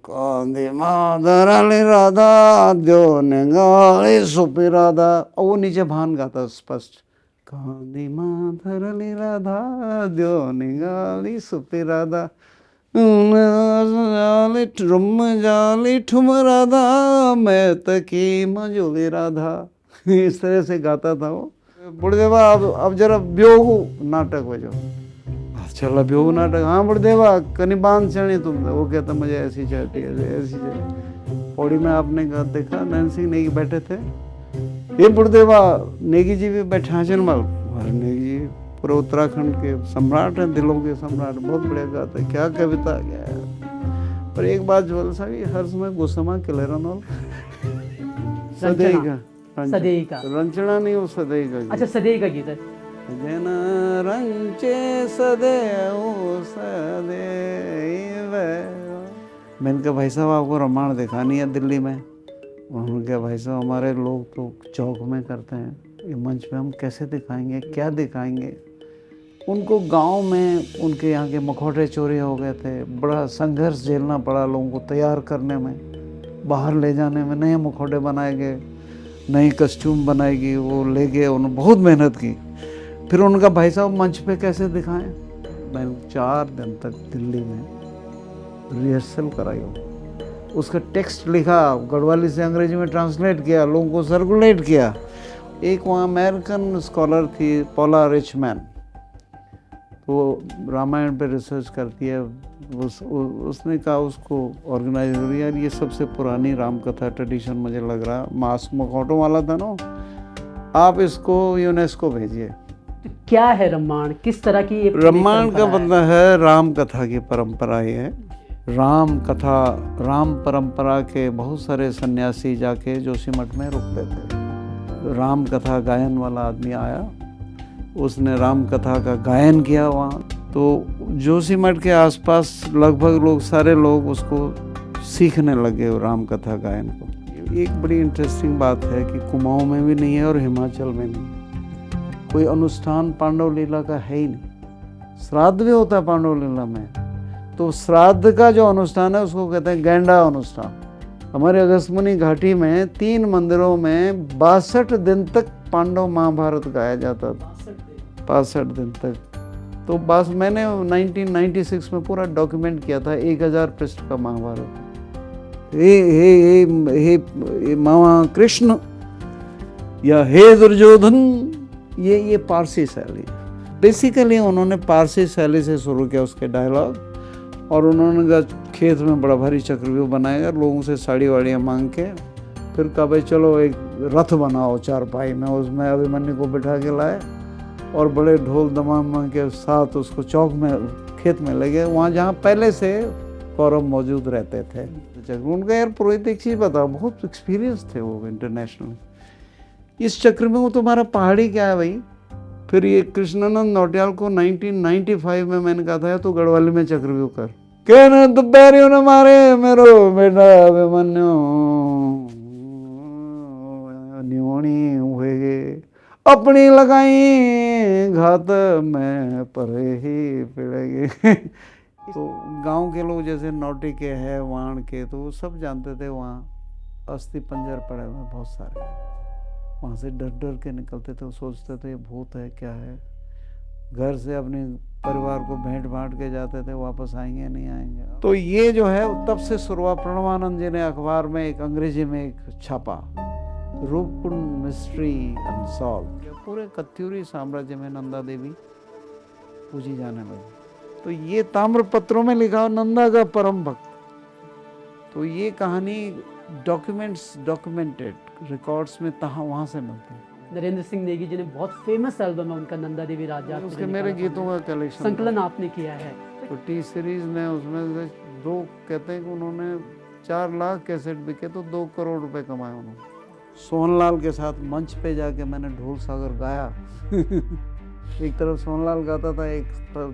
कांदी माधरली राधा द्यो निगाली सुपी राधा, और वो नीचे भान गाता स्पष्ट, कांदी माधरली राधा द्यो निगाली सुपी राधा, ट्रुम जाली ठुम राधा मैं तकी मजूली राधा। इस तरह से गाता था वो। बुढ़देवा अब जरा ब्योहू नाटक बजो। चला ब्योहू नाटक, हाँ बुढ़देवा कनी बांध चढ़ी तुम। वो कहता मुझे ऐसी चाहती है, ऐसी चाहिए। पौड़ी में आपने देखा नैन सिंह नेगी बैठे थे, ये बुढ़देवा नेगी जी भी बैठे हाजन माल। नेगी जी पूरे उत्तराखंड के सम्राट हैं, दिलों के सम्राट, बहुत बढ़िया गाते, क्या कविता क्या है। पर एक बात जोल साहब, हर समय गुस्सा के ले रहा सदैई का रंचना नहीं, वो सदैई का। अच्छा, सदैई का गीत है। जन रंचे सदैव सदैव। मैंने कहा भाई साहब आपको रामायण दिखानी है दिल्ली में। उन्होंने कहा भाई साहब हमारे लोग तो चौक में करते हैं, ये मंच पे हम कैसे दिखाएंगे, क्या दिखाएंगे। उनको गांव में उनके यहाँ के मखौटे चोरी हो गए थे, बड़ा संघर्ष झेलना पड़ा लोगों को तैयार करने में, बाहर ले जाने में। नए मखौटे बनाए गए, नई कस्ट्यूम बनाएगी, वो ले गए, उन्होंने बहुत मेहनत की। फिर उनका भाई साहब मंच पे कैसे दिखाएं। मैंने 4 दिन तक दिल्ली में रिहर्सल कराई हो, उसका टेक्स्ट लिखा, गढ़वाली से अंग्रेजी में ट्रांसलेट किया, लोगों को सर्कुलेट किया। एक वहाँ अमेरिकन स्कॉलर थी पॉला रिचमैन, वो रामायण पे रिसर्च करती है। उसने कहा उसको ऑर्गेनाइज हो यार, ये सबसे पुरानी राम कथा ट्रेडिशन मुझे लग रहा, मास्क मखौटों वाला था ना, आप इसको यूनेस्को भेजिए। तो क्या है रामायण, किस तरह की ये रामायण का मतलब है राम कथा की परंपरा। ये है राम कथा, राम परंपरा के बहुत सारे सन्यासी जाके जोशीमठ में रुकते थे। राम कथा गायन वाला आदमी आया, उसने राम कथा का गायन किया वहाँ। तो जोशीमठ के आसपास लगभग लोग, सारे लोग उसको सीखने लगे राम कथा गायन को। एक बड़ी इंटरेस्टिंग बात है कि कुमाऊं में भी नहीं है और हिमाचल में नहीं है। कोई अनुष्ठान पांडव लीला का है ही नहीं। श्राद्ध भी होता है पांडव लीला में, तो श्राद्ध का जो अनुष्ठान है उसको कहते हैं गैंडा अनुष्ठान। हमारे अगस्त्यमुनि घाटी में 3 मंदिरों में 62 दिन तक पांडव महाभारत गाया जाता था, 65 दिन तक। तो बस मैंने 1996 में पूरा डॉक्यूमेंट किया था, 1000 पृष्ठ का महाभारत। हे मामा कृष्ण या हे दुर्योधन, ये पारसी शैली। बेसिकली उन्होंने पारसी शैली से शुरू किया उसके डायलॉग, और उन्होंने कहा खेत में बड़ा भारी चक्रव्यूह बनाएगा, लोगों से साड़ी वाड़ियाँ मांग के, फिर कहा भाई चलो एक रथ बनाओ 4 पाई में। उसमें अभिमन्यु को बिठा के लाए और बड़े ढोल दमाम के साथ उसको चौक में खेत में ले गए, वहाँ जहाँ पहले से कौरव मौजूद रहते थे। उनका यार पुरोहित एक चीज़ बताओ, बहुत एक्सपीरियंस थे वो इंटरनेशनल। इस चक्र में वो तुम्हारा पहाड़ी क्या है भाई। फिर ये कृष्णानंद नौटियाल को 1995 में मैंने कहा था तो गढ़वाली में चक्रव्यूह कर, कहना तो बैरियो न मारे मेरो बेटा अभिमन्यु न्योणी हुए अपनी लगाई घात में परे ही पिड़ेगी। तो गांव के लोग जैसे नौटी के हैं, वाण के, तो वो सब जानते थे वहाँ अस्थि पंजर पड़े हुए बहुत सारे। वहाँ से डर डर के निकलते थे, वो सोचते थे ये भूत है क्या है। घर से अपने परिवार को भेंट बांट के जाते थे, वापस आएंगे नहीं आएंगे। तो ये जो है तब से शुरुआत। प्रणवानंद जी ने अखबार में एक अंग्रेजी में एक छापा, रूपकुंड मिस्ट्री अनसॉल्व्ड। पूरे कत्यूरी साम्राज्य में नंदा देवी पूजी जाने लगी। तो ये ताम्र पत्रों में लिखा नंदा का परम भक्त। तो ये कहानी डॉक्यूमेंटेड रिकॉर्ड्स में वहाँ से मिलती है। नरेंद्र सिंह नेगी जी ने बहुत फेमस एल्बम है उनका, नंदा देवी राजा, उसके मेरे गीतों का कलेक्शन संकलन आपने किया है। तो टी सीरीज में उसमें 2 कहते हैं कि उन्होंने 4 लाख कैसेट बिके तो 2 करोड़ रुपए कमाए उन्होंने। सोहनलाल के साथ मंच पे जाके मैंने ढोल सागर गाया। एक तरफ सोहनलाल गाता था, एक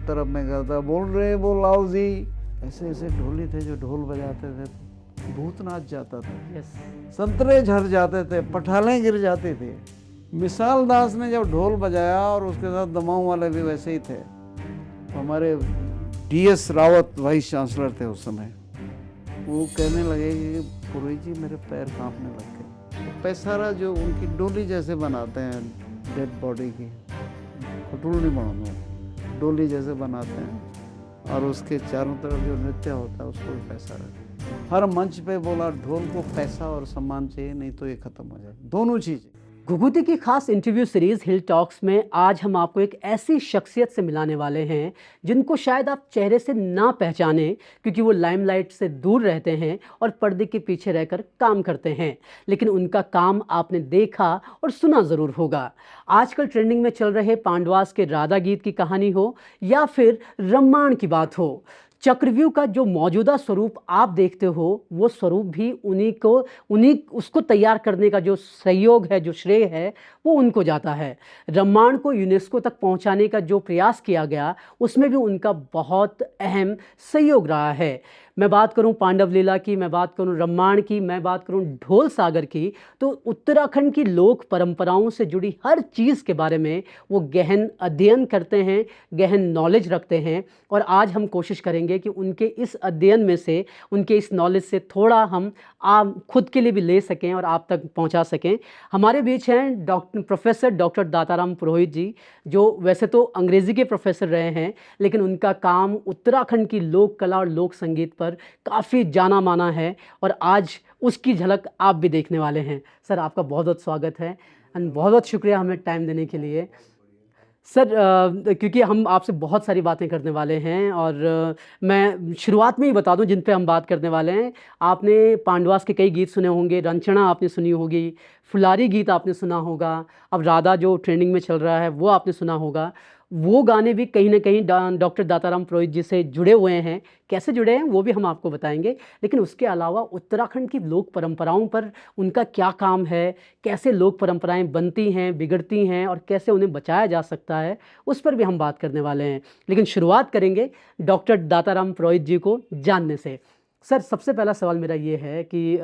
तरफ मैं गाता, बोल रहे बोल आओ जी। ऐसे ऐसे ढोली थे जो ढोल बजाते थे, भूत नाच जाता था, संतरे झर जाते थे, पठालें गिर जाते थे। मिसाल दास ने जब ढोल बजाया और उसके साथ दमाऊ वाले भी वैसे ही थे। तो हमारे DS रावत वाइस चांसलर थे उस समय, वो कहने लगे कि पुरोहित जी मेरे पैर कांपने लग गए। तो पैसारा जो उनकी डोली जैसे बनाते हैं डेड बॉडी की, खटुल नहीं बनाना, डोली जैसे बनाते हैं और उसके चारों तरफ जो नृत्य होता है उसको भी पैसारा। हर मंच पे बोला ढोल को पैसा और सम्मान चाहिए, नहीं तो ये खत्म हो जाए, दोनों चीज़ें। घुघुती की खास इंटरव्यू सीरीज हिल टॉक्स में आज हम आपको एक ऐसी शख्सियत से मिलाने वाले हैं जिनको शायद आप चेहरे से ना पहचाने, क्योंकि वो लाइमलाइट से दूर रहते हैं और पर्दे के पीछे रहकर काम करते हैं, लेकिन उनका काम आपने देखा और सुना ज़रूर होगा। आजकल ट्रेंडिंग में चल रहे पांडवास के राधा गीत की कहानी हो या फिर रामायण की बात हो, चक्रव्यूह का जो मौजूदा स्वरूप आप देखते हो वो स्वरूप भी उन्हीं उसको तैयार करने का जो सहयोग है, जो श्रेय है, वो उनको जाता है। रामायण को यूनेस्को तक पहुंचाने का जो प्रयास किया गया उसमें भी उनका बहुत अहम सहयोग रहा है। मैं बात करूं पांडव लीला की, मैं बात करूं रामायण की, मैं बात करूं ढोल सागर की, तो उत्तराखंड की लोक परंपराओं से जुड़ी हर चीज़ के बारे में वो गहन अध्ययन करते हैं, गहन नॉलेज रखते हैं। और आज हम कोशिश करेंगे कि उनके इस अध्ययन में से, उनके इस नॉलेज से थोड़ा हम आप खुद के लिए भी ले सकें और आप तक पहुंचा सकें। हमारे बीच हैं प्रोफेसर डॉक्टर दाताराम पुरोहित जी, जो वैसे तो अंग्रेज़ी के प्रोफेसर रहे हैं, लेकिन उनका काम उत्तराखंड की लोक कला और लोक संगीत पर काफ़ी जाना माना है और आज उसकी झलक आप भी देखने वाले हैं। सर, आपका बहुत बहुत स्वागत है एंड बहुत बहुत शुक्रिया हमें टाइम देने के लिए। सर, क्योंकि हम आपसे बहुत सारी बातें करने वाले हैं और मैं शुरुआत में ही बता दूं जिन पे हम बात करने वाले हैं। आपने पांडवास के कई गीत सुने होंगे, रंचना आपने सुनी होगी, फुलारी गीत आपने सुना होगा, अब राधा जो ट्रेंडिंग में चल रहा है वो आपने सुना होगा। वो गाने भी कहीं ना कहीं डॉक्टर दाताराम पुरोहित जी से जुड़े हुए हैं। कैसे जुड़े हैं वो भी हम आपको बताएंगे, लेकिन उसके अलावा उत्तराखंड की लोक परंपराओं पर उनका क्या काम है, कैसे लोक परंपराएं बनती हैं, बिगड़ती हैं और कैसे उन्हें बचाया जा सकता है, उस पर भी हम बात करने वाले हैं। लेकिन शुरुआत करेंगे डॉक्टर दाताराम पुरोहित जी को जानने से। सर, सबसे पहला सवाल मेरा ये है कि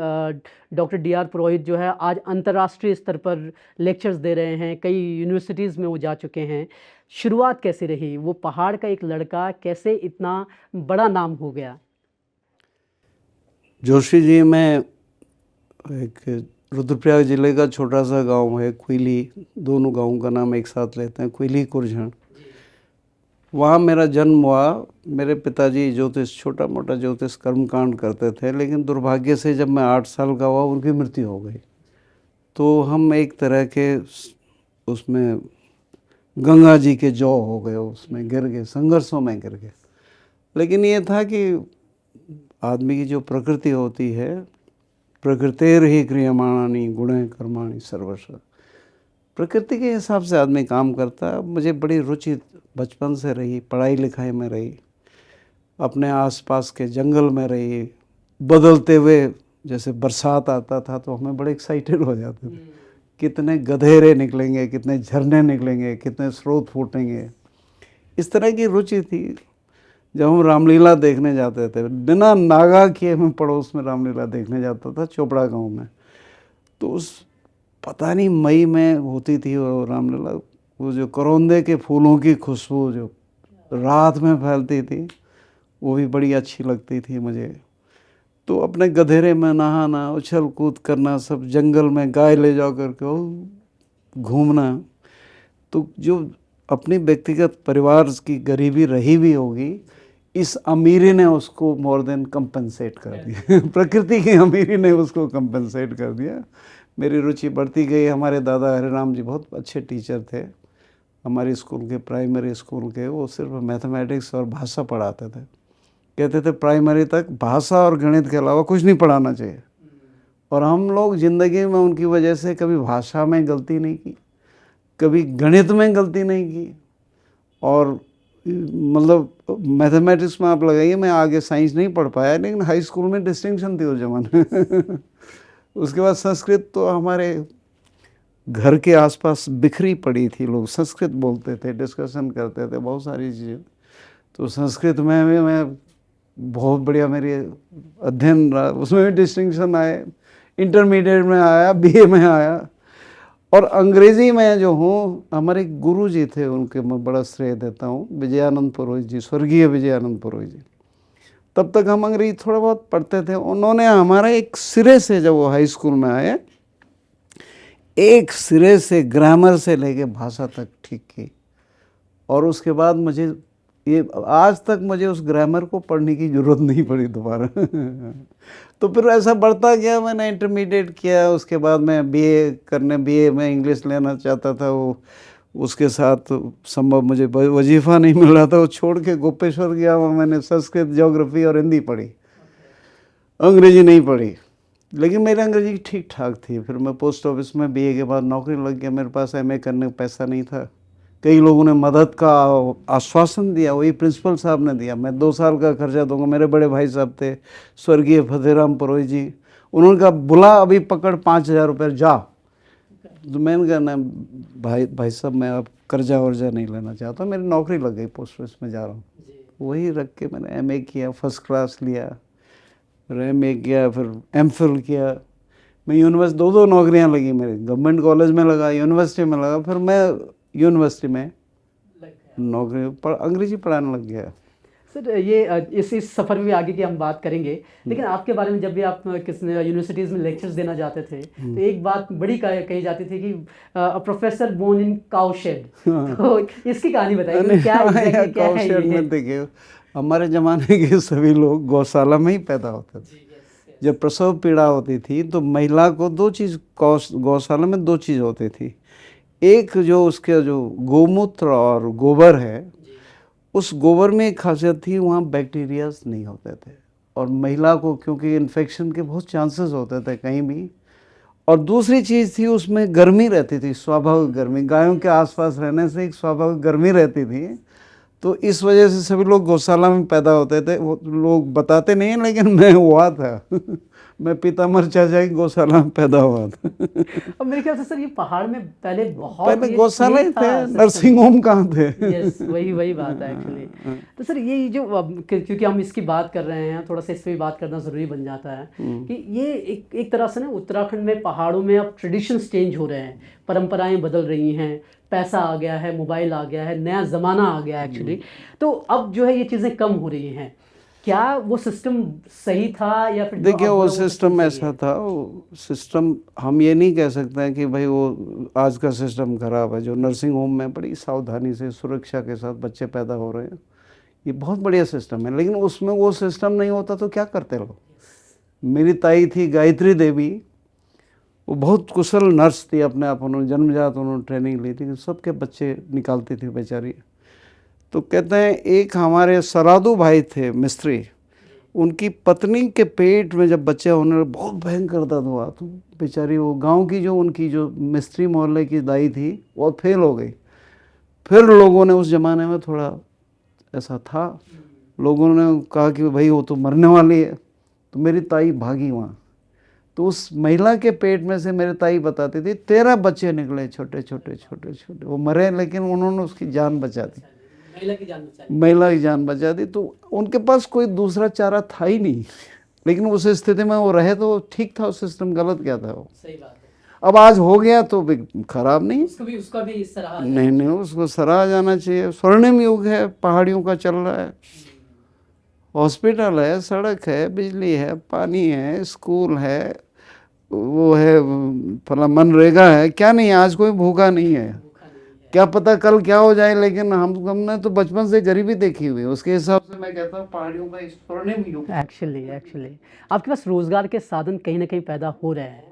डॉक्टर डी.आर. पुरोहित जो है आज अंतर्राष्ट्रीय स्तर पर लेक्चर्स दे रहे हैं, कई यूनिवर्सिटीज़ में वो जा चुके हैं। शुरुआत कैसी रही? वो पहाड़ का एक लड़का कैसे इतना बड़ा नाम हो गया? जोशी जी, मैं एक रुद्रप्रयाग जिले का छोटा सा गांव है क्विली, दोनों गांवों का नाम एक साथ लेते हैं, क्विली कुरझण। वहाँ मेरा जन्म हुआ। मेरे पिताजी ज्योतिष, छोटा मोटा ज्योतिष कर्मकांड करते थे, लेकिन दुर्भाग्य से जब मैं 8 साल का हुआ उनकी मृत्यु हो गई। तो हम एक तरह के उसमें गंगा जी के जौ हो गए, उसमें गिर गए, संघर्षों में गिर गए। लेकिन ये था कि आदमी की जो प्रकृति होती है, प्रकृतेर ही क्रियमाणानि गुणे कर्माणि सर्वशः, प्रकृति के हिसाब से आदमी काम करता है। मुझे बड़ी रुचि बचपन से रही, पढ़ाई लिखाई में रही, अपने आसपास के जंगल में रही। बदलते हुए जैसे बरसात आता था तो हमें बड़े एक्साइटेड हो जाते थे, कितने गधेरे निकलेंगे, कितने झरने निकलेंगे, कितने स्रोत फूटेंगे। इस तरह की रुचि थी। जब हम रामलीला देखने जाते थे, बिना नागा किए मैं पड़ोस में रामलीला देखने जाता था चोपड़ा गांव में, तो उस पता नहीं मई में होती थी वो रामलीला, वो जो करौंदे के फूलों की खुशबू जो रात में फैलती थी वो भी बड़ी अच्छी लगती थी मुझे। तो अपने गधेरे में नहाना, उछल कूद करना, सब जंगल में गाय ले जा कर के घूमना। तो जो अपनी व्यक्तिगत परिवार की गरीबी रही भी होगी, इस अमीरी ने उसको मोर देन कंपनसेट कर दिया प्रकृति की अमीरी ने उसको कंपनसेट कर दिया। मेरी रुचि बढ़ती गई। हमारे दादा हरिराम जी बहुत अच्छे टीचर थे हमारे स्कूल के, प्राइमरी स्कूल के। वो सिर्फ मैथमेटिक्स और भाषा पढ़ाते थे। कहते थे प्राइमरी तक भाषा और गणित के अलावा कुछ नहीं पढ़ाना चाहिए। और हम लोग ज़िंदगी में उनकी वजह से कभी भाषा में गलती नहीं की, कभी गणित में गलती नहीं की, और मतलब मैथमेटिक्स में आप लगाइए, मैं आगे साइंस नहीं पढ़ पाया, लेकिन हाई स्कूल में डिस्टिंक्शन थी उस जमाने में उसके बाद संस्कृत तो हमारे घर के आसपास बिखरी पड़ी थी, लोग संस्कृत बोलते थे, डिस्कशन करते थे, बहुत सारी चीज़ें। तो संस्कृत में भी मैं बहुत बढ़िया मेरी अध्ययन रहा, उसमें भी डिस्टिंक्शन आए, इंटरमीडिएट में आया, बीए में आया। और अंग्रेज़ी में जो हूँ, हमारे गुरु जी थे, उनके मैं बड़ा श्रेय देता हूँ, विजयानंद पुरोहित जी, स्वर्गीय विजयानंद पुरोहित जी। तब तक हम अंग्रेजी थोड़ा बहुत पढ़ते थे। उन्होंने हमारा एक सिरे से, जब वो हाई स्कूल में आए, एक सिरे से ग्रामर से लेके भाषा तक ठीक की। और उसके बाद मुझे ये आज तक मुझे उस ग्रामर को पढ़ने की ज़रूरत नहीं पड़ी दोबारा। तो फिर ऐसा बढ़ता गया, मैंने इंटरमीडिएट किया, उसके बाद मैं बीए में इंग्लिश लेना चाहता था। वो उसके साथ संभव मुझे वजीफ़ा नहीं मिल रहा था, वो छोड़ के गोपेश्वर गया, वहाँ मैंने संस्कृत, ज्योग्राफी और हिंदी पढ़ी, अंग्रेजी नहीं पढ़ी। लेकिन मेरी अंग्रेजी ठीक ठाक थी। फिर मैं पोस्ट ऑफिस में बीए के बाद नौकरी लग गया। मेरे पास एमए करने का पैसा नहीं था। कई लोगों ने मदद का आश्वासन दिया, वही प्रिंसिपल साहब ने दिया, मैं 2 साल का खर्चा दूंगा। मेरे बड़े भाई साहब थे स्वर्गीय फतेहराम पुरोहित जी, उन्होंने कहा बुला अभी पकड़ 5,000 रुपये जा। तो मैंने कहा ना भाई साहब, मैं अब कर्जा वर्जा नहीं लेना चाहता, मेरी नौकरी लग गई, पोस्ट ऑफिस में जा रहा हूँ। वही रख के मैंने एमए किया, फर्स्ट क्लास लिया, फिर एमए किया, फिर एमफिल किया। मैं यूनिवर्सिटी 2 नौकरियाँ लगी मेरी, गवर्नमेंट कॉलेज में लगा, यूनिवर्सिटी में लगा। फिर मैं यूनिवर्सिटी में नौकरी अंग्रेजी पढ़ाने लग गया। सर ये इस सफ़र में भी आगे की हम बात करेंगे, लेकिन आपके बारे में जब भी आप किस यूनिवर्सिटीज़ में लेक्चर्स देना जाते थे तो एक बात बड़ी कही जाती थी कि प्रोफेसर बोर्न इन काउशेड। तो इसकी कहानी बताइए, क्या काउशेड में देखिए, हमारे ज़माने के सभी लोग गौशाला में ही पैदा होते थे। जब प्रसव पीड़ा होती थी तो महिला को 2 चीज़, गौशाला में 2 चीज़ होती थी। एक जो उसके जो गोमूत्र और गोबर है, उस गोबर में एक खासियत थी, वहाँ बैक्टीरियाज नहीं होते थे, और महिला को क्योंकि इन्फेक्शन के बहुत चांसेस होते थे कहीं भी। और दूसरी चीज़ थी, उसमें गर्मी रहती थी, स्वाभाविक गर्मी, गायों के आसपास रहने से एक स्वाभाविक गर्मी रहती थी। तो इस वजह से सभी लोग गौशाला में पैदा होते थे। वो लोग बताते नहीं, लेकिन मैं हुआ था। मैं पीताम्बर चाचा की गौशाला में पैदा हुआ था। अब मेरे ख्याल से सर ये पहाड़ में पहले गौशाला ही थे, नर्सिंग होम कहाँ थे। यस, वही बात है एक्चुअली। तो सर ये जो क्योंकि हम इसकी बात कर रहे हैं, थोड़ा सा इस पर भी बात करना ज़रूरी बन जाता है कि ये एक तरह से ना उत्तराखंड में पहाड़ों में अब ट्रेडिशंस चेंज हो रहे हैं, परंपराएं बदल रही हैं, पैसा आ गया है, मोबाइल आ गया है, नया ज़माना आ गया है एक्चुअली। तो अब जो है ये चीज़ें कम हो रही हैं। क्या वो सिस्टम सही था या फिर? देखिए, वो सिस्टम ऐसा था, वो सिस्टम हम ये नहीं कह सकते हैं कि भाई वो आज का सिस्टम खराब है। जो नर्सिंग होम में बड़ी सावधानी से, सुरक्षा के साथ बच्चे पैदा हो रहे हैं, ये बहुत बढ़िया सिस्टम है। लेकिन उसमें वो सिस्टम नहीं होता तो क्या करते लोग। मेरी ताई थी गायत्री देवी, वो बहुत कुशल नर्स थी अपने आप, उन्होंने जन्मजात उन्होंने ट्रेनिंग ली थी, सबके बच्चे निकालती थी बेचारी। तो कहते हैं एक हमारे सरादू भाई थे मिस्त्री, उनकी पत्नी के पेट में जब बच्चे होने लगे, बहुत भयंकर दर्द हुआ, तो बेचारी वो गांव की जो उनकी जो मिस्त्री मोहल्ले की दाई थी वो फेल हो गई। फिर लोगों ने उस ज़माने में थोड़ा ऐसा था, लोगों ने कहा कि भाई वो तो मरने वाली है, तो मेरी ताई भागी वहाँ। तो उस महिला के पेट में से मेरी ताई बताती थी 13 बच्चे निकले, छोटे छोटे छोटे छोटे। वो मरे लेकिन उन्होंने उसकी जान बचा दी, महिला की जान बचा दी। तो उनके पास कोई दूसरा चारा था ही नहीं। लेकिन उस स्थिति में वो रहे तो ठीक था, उस सिस्टम गलत क्या था वो। सही बात है। अब आज हो गया तो भी खराब नहीं, उसका भी सराहा नहीं, उसको सराहा जाना चाहिए। स्वर्णिम युग है, पहाड़ियों का चल रहा है, हॉस्पिटल है, सड़क है, बिजली है, पानी है, स्कूल है, वो है फला मनरेगा है, क्या नहीं है। आज कोई भूखा नहीं है, क्या पता कल क्या हो जाए। लेकिन हमने तो बचपन से गरीबी देखी हुई है, उसके हिसाब से मैं कहता हूँ पहाड़ियों का स्वर्णिम युग। एक्चुअली आपके पास रोजगार के साधन कहीं ना कहीं पैदा हो रहे हैं।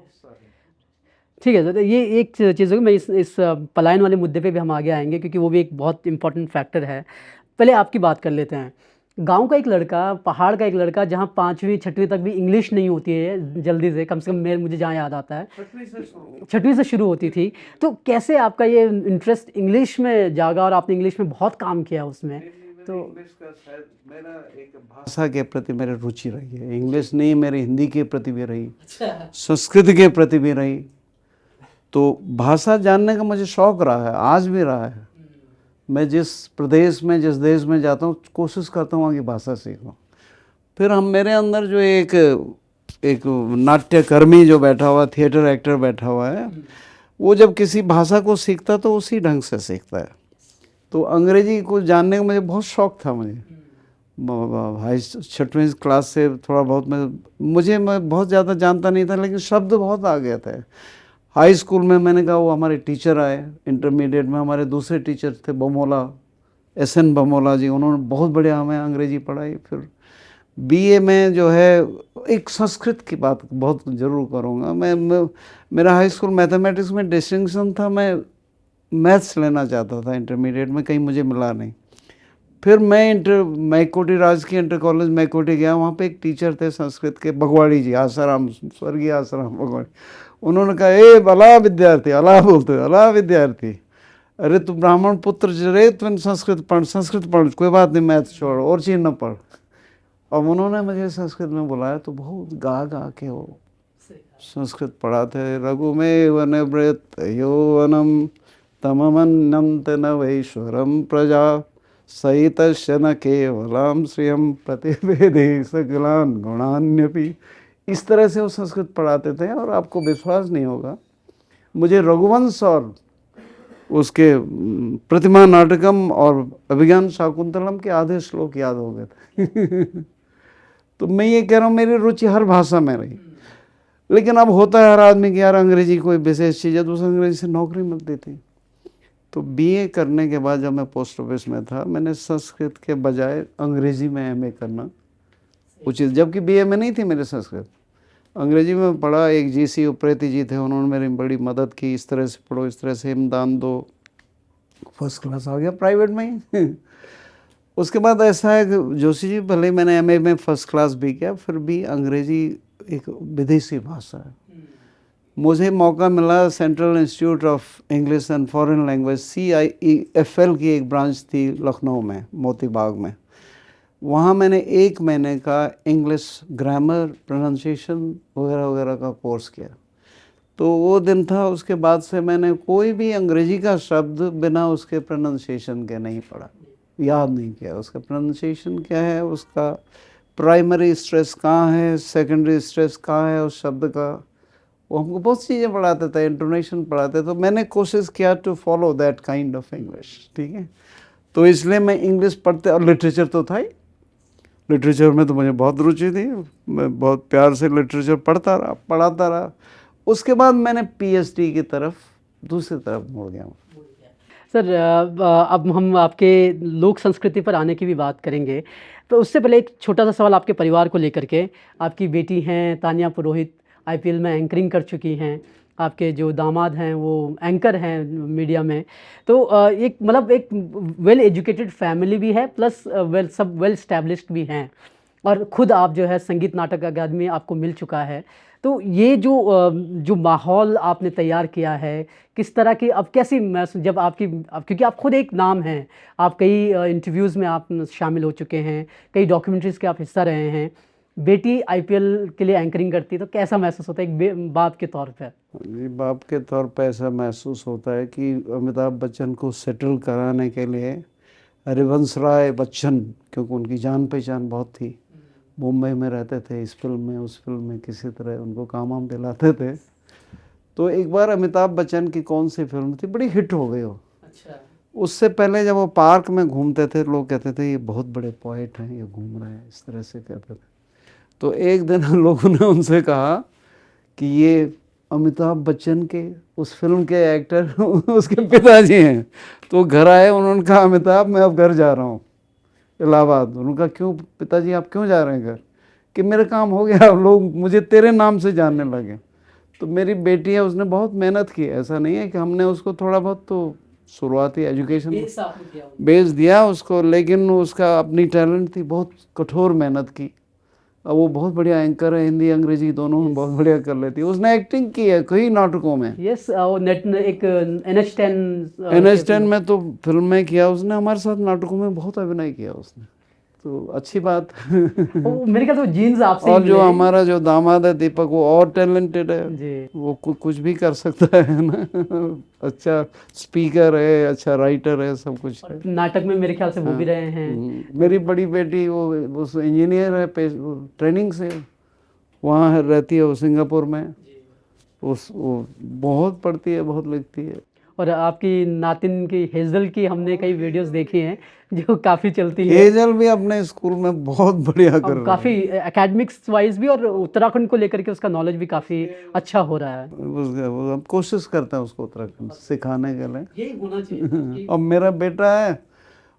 ठीक है सर, ये एक चीज़ होगी। मैं इस पलायन वाले मुद्दे पे भी हम आगे आएंगे, क्योंकि वो भी एक बहुत इंपॉर्टेंट फैक्टर है। पहले आपकी बात कर लेते हैं। गांव का एक लड़का, पहाड़ का एक लड़का, जहां 5वीं 6वीं तक भी इंग्लिश नहीं होती है जल्दी से, कम से कम मुझे जहां याद आता है 6वीं से शुरू होती थी। तो कैसे आपका ये इंटरेस्ट इंग्लिश में जागा और आपने इंग्लिश में बहुत काम किया उसमें? तो मेरा एक भाषा के प्रति मेरी रुचि रही है। इंग्लिश नहीं, मेरी हिंदी के प्रति भी रही, संस्कृत के प्रति भी रही। तो भाषा जानने का मुझे शौक़ रहा है, आज भी रहा है। मैं जिस प्रदेश में, जिस देश में जाता हूँ, कोशिश करता हूँ वहाँ की भाषा सीखूँ। फिर मेरे अंदर जो एक नाट्यकर्मी जो बैठा हुआ, थिएटर एक्टर बैठा हुआ है, वो जब किसी भाषा को सीखता तो उसी ढंग से सीखता है। तो अंग्रेजी को जानने का मुझे बहुत शौक़ था। मुझे हाई 6वीं क्लास से थोड़ा बहुत मैं बहुत ज़्यादा जानता नहीं था, लेकिन शब्द बहुत आ गया था। हाई स्कूल में मैंने कहा, वो हमारे टीचर आए, इंटरमीडिएट में हमारे दूसरे टीचर थे बमोला, SN बमोला जी, उन्होंने बहुत बढ़िया हमें अंग्रेजी पढ़ाई। फिर BA में जो है, एक संस्कृत की बात बहुत ज़रूर करूँगा मैं मेरा हाई स्कूल मैथमेटिक्स में डिस्टिंक्शन था, मैं मैथ्स लेना चाहता था इंटरमीडिएट में, कहीं मुझे मिला नहीं। फिर मैं मैकोटी राजकीय इंटर कॉलेज मैकोटी गया, वहाँ पे एक टीचर थे संस्कृत के, भगवाड़ी जी, आसाराम, स्वर्गीय आसाराम भगवाड़ी। उन्होंने कहा, ए अला विद्यार्थी, अला बोलते अला विद्यार्थी, अरे तू ब्राह्मण पुत्र रे, तुम संस्कृत पढ़, कोई बात नहीं, मैथ छोड़, और चीज़ न पढ़। अब उन्होंने मुझे संस्कृत में बुलाया, तो बहुत गा के वो संस्कृत पढ़ाते। रघु में वनव्रत यौवनम तममन्नम तनवैश्वरम प्रजा सहितस्य न केवलम श्रियम प्रतिवेदे सकलान गुणान्यपि। इस तरह से वो संस्कृत पढ़ाते थे, और आपको विश्वास नहीं होगा, मुझे रघुवंश और उसके प्रतिमा नाटकम और अभिज्ञान शाकुंतलम के आधे श्लोक याद हो गए थे। तो मैं ये कह रहा हूँ, मेरी रुचि हर भाषा में रही। लेकिन अब होता है हर आदमी की, यार अंग्रेजी कोई विशेष चीज़ है, तो उस अंग्रेजी से नौकरी मिलती थी। तो BA करने के बाद जब मैं पोस्ट ऑफिस में था, मैंने संस्कृत के बजाय अंग्रेजी में MA करना उचित, जबकि BA में नहीं थी मेरे संस्कृत, अंग्रेजी में पढ़ा। एक GC उप्रेती जी थे, उन्होंने मेरी बड़ी मदद की, इस तरह से पढ़ो, इस तरह से इम्तिहान दो, फर्स्ट क्लास आ गया प्राइवेट में ही। उसके बाद ऐसा है कि जोशी जी, भले ही मैंने MA में फर्स्ट क्लास भी किया, फिर भी अंग्रेजी एक विदेशी भाषा है। मुझे मौका मिला, central institute of English and foreign language CIEFL की एक ब्रांच थी लखनऊ में, मोती बाग में। वहाँ मैंने 1 महीने का इंग्लिश ग्रामर, प्रोनाउंसिएशन वगैरह वगैरह का कोर्स किया। तो वो दिन था, उसके बाद से मैंने कोई भी अंग्रेजी का शब्द बिना उसके प्रोनाउंसिएशन के नहीं पढ़ा, याद नहीं किया। उसका प्रोनाउंसिएशन क्या है, उसका प्राइमरी स्ट्रेस कहाँ है, सेकेंडरी स्ट्रेस कहाँ है उस शब्द का, वो हमको बहुत चीज़ें पढ़ाते थे, इंटोनेशन पढ़ाते। तो मैंने कोशिश किया to follow that kind of English, ठीक है। तो इसलिए मैं इंग्लिश पढ़ते, और लिटरेचर तो था ही, लिटरेचर में तो मुझे बहुत रुचि थी, मैं बहुत प्यार से लिटरेचर पढ़ाता रहा। उसके बाद मैंने PhD की तरफ दूसरी तरफ मुड़ गया हूँ। सर, अब हम आपके लोक संस्कृति पर आने की भी बात करेंगे, तो उससे पहले एक छोटा सा सवाल आपके परिवार को लेकर के। आपकी बेटी हैं तान्या पुरोहित, IPL में एंकरिंग कर चुकी हैं, आपके जो दामाद हैं वो एंकर हैं मीडिया में। तो एक मतलब एक वेल एजुकेटेड फैमिली भी है, प्लस वेल स्टैब्लिश्ड भी हैं, और ख़ुद आप जो है संगीत नाटक अकादमी आपको मिल चुका है। तो ये जो माहौल आपने तैयार किया है, किस तरह की, अब कैसी जब क्योंकि आप खुद एक नाम हैं, आप कई इंटरव्यूज़ में आप शामिल हो चुके हैं, कई डॉक्यूमेंट्रीज़ के आप हिस्सा रहे हैं, बेटी IPL के लिए एंकरिंग करती है, तो कैसा महसूस होता है एक बाप के तौर पर? जी, बाप के तौर पर ऐसा महसूस होता है कि अमिताभ बच्चन को सेटल कराने के लिए हरिवंश राय बच्चन, क्योंकि उनकी जान पहचान बहुत थी, मुंबई में रहते थे, इस फिल्म में उस फिल्म में किसी तरह उनको काम वाम दिलाते थे। तो एक बार अमिताभ बच्चन की कौन सी फिल्म थी, बड़ी हिट हो गई वो। अच्छा। उससे पहले जब वो पार्क में घूमते थे, लोग कहते थे ये बहुत बड़े पोएट हैं, ये घूम रहे हैं, इस तरह से कहते थे। तो एक दिन लोगों ने उनसे कहा कि ये अमिताभ बच्चन के उस फिल्म के एक्टर उसके पिताजी हैं। तो घर आए, उन्होंने कहा अमिताभ मैं अब घर जा रहा हूँ इलाहाबाद। उनका क्यों पिताजी, आप क्यों जा रहे हैं घर? कि मेरा काम हो गया, अब लोग मुझे तेरे नाम से जानने लगे। तो मेरी बेटी है, उसने बहुत मेहनत की, ऐसा नहीं है कि हमने उसको थोड़ा बहुत तो शुरुआती एजुकेशन बेस दिया उसको, लेकिन उसका अपनी टैलेंट थी, बहुत कठोर मेहनत की। अब वो बहुत बढ़िया एंकर है, हिंदी अंग्रेजी दोनों में बहुत बढ़िया कर लेती है। उसने एक्टिंग की है कई नाटकों में। यस, वो नेट एक NH10 में तो फिल्म में किया उसने, हमारे साथ नाटकों में बहुत अभिनय किया उसने, तो अच्छी बात। मेरे ख्याल से जीन्स आपसे और जो हमारा जो दामाद है दीपक, वो और टैलेंटेड है जी। वो कुछ भी कर सकता है ना। अच्छा स्पीकर है, अच्छा राइटर है, सब कुछ है। नाटक में मेरे ख्याल से वो भी रहे हैं। मेरी बड़ी बेटी वो इंजीनियर है, ट्रेनिंग से वहाँ रहती है, वो सिंगापुर में। वो बहुत पढ़ती है, बहुत लिखती है। और आपकी नातिन की हेज़ल की हमने कई वीडियोस देखी हैं जो काफ़ी चलती है। हेजल भी अपने स्कूल में बहुत बढ़िया कर अब रही काफ़ी एकेडमिक्स वाइज भी और उत्तराखंड को लेकर के उसका नॉलेज भी काफ़ी अच्छा हो रहा है। है। वो हम कोशिश करते हैं उसको उत्तराखंड सिखाने के लिए। यही होना चाहिए। और मेरा बेटा है,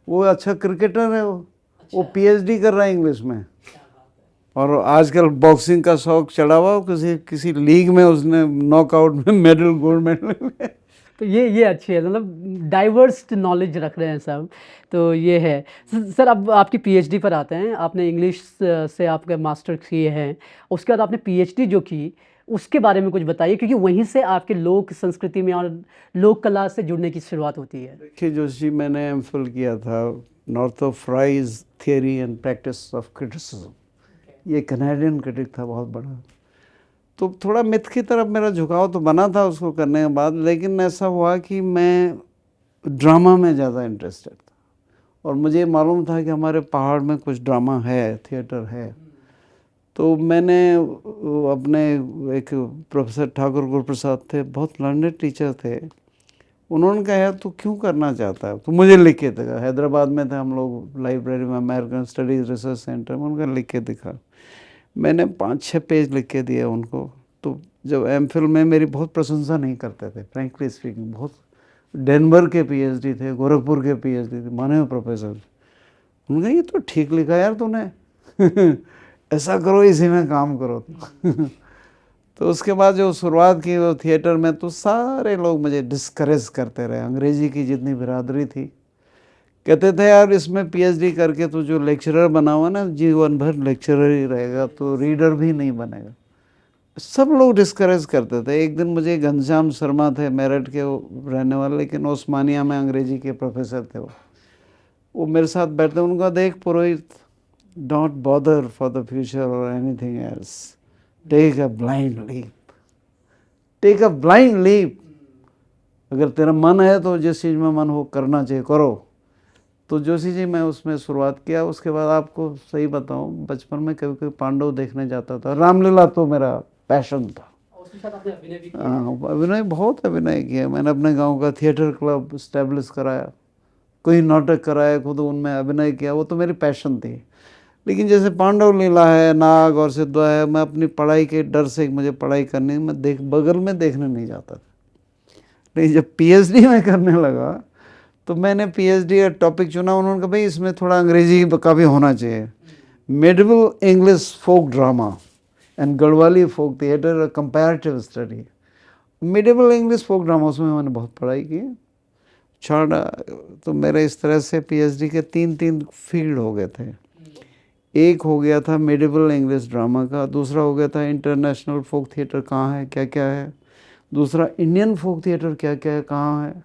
वो अच्छा क्रिकेटर है, वो पीएचडी कर रहा है इंग्लिश में। और आजकल बॉक्सिंग का शौक चढ़ा हुआ, किसी किसी लीग में उसने नॉकआउट में मेडल, गोल्ड मेडल। तो ये अच्छी है, मतलब डाइवर्स नॉलेज रख रहे हैं सब, तो ये है। सर अब आपकी पीएचडी पर आते हैं। आपने इंग्लिश से आपके मास्टर किए हैं, उसके बाद आपने पीएचडी जो की उसके बारे में कुछ बताइए, क्योंकि वहीं से आपके लोक संस्कृति में और लोक कला से जुड़ने की शुरुआत होती है। देखिए जोशी, मैंने एमफिल किया था north of fries theory and practice of criticism. ये कनाडियन क्रिटिक था बहुत बड़ा, तो थोड़ा मिथ की तरफ मेरा झुकाव तो बना था उसको करने के बाद। लेकिन ऐसा हुआ कि मैं ड्रामा में ज़्यादा इंटरेस्टेड था, और मुझे मालूम था कि हमारे पहाड़ में कुछ ड्रामा है, थिएटर है। तो मैंने अपने एक प्रोफेसर ठाकुर गुरुप्रसाद थे, बहुत लर्नेड टीचर थे, उन्होंने कहा यार तू क्यों करना चाहता है, तो मुझे लिख के दिखा। हैदराबाद में थे हम लोग लाइब्रेरी में, अमेरिकन स्टडीज़ रिसर्च सेंटर में, उनका लिख के दिखा। मैंने 5-6 पेज लिख के दिए उनको। तो जब एमफिल में मेरी बहुत प्रशंसा नहीं करते थे, फ्रैंकली स्पीकिंग। बहुत डेनवर के पीएचडी थे, गोरखपुर के पीएचडी थे, माने हुए प्रोफेसर। उन्होंने कहा ये तो ठीक लिखा यार तूने ऐसा करो, इसी में काम करो। तो उसके बाद जो शुरुआत की वो थिएटर में, तो सारे लोग मुझे डिस्करेज करते रहे। अंग्रेजी की जितनी बिरादरी थी, कहते थे यार इसमें पीएचडी करके तो जो लेक्चरर बना हुआ ना, जीवन भर लेक्चरर ही रहेगा, तो रीडर भी नहीं बनेगा। सब लोग डिस्करेज करते थे। एक दिन मुझे घनश्याम शर्मा थे, मेरठ के रहने वाले, लेकिन ओस्मानिया में अंग्रेजी के प्रोफेसर थे। वो मेरे साथ बैठते, उनका देख Purohit, don't bother for the future और anything else, take a blind leap, take a blind leap. अगर तेरा मन है तो जिस चीज़ में मन हो करना चाहिए, करो। तो जोशी जी, मैं उसमें शुरुआत किया। उसके बाद आपको सही बताऊं, बचपन में कभी कभी पांडव देखने जाता था। रामलीला तो मेरा पैशन था। हाँ, अभिनय बहुत अभिनय किया मैंने। अपने गांव का थिएटर क्लब इस्टेब्लिश कराया, कोई नाटक कराया, खुद उनमें अभिनय किया। वो तो मेरी पैशन थी। लेकिन जैसे पांडव लीला है, नाग और सिद्धवा है, मैं अपनी पढ़ाई के डर से, मुझे पढ़ाई करनी, मैं बगल में देखने नहीं जाता था। लेकिन जब पीएचडी में करने लगा तो मैंने पीएचडी का टॉपिक चुना। उन्होंने कहा भाई इसमें थोड़ा अंग्रेजी का भी होना चाहिए। Medieval English folk drama and Garhwali folk theatre, comparative study. Medieval English folk drama, उसमें मैंने बहुत पढ़ाई की, छोड़ा। तो मेरे इस तरह से पीएचडी के 3 फील्ड हो गए थे। एक हो गया था मेडिवल इंग्लिश ड्रामा का, दूसरा हो गया था इंटरनेशनल फोक थिएटर कहाँ है, क्या क्या है, दूसरा इंडियन फोक थिएटर क्या क्या है, कहाँ है,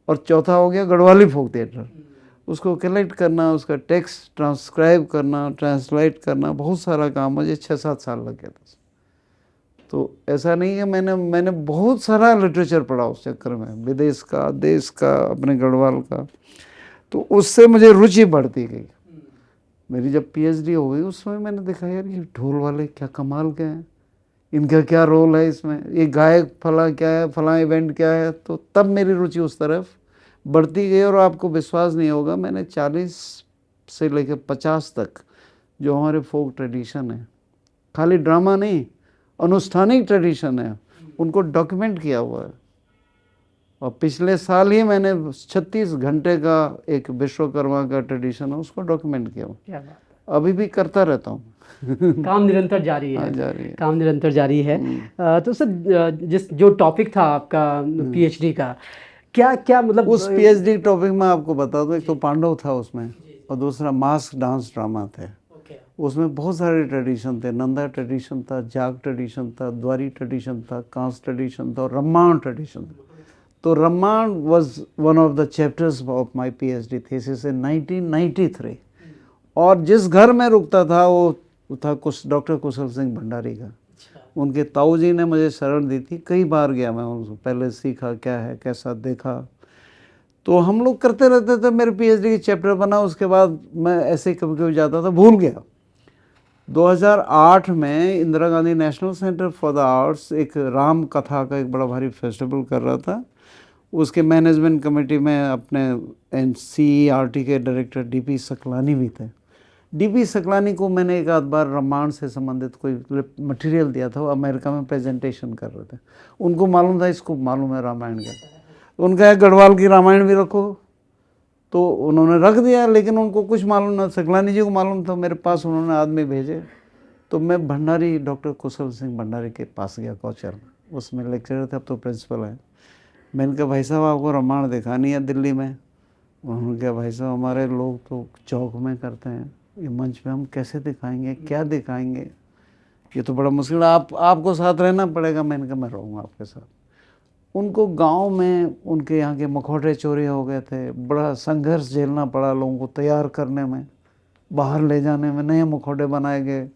और चौथा हो गया गढ़वाली फोक थिएटर। उसको कलेक्ट करना, उसका टेक्स्ट ट्रांसक्राइब करना, ट्रांसलेट करना, बहुत सारा काम मुझे 6-7 साल लग गया था। तो ऐसा नहीं है, मैंने बहुत सारा लिटरेचर पढ़ा उस चक्कर में, विदेश का, देश का, अपने गढ़वाल का। तो उससे मुझे रुचि बढ़ती गई। मेरी जब पीएचडी हो गई उस समय मैंने देखा यार ये ढोल वाले क्या कमाल के हैं, इनका क्या रोल है इसमें, ये गायक फला क्या है, फला इवेंट क्या है। तो तब मेरी रुचि उस तरफ बढ़ती गई। और आपको विश्वास नहीं होगा, मैंने 40 से लेकर 50 तक जो हमारे फोक ट्रेडिशन है, खाली ड्रामा नहीं, अनुष्ठानिक ट्रेडिशन है, उनको डॉक्यूमेंट किया हुआ है। और पिछले साल ही मैंने 36 घंटे का एक विश्वकर्मा का ट्रेडिशन है, उसको डॉक्यूमेंट किया हूँ। अभी भी करता रहता हूँ। काम निरंतर जारी है। हाँ, जारी है। काम निरंतर जारी है। तो सर जो टॉपिक था आपका पीएचडी का, क्या क्या मतलब उस पीएचडी टॉपिक में आपको बता दूं, एक तो पांडव था उसमें, और दूसरा मास्क डांस ड्रामा थे। उसमें बहुत सारे ट्रेडिशन थे। नंदा ट्रेडिशन था, जाग ट्रेडिशन था, द्वारी ट्रेडिशन था, कांस ट्रेडिशन था, और रम्माण ट्रेडिशन था। तो Ramman was one of the chapters of my PhD thesis in 1993। और जिस घर में रुकता था वो था डॉक्टर कुशल सिंह भंडारी का। उनके ताऊ जी ने मुझे शरण दी थी, कई बार गया मैं उनको, पहले सीखा क्या है, कैसा देखा। तो हम लोग करते रहते थे। मेरे पीएचडी की चैप्टर बना, उसके बाद मैं ऐसे ही कभी कभी जाता था, भूल गया। 2008 में Indira Gandhi national centre for the arts एक राम कथा का एक बड़ा भारी फेस्टिवल कर रहा था। उसके मैनेजमेंट कमेटी में अपने NCERT के डायरेक्टर DP सकलानी भी थे। DP सकलानी को मैंने एक आध बार रामायण से संबंधित कोई मटेरियल दिया था, वो अमेरिका में प्रेजेंटेशन कर रहे थे। उनको मालूम था इसको मालूम है रामायण का, उनका है गढ़वाल की रामायण भी रखो, तो उन्होंने रख दिया, लेकिन उनको कुछ मालूम ना, सकलानी जी को मालूम था। मेरे पास उन्होंने आदमी भेजे, तो मैं भंडारी डॉक्टर कुशल सिंह भंडारी के पास गया कोचर में, उसमें लेक्चरर थे, अब तो प्रिंसिपल है। मैंने कहा भाई साहब आपको रामायण दिखानी है दिल्ली में। उन्होंने कहा भाई साहब हमारे लोग तो चौक में करते हैं, ये मंच पे हम कैसे दिखाएंगे, क्या दिखाएंगे, ये तो बड़ा मुश्किल है, आपको साथ रहना पड़ेगा। मैंने कहा मैं रहूँगा आपके साथ। उनको गांव में उनके यहाँ के मखौटे चोरी हो गए थे, बड़ा संघर्ष झेलना पड़ा लोगों को तैयार करने में, बाहर ले जाने में। नए मखौटे बनाए गए,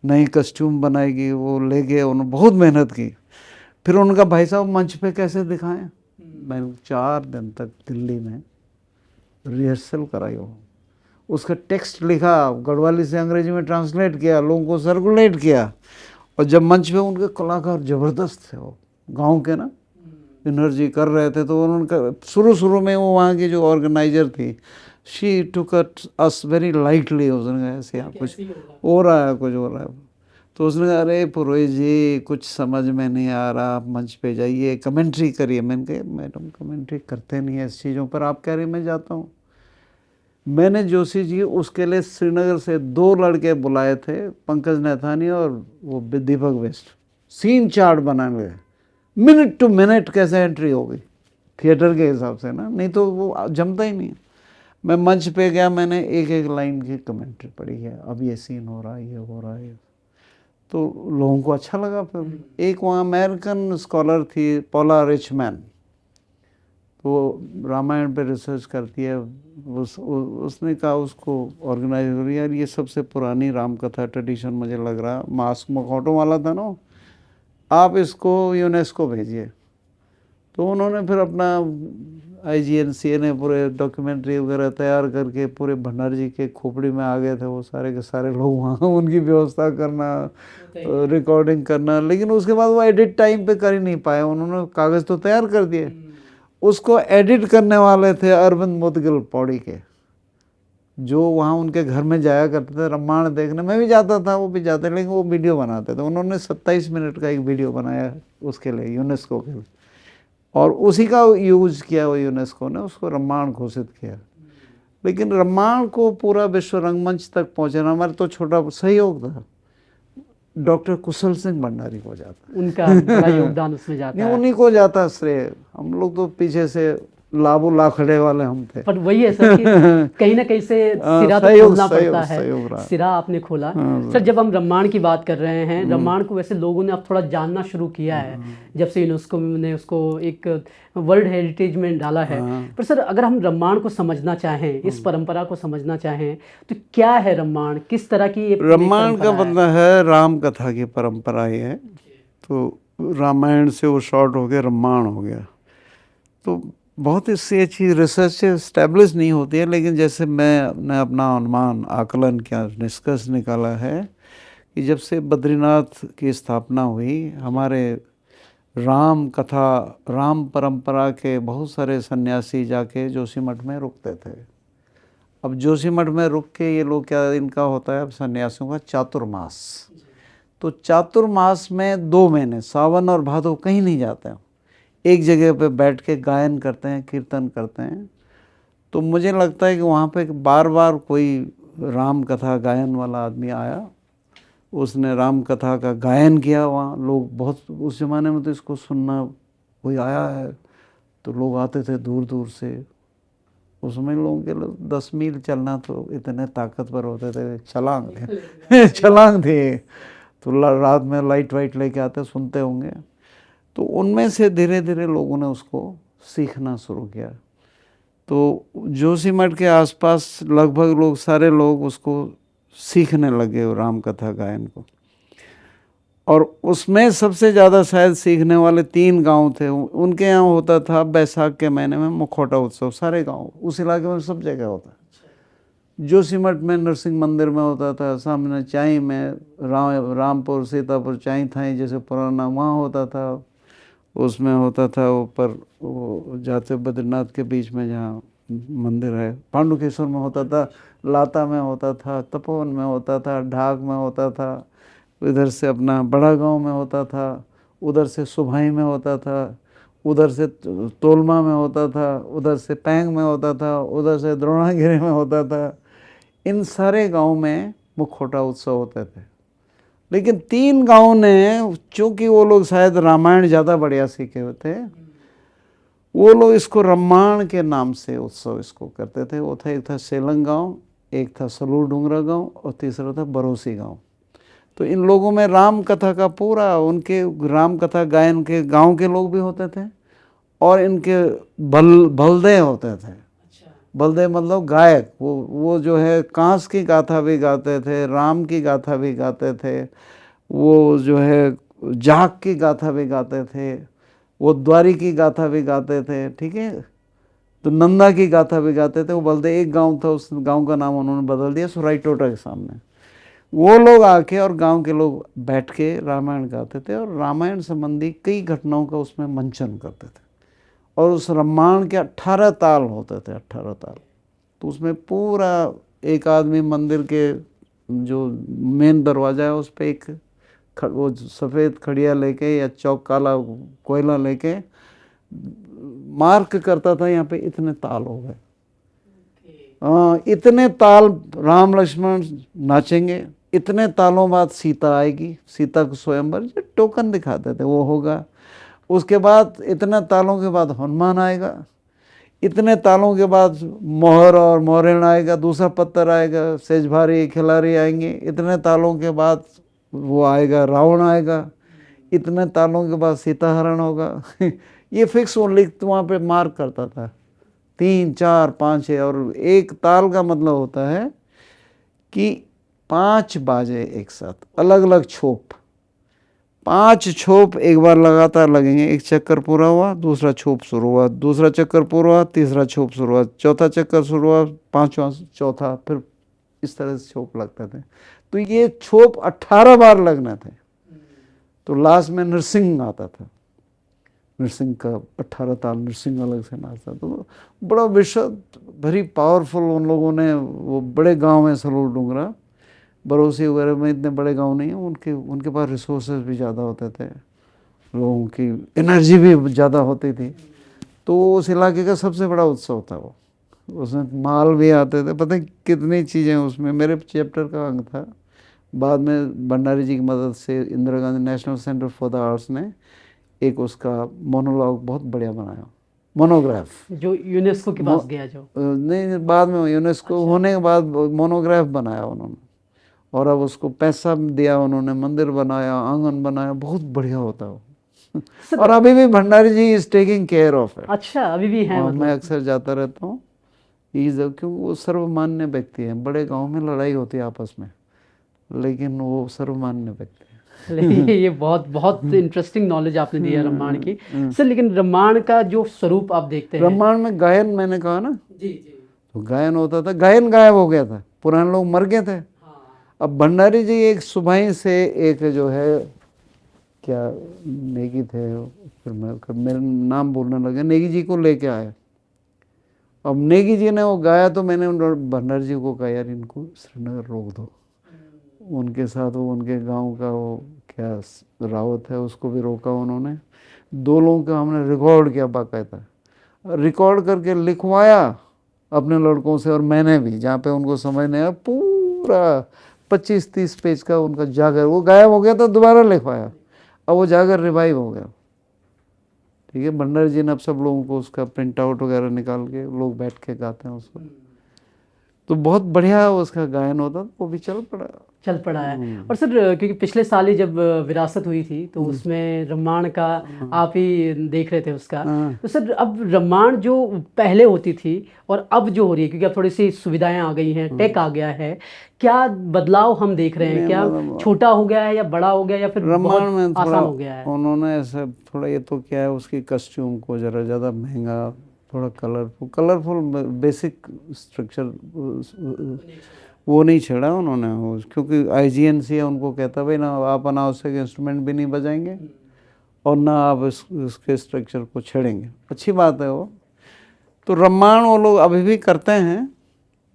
नई कस्ट्यूम बनाएगी, वो ले गए, उन्होंने बहुत मेहनत की। फिर उनका भाई साहब मंच पे कैसे दिखाएं। मैंने 4 दिन तक दिल्ली में रिहर्सल कराई हो, उसका टेक्स्ट लिखा, गढ़वाली से अंग्रेजी में ट्रांसलेट किया, लोगों को सर्कुलेट किया। और जब मंच पे उनके कलाकार ज़बरदस्त थे, वो गांव के ना एनर्जी कर रहे थे, तो उन्होंने शुरू में वो वहाँ की जो ऑर्गेनाइजर थी, she took us very lightly. उसने कहा ऐसे यहाँ कुछ हो रहा है, कुछ हो रहा है। तो उसने कहा अरे पुरोहित जी कुछ समझ में नहीं आ रहा, आप मंच पे जाइए कमेंट्री करिए। मैंने कहा मैडम कमेंट्री करते नहीं है इस चीज़ों पर, आप कह रही मैं जाता हूँ। मैंने जोशी जी उसके लिए श्रीनगर से 2 लड़के बुलाए थे, पंकज नैथानी और वो दीपक वेस्ट, सीन चार्ट बनाने गए, मिनट टू मिनट कैसे एंट्री होगी थिएटर के हिसाब से ना, नहीं तो वो जमता ही नहीं। मैं मंच पे गया, मैंने एक एक लाइन की कमेंट्री पढ़ी है, अब ये सीन हो रहा है, ये हो रहा है, तो लोगों को अच्छा लगा। फिर एक वहाँ अमेरिकन स्कॉलर थी पॉला रिचमैन, वो रामायण पे रिसर्च करती है, उसने कहा उसको ऑर्गेनाइज हो रही है, यार ये सबसे पुरानी राम कथा ट्रेडिशन मुझे लग रहा, मास्क मखौटों वाला था ना, आप इसको यूनेस्को भेजिए। तो उन्होंने फिर अपना IGNCA ने पूरे डॉक्यूमेंट्री वगैरह तैयार करके पूरे भंडारी जी के खोपड़ी में आ गए थे वो सारे के सारे लोग वहाँ, उनकी व्यवस्था करना, रिकॉर्डिंग करना। लेकिन उसके बाद वो एडिट टाइम पे कर ही नहीं पाए, उन्होंने कागज़ तो तैयार कर दिए, उसको एडिट करने वाले थे अरविंद मुदगिल पौड़ी के, जो वहाँ उनके घर में जाया करते थे रामायण देखने। मैं भी जाता था, वो भी जाते, लेकिन वो वीडियो बनाते थे। उन्होंने 27 मिनट का एक वीडियो बनाया उसके लिए, यूनेस्को के लिए, और उसी का यूज किया वो यूनेस्को ने, उसको रामायण घोषित किया। लेकिन रामायण को पूरा विश्व रंगमंच तक पहुँचाना हमारा तो छोटा सहयोग था, डॉक्टर कुशल सिंह भंडारी को जाता, उनका बड़ा योगदान उसमें जाता है, उन्हीं को जाता श्रेय। हम लोग तो पीछे से लाभो लाखड़े वाले हम थे। पर वही है सर कि कहीं ना कहीं से सिरा तो खोलना पड़ता है, सिरा आपने खोला। सर जब हम रामायण की बात कर रहे हैं, रामायण को वैसे लोगों ने अब थोड़ा जानना शुरू किया है जब से यूनेस्को ने उसको एक वर्ल्ड हेरिटेज में डाला है। पर सर अगर हम रामायण को समझना चाहें, इस परंपरा को समझना चाहें, तो क्या है रामायण, किस तरह की ये रामायण का मतलब है राम कथा की परंपरा ही है। तो रामायण से वो शॉर्ट हो गया, रामायण हो गया। तो बहुत इससे अच्छी रिसर्च से इस्टेब्लिश नहीं होती है, लेकिन जैसे मैंने अपना अनुमान, आकलन किया, निष्कर्ष निकाला है कि जब से बद्रीनाथ की स्थापना हुई, हमारे राम कथा, राम परंपरा के बहुत सारे सन्यासी जाके जोशीमठ में रुकते थे। अब जोशीमठ में रुक के ये लोग क्या, इनका होता है अब सन्यासियों का चातुर्मास। तो चातुर्मास में 2 महीने सावन और भादो कहीं नहीं जाते हैं, एक जगह पे बैठ के गायन करते हैं, कीर्तन करते हैं। तो मुझे लगता है कि वहाँ पे बार बार कोई राम कथा गायन वाला आदमी आया, उसने राम कथा का गायन किया। वहाँ लोग बहुत, उस ज़माने में तो इसको सुनना, कोई आया है तो लोग आते थे दूर दूर से। उसमें लोगों के लिए 10 मील चलना तो इतने ताकतवर होते थे, छलांग थे छलांग थे। तो रात में लाइट वाइट लेके आते, सुनते होंगे। तो उनमें से धीरे धीरे लोगों ने उसको सीखना शुरू किया। तो जोशीमठ के आसपास लगभग लोग, सारे लोग उसको सीखने लगे राम कथा गायन को। और उसमें सबसे ज़्यादा शायद सीखने वाले 3 गांव थे। उनके यहाँ होता था बैसाख के महीने में मुखौटा उत्सव, सारे गांव उस इलाके में सब जगह होता है। जोशीमठ में नरसिंह मंदिर में होता था, सामने चाई में रामपुर सीतापुर चाई थाई जैसे पुराना, वहाँ होता था। उसमें होता था ऊपर वो जाते बद्रीनाथ के बीच में जहाँ मंदिर है, पांडुकेश्वर में होता था, लाता में होता था, तपोवन में होता था, ढाक में होता था, इधर से अपना बड़ा गांव में होता था, उधर से सुभाई में होता था, उधर से तोलमा में होता था, उधर से पैंग में होता था, उधर से द्रोणागिरी में होता था। इन सारे गांव में मुखौटा उत्सव होते थे। लेकिन 3 गांव ने, चूंकि वो लोग शायद रामायण ज़्यादा बढ़िया सीखे हुए थे, वो लोग इसको रम्माण के नाम से उत्सव इसको करते थे। वो था, एक था सेलंग गांव, एक था सलूर डूंगरा गांव और तीसरा था बरोसी गांव। तो इन लोगों में राम कथा का पूरा, उनके राम कथा गायन के गांव के लोग भी होते थे और इनके बलदे होते थे। बलदेव मतलब गायक, वो जो है कांस की गाथा भी गाते थे, राम की गाथा भी गाते थे, वो जो है जाग की गाथा भी गाते थे, वो द्वारी की गाथा भी गाते थे, ठीक है, तो नंदा की गाथा भी गाते थे। वो बलदेव, एक गांव था, उस गांव का नाम उन्होंने बदल दिया सुराई टोटा के सामने। वो लोग आके और गांव के लोग बैठ के रामायण गाते थे और रामायण संबंधी कई घटनाओं का उसमें मंचन करते थे। और उस रामायण के 18 ताल होते थे, 18 ताल। तो उसमें पूरा एक आदमी मंदिर के जो मेन दरवाज़ा है उस पर एक वो सफ़ेद खड़िया लेके या चौक काला कोयला लेके मार्क करता था, यहाँ पे इतने ताल हो गए। हाँ, इतने ताल राम लक्ष्मण नाचेंगे, इतने तालों बाद सीता आएगी, सीता को स्वयंवर जो टोकन दिखाते थे वो होगा। उसके बाद इतने तालों के बाद हनुमान आएगा, इतने तालों के बाद मोहर और मोहरेण आएगा, दूसरा पत्थर आएगा, सेजभारी खिलाड़ी आएंगे, इतने तालों के बाद वो आएगा रावण आएगा, इतने तालों के बाद सीताहरण होगा। ये फिक्स वो लिख वहाँ पे मार्क करता था, 3, 4, 5 है। और एक ताल का मतलब होता है कि 5 बाजे एक साथ, अलग अलग छोप, 5 छोप एक बार लगातार लगेंगे। एक चक्कर पूरा हुआ, दूसरा छोप शुरू हुआ, दूसरा चक्कर पूरा हुआ, तीसरा छोप शुरू हुआ, चौथा चक्कर शुरू हुआ, 5वां चौथा, फिर इस तरह से छोप लगते थे। तो ये छोप 18 बार लगने थे। तो लास्ट में नरसिंह आता था, नरसिंह का 18 ताल, नरसिंह अलग से नाचता। तो बड़ा विशद भरी पावरफुल उन लोगों ने, वो बड़े गांव में सलूर डूंगरा बरोसी वगैरह में इतने बड़े गांव नहीं हैं, उनके पास रिसोर्सेज भी ज़्यादा होते थे, लोगों की एनर्जी भी ज़्यादा होती थी। तो उस इलाके का सबसे बड़ा उत्सव था वो। उसमें माल भी आते थे, पता है कितनी चीज़ें उसमें। मेरे चैप्टर का अंग था। बाद में भंडारी जी की मदद से Indira Gandhi national centre for the arts ने एक उसका मोनोलॉग बहुत बढ़िया बनाया, मोनोग्राफ, जो यूनेस्को के पास गया, जो नहीं बाद में यूनेस्को होने के बाद मोनोग्राफ बनाया उन्होंने। और अब उसको पैसा दिया उन्होंने, मंदिर बनाया, आंगन बनाया, बहुत बढ़िया होता है वो। और अभी भी Bhandari ji is taking care of it. अच्छा, अभी भी है मतलब? मैं अक्सर जाता रहता हूँ, क्योंकि वो सर्वमान्य व्यक्ति है। बड़े गांव में लड़ाई होती है आपस में, लेकिन वो सर्वमान्य व्यक्ति है। ये बहुत बहुत इंटरेस्टिंग नॉलेज आपने दी है रामायण की सर। लेकिन रामायण का जो स्वरूप आप देखते हैं, रामायण में गायन, मैंने कहा ना जी जी, तो गायन होता था, गायन गायब हो गया था, पुराने लोग मर गए थे। अब भंडारी जी एक सुबाई से एक जो है क्या नेगी थे, फिर मेरे नाम बोलने लगे, नेगी जी को लेके आए। अब नेगी जी ने वो गाया तो मैंने भंडारी जी को कहा यार इनको श्रीनगर रोक दो। उनके साथ वो उनके गांव का वो क्या रावत है उसको भी रोका उन्होंने। 2 लोगों का हमने रिकॉर्ड किया, बाकायदा रिकॉर्ड करके लिखवाया अपने लड़कों से, और मैंने भी, जहाँ पे उनको समझ नहीं आया, पूरा 25-30 पेज का उनका जागर, वो गायब हो गया था, दोबारा लिखवाया, अब वो जागर रिवाइव हो गया। ठीक है, भंडारी जी ने अब सब लोगों को उसका प्रिंट आउट वगैरह निकाल के लोग बैठ के गाते हैं उसको। तो बहुत बढ़िया उसका गायन होता, वो भी चल पड़ा है। और सर क्योंकि पिछले साल ही जब विरासत हुई थी तो उसमें रामायण का आप ही देख रहे थे उसका। तो सर अब रामायण जो पहले होती थी और अब जो हो रही है, क्योंकि अब थोड़ी सी सुविधाएं आ गई हैं, टेक आ गया है, क्या बदलाव हम देख रहे हैं? क्या छोटा हो गया है या बड़ा हो गया या फिर रामायण में आसान हो गया है? उन्होंने ऐसा थोड़ा, ये तो क्या है, उसकी कस्ट्यूम को जरा ज़्यादा महंगा, थोड़ा कलरफुल बेसिक स्ट्रक्चर वो नहीं छेड़ा उन्होंने। क्योंकि IGNC है, उनको कहता भाई ना आप अनावश्यक इंस्ट्रूमेंट भी नहीं बजाएंगे और ना आप इसके स्ट्रक्चर को छेड़ेंगे, अच्छी बात है वो। तो रामायण वो लोग अभी भी करते हैं,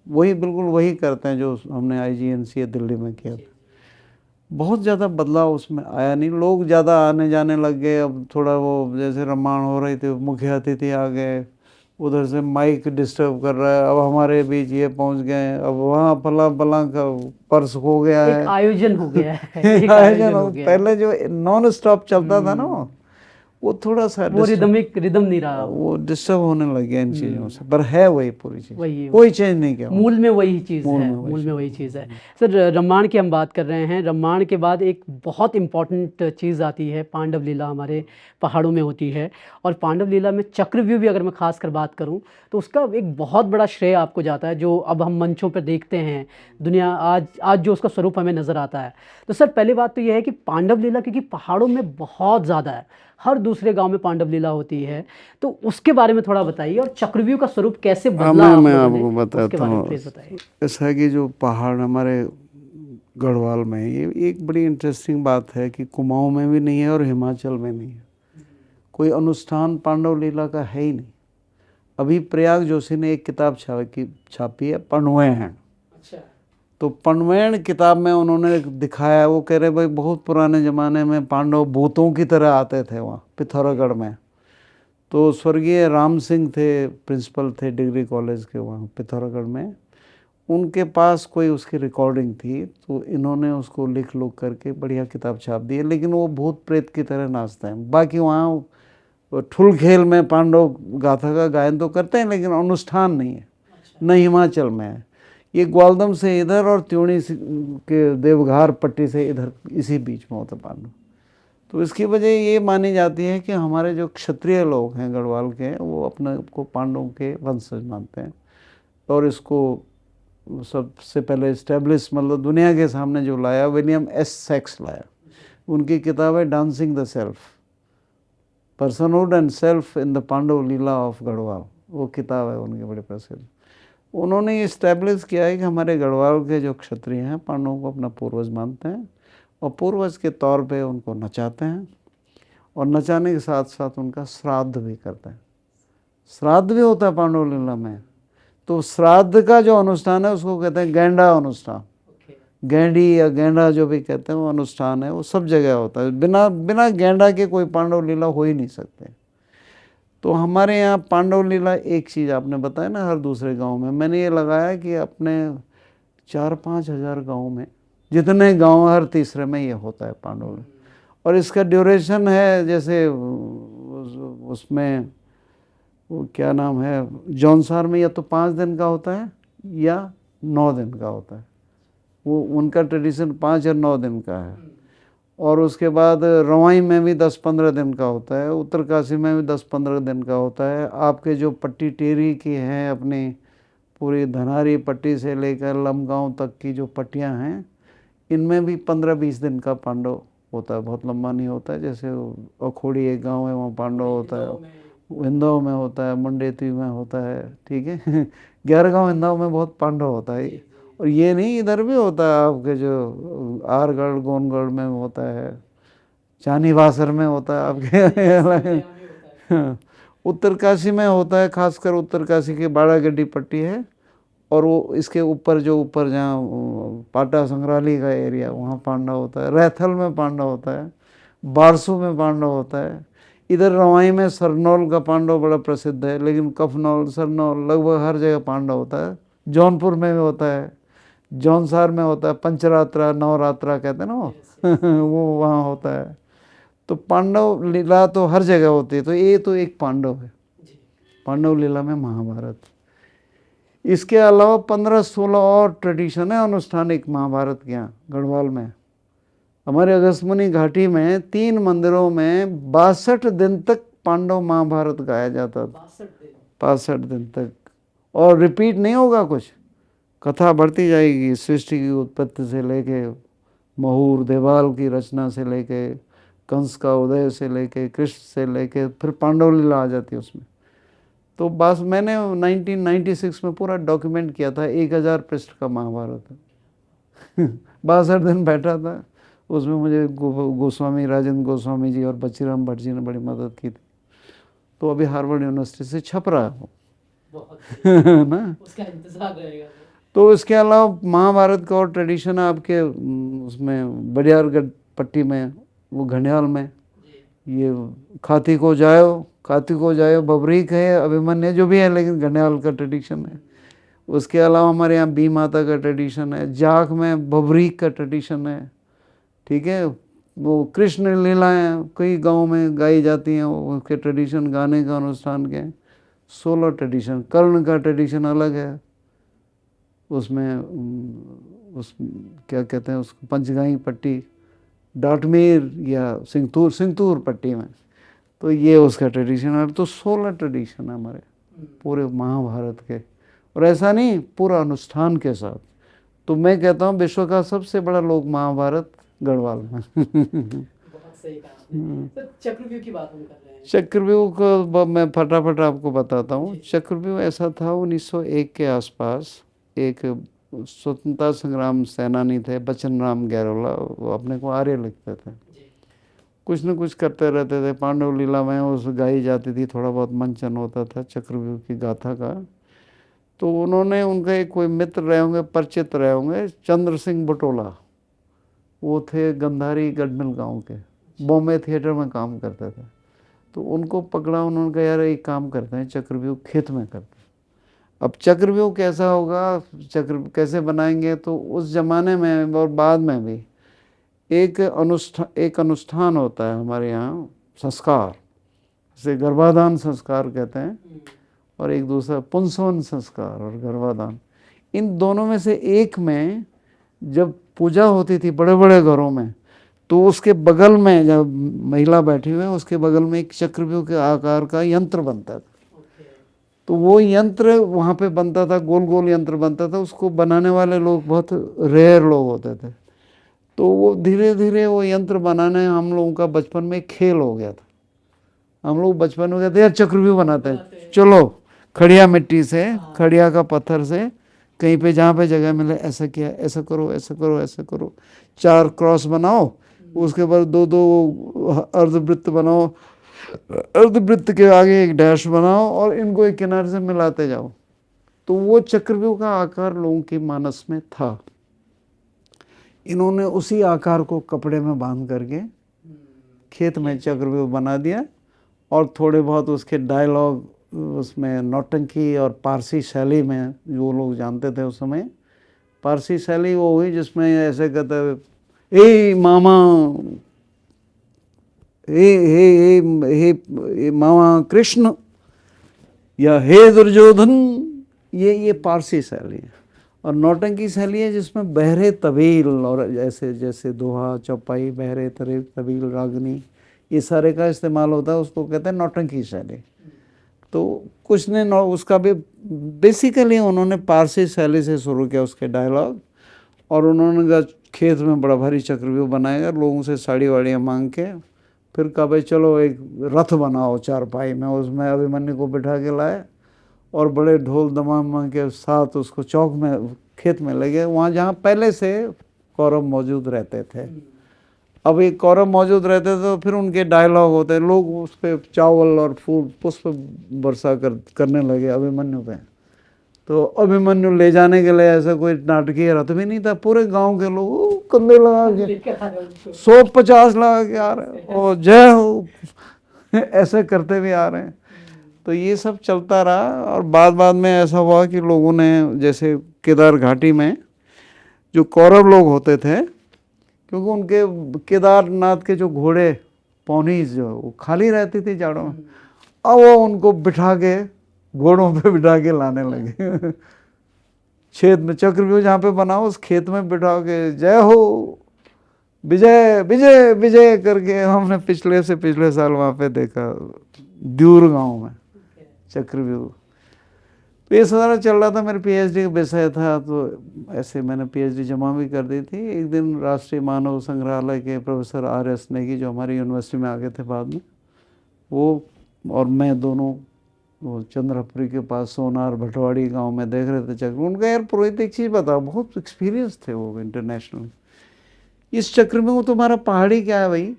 वही बिल्कुल वही करते हैं जो हमने IGNC दिल्ली में किया था। बहुत ज़्यादा बदलाव उसमें आया नहीं, लोग ज़्यादा आने जाने लग गए। अब थोड़ा वो जैसे रामायण हो रही थी, मुख्य अतिथि आ गए, उधर से माइक डिस्टर्ब कर रहा है, अब हमारे बीच ये पहुंच गए, अब वहाँ फला फला का पर्स हो गया एक है। आयोजन हो गया है, एक आयोजन आयोजन हो, हो गया है। पहले जो नॉन स्टॉप चलता था ना वो थोड़ा सा वो रिदम नहीं रहा, वो डिस्टर्ब होने लग गया इन चीज़ों से, पर है वही पूरी चीज़, वही कोई चेंज नहीं किया। मूल में वही चीज़ मूल है, में वही मूल में वही चीज़ है। सर, रामायण की हम बात कर रहे हैं, रामायण के बाद एक बहुत इम्पॉर्टेंट चीज़ आती है, पांडव लीला हमारे पहाड़ों में होती है। और पांडव लीला में चक्रव्यूह भी अगर मैं खास कर बात करूं तो उसका एक बहुत बड़ा श्रेय आपको जाता है, जो अब हम मंचों पर देखते हैं, दुनिया आज जो उसका स्वरूप हमें नज़र आता है। तो सर, पहली बात तो यह है कि पांडव लीला क्योंकि पहाड़ों में बहुत ज़्यादा है, हर दूसरे गांव में पांडव लीला होती है, तो उसके बारे में थोड़ा बताइए, और चक्रव्यूह का स्वरूप कैसे बदला आप मैं लोगों ने, आपको उसके बताता बारे में हूँ। प्लीज बताइए। ऐसा है कि जो पहाड़ हमारे गढ़वाल में है, ये एक बड़ी इंटरेस्टिंग बात है कि कुमाऊं में भी नहीं है और हिमाचल में नहीं है, कोई अनुष्ठान पांडव लीला का है ही नहीं। अभी प्रयाग जोशी ने एक किताब छापी है, पनवेण। तो पनवेण किताब में उन्होंने दिखाया, वो कह रहे भाई बहुत पुराने ज़माने में पांडव भूतों की तरह आते थे वहाँ पिथौरागढ़ में। तो स्वर्गीय राम सिंह थे, प्रिंसिपल थे डिग्री कॉलेज के वहाँ पिथौरागढ़ में, उनके पास कोई उसकी रिकॉर्डिंग थी, तो इन्होंने उसको लिख लुक करके बढ़िया किताब छाप दी है। लेकिन वो भूत प्रेत की तरह नाचते हैं। बाकी वहाँ ठुल खेल में पांडव गाथा का गायन तो करते हैं, लेकिन अनुष्ठान नहीं है, न हिमाचल में है। ये ग्वालदम से इधर और त्यूणी के देवघार पट्टी से इधर, इसी बीच में होता पांडव। तो इसकी वजह ये मानी जाती है कि हमारे जो क्षत्रिय लोग हैं गढ़वाल के, वो अपने को पांडवों के वंशज मानते हैं। और इसको सबसे पहले इस्टेब्लिश, मतलब दुनिया के सामने जो लाया, विलियम एस सेक्स लाया। उनकी किताब है dancing the self, personhood and self in the Pandav Lila of Garhwal, वो किताब है उनकी बड़ी प्रसिद्ध। उन्होंने इस्टेब्लिश किया है कि हमारे गढ़वाल के जो क्षत्रिय हैं पांडवों को अपना पूर्वज मानते हैं, और पूर्वज के तौर पे उनको नचाते हैं, और नचाने के साथ साथ उनका श्राद्ध भी करते हैं। श्राद्ध भी होता है पांडव लीला में। तो श्राद्ध का जो अनुष्ठान है उसको कहते हैं गैंडा अनुष्ठान। गैंडी या गैंडा जो भी कहते हैं वो अनुष्ठान है, वो सब जगह होता है। बिना गैंडा के कोई पांडव लीला हो ही नहीं सकते। तो हमारे यहाँ पांडव लीला, एक चीज़ आपने बताया ना, हर दूसरे गांव में, मैंने ये लगाया कि अपने 4-5 हज़ार गाँव में, जितने गांव हर तीसरे में ये होता है पांडव लीला। और इसका ड्यूरेशन है, जैसे उसमें वो क्या नाम है, जौनसार में या तो 5 दिन का होता है या 9 दिन का होता है। वो उनका ट्रेडिशन 5 या 9 दिन का है। और उसके बाद रवाई में भी 10-15 दिन का होता है, उत्तरकाशी में भी 10-15 दिन का होता है। आपके जो पट्टी टेरी की हैं, अपनी पूरी धनारी पट्टी से लेकर लमगांव तक की जो पट्टियां हैं, इनमें भी 15-20 दिन का पांडव होता है, बहुत लंबा नहीं होता है। जैसे अखोड़ी एक गांव है, वहाँ पांडव होता है, हिंदाव में होता है, मंडेती में होता है, ठीक है। 11 गाँव हिंदाव में बहुत पांडव होता है। और ये नहीं, इधर भी होता है, आपके जो आरगढ़ गोनगढ़ में होता है, चानीबासर में होता है आपके उत्तरकाशी में होता है, खासकर उत्तरकाशी की बाड़ागड्डी पट्टी है, और वो इसके ऊपर जो ऊपर जहाँ पाटा संग्रहालय का एरिया, वहाँ पांडव होता है। रैथल में पांडव होता है, बारसू में पांडव होता है। इधर रवाई में सरनौल का पांडव बड़ा प्रसिद्ध है, लेकिन कफनौल, सरनौल, लगभग हर जगह पांडव होता है। जौनपुर में भी होता है, जौनसार में होता है, पंचरात्रा नवरात्रा कहते हैं ना वो वहाँ होता है। तो पांडव लीला तो हर जगह होती है। तो ये तो एक पांडव है, पांडव लीला में महाभारत। इसके अलावा 15-16 और ट्रेडिशन है अनुष्ठानिक महाभारत के यहाँ गढ़वाल में। हमारे अगस्त्यमुनि घाटी में 3 मंदिरों में 62 दिन तक पांडव महाभारत गाया जाता था। 62 दिन तक, और रिपीट नहीं होगा कुछ, कथा बढ़ती जाएगी, सृष्टि की उत्पत्ति से लेके महूर देवाल की रचना से लेके कंस का उदय से लेके कृष्ण से लेके फिर पांडव लीला आ जाती है उसमें। तो बस मैंने 1996 में पूरा डॉक्यूमेंट किया था, 1000 पृष्ठ का महाभारत है। 62 दिन बैठा था, उसमें मुझे गोस्वामी राजेंद्र गोस्वामी जी और बच्चीराम भट्ट जी ने बड़ी मदद की थी। तो अभी हार्वर्ड यूनिवर्सिटी से छप रहा है बहुत ना। उसका इंतजार रहेगा। तो इसके अलावा महाभारत का और ट्रेडिशन है आपके उसमें बड़ियारगढ़ पट्टी में, वो घड़ियाल में, ये खाती को जायो बबरीक है, अभिमन्यु जो भी है, लेकिन घड़ियाल का ट्रेडिशन है। उसके अलावा हमारे यहाँ बी माता का ट्रेडिशन है, जाख में बबरीक का ट्रेडिशन है, ठीक है। वो कृष्ण लीलाएँ कई गाँव में गाई जाती हैं, उसके ट्रेडिशन गाने का अनुष्ठान के 16 ट्रेडिशन। कर्ण का ट्रेडिशन अलग है, उसमें उस क्या कहते हैं उसको, पंचगाई पट्टी, डाटमेर या सिंगतूर पट्टी में, तो ये उसका ट्रेडिशन है। तो 16 ट्रेडिशन है हमारे पूरे महाभारत के, और ऐसा नहीं पूरा अनुष्ठान के साथ। तो मैं कहता हूँ विश्व का सबसे बड़ा लोक महाभारत गढ़वाल में। बहुत सही कहा आपने। तो चक्रव्यूह की बात हम कर रहे हैं। चक्रव्यूह को मैं फटाफट आपको बताता हूँ। चक्रव्यूह ऐसा था 1901 के आसपास, एक स्वतंत्रता संग्राम सेनानी थे बचन राम गैरोला, वो अपने को आर्य लिखते थे, कुछ न कुछ करते रहते थे। पांडव लीला में उस गाई जाती थी, थोड़ा बहुत मंचन होता था चक्रव्यूह की गाथा का। तो उन्होंने, उनका एक कोई मित्र रहे होंगे, परिचित रहे होंगे, चंद्र सिंह बटोला, वो थे गंधारी गढ़मिल गांव के, बॉम्बे थिएटर में काम करते थे। तो उनको पकड़ा, उन्होंने कहा यार एक काम करते हैं, चक्रव्यूह खेत में करते हैं। अब चक्रव्यूह कैसा होगा, चक्र कैसे बनाएंगे, तो उस जमाने में और बाद में भी एक अनुष्ठान होता है हमारे यहाँ, संस्कार, जैसे गर्भाधान संस्कार कहते हैं, और एक दूसरा पुंसवन संस्कार और गर्भाधान। इन दोनों में से एक में जब पूजा होती थी बड़े बड़े घरों में, तो उसके बगल में जब महिला बैठी हुई है, उसके बगल में एक चक्रव्यूह के आकार का यंत्र बनता था। तो वो यंत्र वहाँ पे बनता था, गोल गोल यंत्र बनता था। उसको बनाने वाले लोग बहुत रेयर लोग होते थे। तो वो धीरे धीरे वो यंत्र बनाने, हम लोगों का बचपन में खेल हो गया था। हम लोग बचपन में कहते यार चक्रव्यूह बनाते हैं, चलो खड़िया मिट्टी से, खड़िया का पत्थर से, कहीं पे जहाँ पे जगह मिले ऐसा किया, ऐसा करो ऐसा करो ऐसा करो, 4 क्रॉस बनाओ, उसके बाद 2 अर्धवृत्त बनाओ, अर्धवृत्त के आगे एक डैश बनाओ, और इनको एक किनारे से मिलाते जाओ। तो वो चक्रव्यूह का आकार लोगों के मानस में था। इन्होंने उसी आकार को कपड़े में बांध करके खेत में चक्रव्यूह बना दिया, और थोड़े बहुत उसके डायलॉग उसमें नौटंकी और पारसी शैली में, जो लोग जानते थे उस समय, पारसी शैली वो हुई जिसमें ऐसे कहते ए मामा, हे मामा कृष्ण, या हे दुर्योधन, ये पारसी शैली है। और नौटंकी शैली है जिसमें बहरे तबील, और ऐसे जैसे दोहा चौपाई, बहरे तबील, रागनी, ये सारे का इस्तेमाल होता है, उसको कहते हैं नौटंकी शैली। तो कुछ ने उसका भी बेसिकली उन्होंने पारसी शैली से शुरू किया उसके डायलॉग, और उन्होंने कहा खेत में बड़ा भारी चक्रव्यूह बनाएगा, लोगों से साड़ी वाड़ियाँ मांग के, फिर कहा भाई चलो एक रथ बनाओ 4 पाई में, उसमें अभिमन्यु को बिठा के लाए, और बड़े ढोल दमाम के साथ उसको चौक में खेत में लगे, वहाँ जहाँ पहले से कौरव मौजूद रहते थे। अब एक कौरव मौजूद रहते थे, तो फिर उनके डायलॉग होते, लोग उस पर चावल और फूल पुष्प वर्षा करने लगे अभिमन्यु पे। तो अभिमन्यु ले जाने के लिए ऐसा कोई नाटकीय रथ भी नहीं था, पूरे गांव के लोग कंधे लगा के 150 लगा के आ रहे हैं, और जय हो ऐसे करते भी आ रहे हैं। तो ये सब चलता रहा, और बाद में ऐसा हुआ कि लोगों ने, जैसे केदार घाटी में जो कौरव लोग होते थे, क्योंकि उनके केदारनाथ के जो घोड़े पौनीज जो वो खाली रहती थी जाड़ों में, अब वो उनको बिठा के घोड़ों पे बिठा के लाने लगे खेत में। चक्रव्यूह जहाँ पे बना उस खेत में बिठा के जय हो विजय विजय विजय करके, हमने पिछले साल वहाँ पे देखा द्यूर गांव में चक्रव्यूह। तो ये सारा चल रहा था, मेरे पीएचडी का विषय था, तो ऐसे मैंने पीएचडी जमा भी कर दी थी। एक दिन राष्ट्रीय मानव संग्रहालय के प्रोफेसर आर.एस. नेगी, जो हमारी यूनिवर्सिटी में आ गए थे बाद में, वो और मैं दोनों वो चंद्रपुरी के पास सोनार भटवाड़ी गांव में देख रहे थे चक्र। उनका यार पुरोहित एक चीज़ बताओ, बहुत एक्सपीरियंस थे वो इंटरनेशनल, इस चक्र में वो तुम्हारा पहाड़ी क्या है भाई,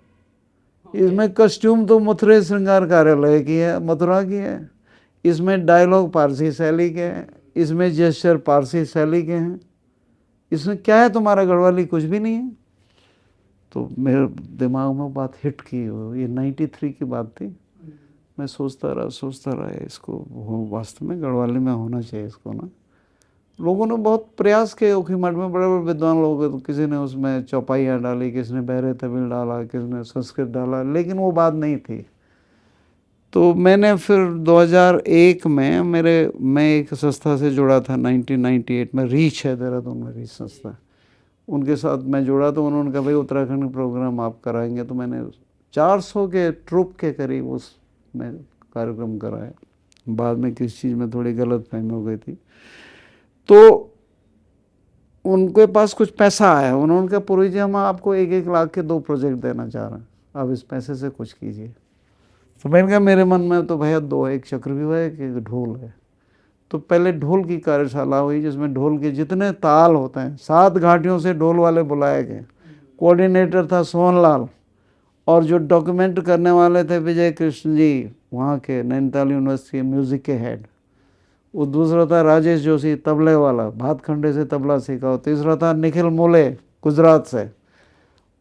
इसमें कस्ट्यूम तो मथुरा श्रृंगार कार्यालय की है, मथुरा की है, इसमें डायलॉग पारसी शैली के हैं, इसमें जेस्चर पारसी शैली के हैं, इसमें क्या है तुम्हारा गढ़वाली, कुछ भी नहीं है। तो मेरे दिमाग में बात हिट की, ये 93 की बात थी। मैं सोचता रहा इसको वास्तव में गढ़वाली में होना चाहिए इसको ना। लोगों ने बहुत प्रयास किए, ओखीमठ में बड़े बड़े विद्वान लोग, तो किसी ने उसमें चौपाइयाँ डाली, किसी ने बहरे तमिल डाला, किसी ने संस्कृत डाला, लेकिन वो बात नहीं थी। तो मैंने फिर 2001 में मैं एक संस्था से जुड़ा था 1998 में, रीच है देहरादून में, रीच संस्था, उनके साथ मैं जुड़ा। तो उन्होंने कहा भाई उत्तराखंड प्रोग्राम आप कराएंगे, तो मैंने 400 के ट्रुप के करीब उसमें कार्यक्रम कराया। बाद में किस चीज़ में थोड़ी गलतफहमी हो गई थी, तो उनके पास कुछ पैसा आया, उन्होंने कहा पुरी जी हम आपको 1-1 लाख के 2 प्रोजेक्ट देना चाह रहे हैं, आप इस पैसे से कुछ कीजिए। तो मैंने कहा मेरे मन में तो भैया 2 है, एक चक्रव्यूह है, एक ढोल है। तो पहले ढोल की कार्यशाला हुई, जिसमें ढोल के जितने ताल होते हैं 7 घाटियों से ढोल वाले बुलाए गए। कोऑर्डिनेटर था सोहनलाल, और जो डॉक्यूमेंट करने वाले थे विजय कृष्ण जी, वहाँ के नैनीताल यूनिवर्सिटी म्यूज़िक के हेड। वो दूसरा था राजेश जोशी, तबले वाला, भातखंडे से तबला सीखा। और तीसरा था निखिल मोले, गुजरात से।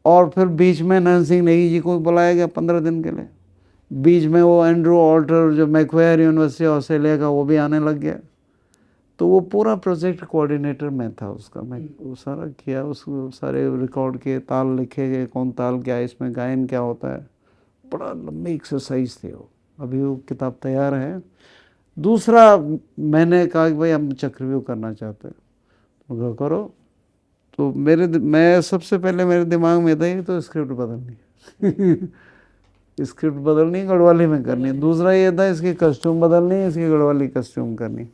और फिर बीच में नयन सिंह नेगी जी को बुलाया गया 15 दिन के लिए। बीच में वो एंड्रू ऑल्टर जो मैक्वायर यूनिवर्सिटी ऑस्ट्रेलिया का, वो भी आने लग गया। तो वो पूरा प्रोजेक्ट कोऑर्डिनेटर मैं था उसका, मैं वो सारा किया, उसको सारे रिकॉर्ड किए, ताल लिखे गए, कौन ताल क्या है, इसमें गायन क्या होता है। बड़ा लंबी एक्सरसाइज थी वो। अभी वो किताब तैयार है। दूसरा मैंने कहा कि भाई हम चक्रव्यूह करना चाहते हैं, तो करो। तो मैं सबसे पहले मेरे दिमाग में था तो स्क्रिप्ट बदलनी स्क्रिप्ट बदलनी, गढ़वाली में करनी। दूसरा ये था इसकी कस्ट्यूम बदलनी, इसकी गढ़वाली कस्ट्यूम करनी।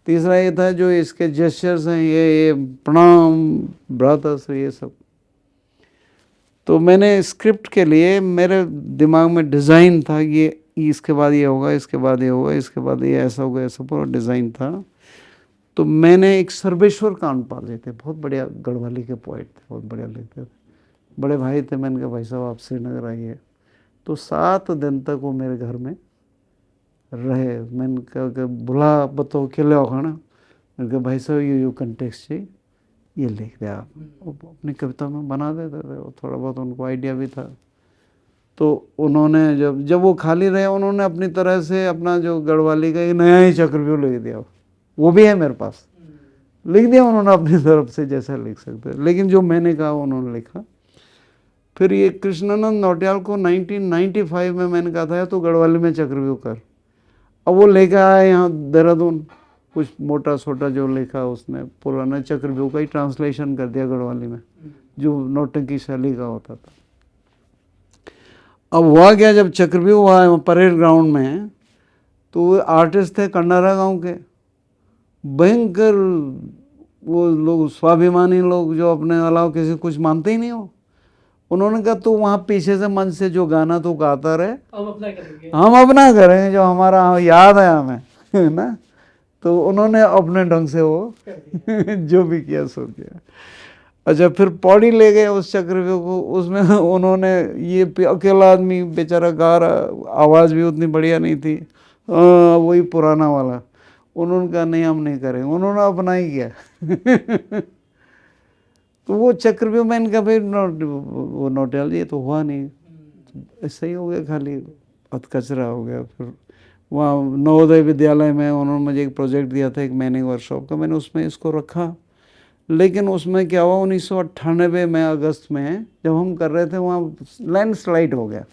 तीसरा ये था जो इसके जेस्चर्स हैं, ये प्रणाम, भ्रातस्व, ये सब। तो मैंने स्क्रिप्ट के लिए मेरे दिमाग में डिज़ाइन था कि ये इसके बाद ये होगा, इसके बाद ये होगा, इसके बाद ये ऐसा होगा, ऐसा पूरा डिज़ाइन था। तो मैंने एक सर्वेश्वर कांडपाल जी थे, बहुत बढ़िया गढ़वाली के पोइट थे, बहुत बढ़िया लिखते थे, बड़े भाई थे। मैंने कहा भाई साहब आप श्रीनगर आइए। तो 7 दिन तक वो मेरे घर में रहे। मैंने कहा कि बुला बताओ के ले खाना। मैंने कहा भाई साहब यू कंटेक्स्ट चाहिए, ये लिख दे आप। वो अपनी कविता में बना देते थे, वो थोड़ा बहुत उनको आइडिया भी था। तो उन्होंने जब वो खाली रहे, उन्होंने अपनी तरह से अपना जो गढ़वाली का एक नया ही चक्रव्यूह लिख दिया। वो भी है मेरे पास, लिख दिया उन्होंने अपनी तरफ से, जैसा लिख सकते। लेकिन जो मैंने कहा उन्होंने लिखा। फिर ये कृष्णानंद नौटियाल को 1995 में मैंने कहा था तो गढ़वाली में चक्रव्यूह कर। अब वो लेकर आया यहाँ देहरादून, कुछ मोटा छोटा जो लिखा उसने पुराना चक्रव्यूह का ही ट्रांसलेशन कर दिया गढ़वाली में, जो नौटंकी शैली का होता था। अब हुआ क्या, जब चक्रव्यूह हुआ परेड ग्राउंड में, तो वो आर्टिस्ट थे कंडारा गांव के, भयंकर वो लोग, स्वाभिमानी लोग, जो अपने अलावा किसी कुछ मानते ही नहीं हो। उन्होंने कहा तो वहाँ पीछे से मंच से जो गाना तो गाता रहे, हम अपना करेंगे जो हमारा याद है हमें, है ना। तो उन्होंने अपने ढंग से वो जो भी किया सो किया। अच्छा, फिर पौड़ी ले गए उस चक्रव्यूह को। उसमें उन्होंने ये अकेला आदमी बेचारा गा रहा, आवाज़ भी उतनी बढ़िया नहीं थी, वही पुराना वाला। उन्होंने कहा नहीं हम नहीं करेंगे, उन्होंने अपना ही किया तो वो चक्रव्यूह में इनका भाई वो नौटियाल जी तो हुआ नहीं, ऐसा ही हो गया, खाली अधकचरा हो गया। फिर वहाँ नवोदय विद्यालय में उन्होंने मुझे एक प्रोजेक्ट दिया था, एक मैनिंग वर्कशॉप का, मैंने उसमें इसको रखा। लेकिन उसमें क्या हुआ, 1998 में अगस्त में जब हम कर रहे थे, वहाँ लैंडस्लाइड हो गया।